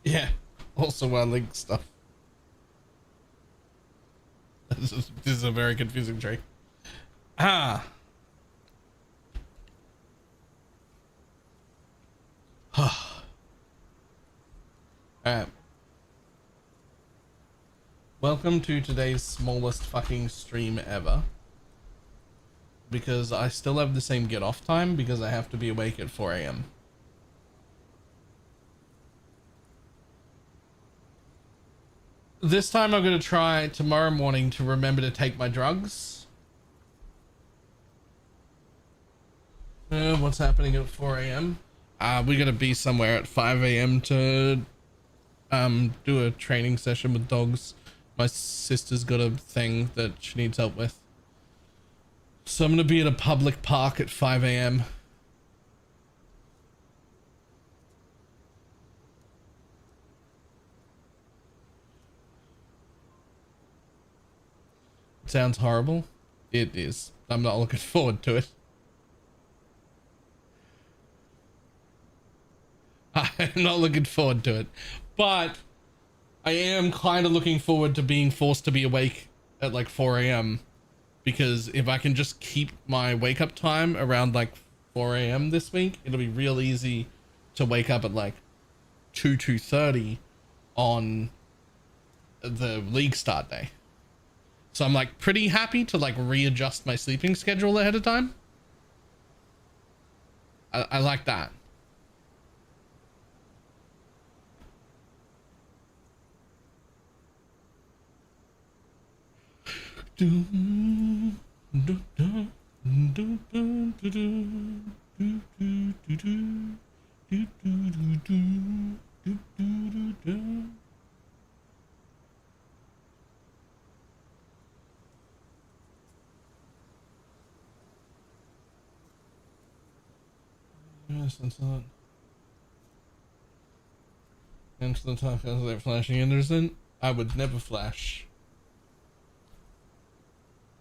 Yeah, also link stuff. This is a very confusing tree. Ah. Alright. Welcome to today's smallest fucking stream ever. Because I still have the same get off time because I have to be awake at 4 a.m. This time I'm going to try tomorrow morning to remember to take my drugs. What's happening at 4 a.m.? We're going to be somewhere at 5 a.m. to do a training session with dogs. My sister's got a thing that she needs help with. So I'm going to be at a public park at 5 a.m. Sounds horrible. It is. I'm not looking forward to it. I'm not looking forward to it. But I am kind of looking forward to being forced to be awake at like 4 a.m. Because if I can just keep my wake up time around like 4 a.m. this week, it'll be real easy to wake up at like 2:30 on the league start day. So I'm like pretty happy to like readjust my sleeping schedule ahead of time. I like that. Yes, that's not. Into the tacos, they're flashing Anderson. I would never flash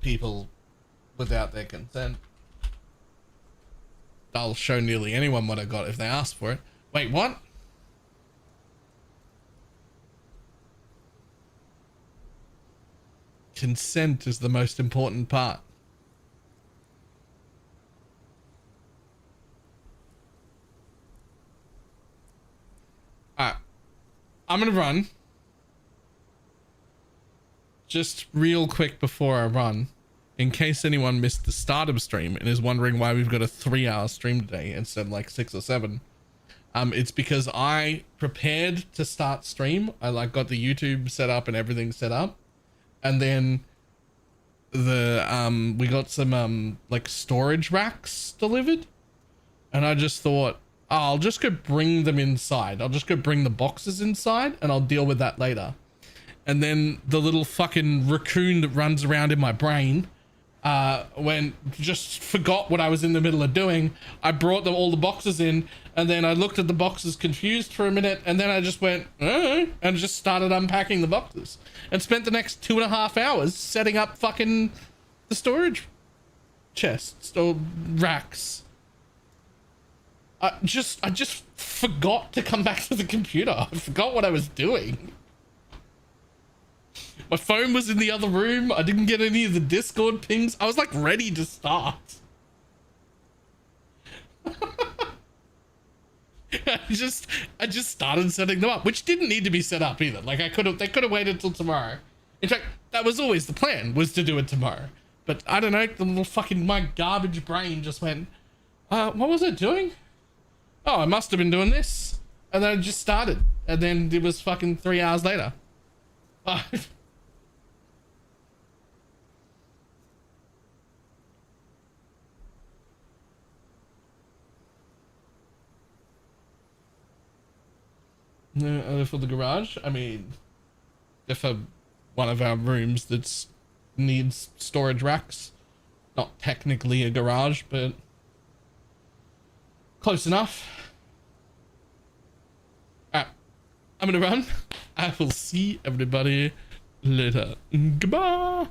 people without their consent. I'll show nearly anyone what I got if they ask for it. Wait, what? Consent is the most important part. Alright. I'm gonna run. Just real quick before I run, in case anyone missed the start of stream and is wondering why we've got a 3-hour stream today instead of like 6 or 7. It's because I prepared to start stream. I like got the YouTube set up and everything set up. And then we got some like storage racks delivered. And I just thought, oh, I'll just go bring them inside. I'll just go bring the boxes inside and I'll deal with that later. And then the little fucking raccoon that runs around in my brain just forgot what I was in the middle of doing. I brought all the boxes in, and then I looked at the boxes confused for a minute, and then I just went, and just started unpacking the boxes and spent the next 2.5 hours setting up fucking the storage chests or racks. I just forgot to come back to the computer. I forgot what I was doing. My phone was in the other room. I didn't get any of the Discord pings. I was like ready to start. I just started setting them up, which didn't need to be set up either. Like they could have waited till tomorrow. In fact, that was always the plan, was to do it tomorrow. But I don't know, the little fucking, my garbage brain just went, what was I doing? Oh, I must have been doing this. And then I just started. And then it was fucking 3 hours later. For the garage, I mean, if one of our rooms that's needs storage racks, not technically a garage, but close enough. Alright, I'm gonna run. I will see everybody later. Goodbye.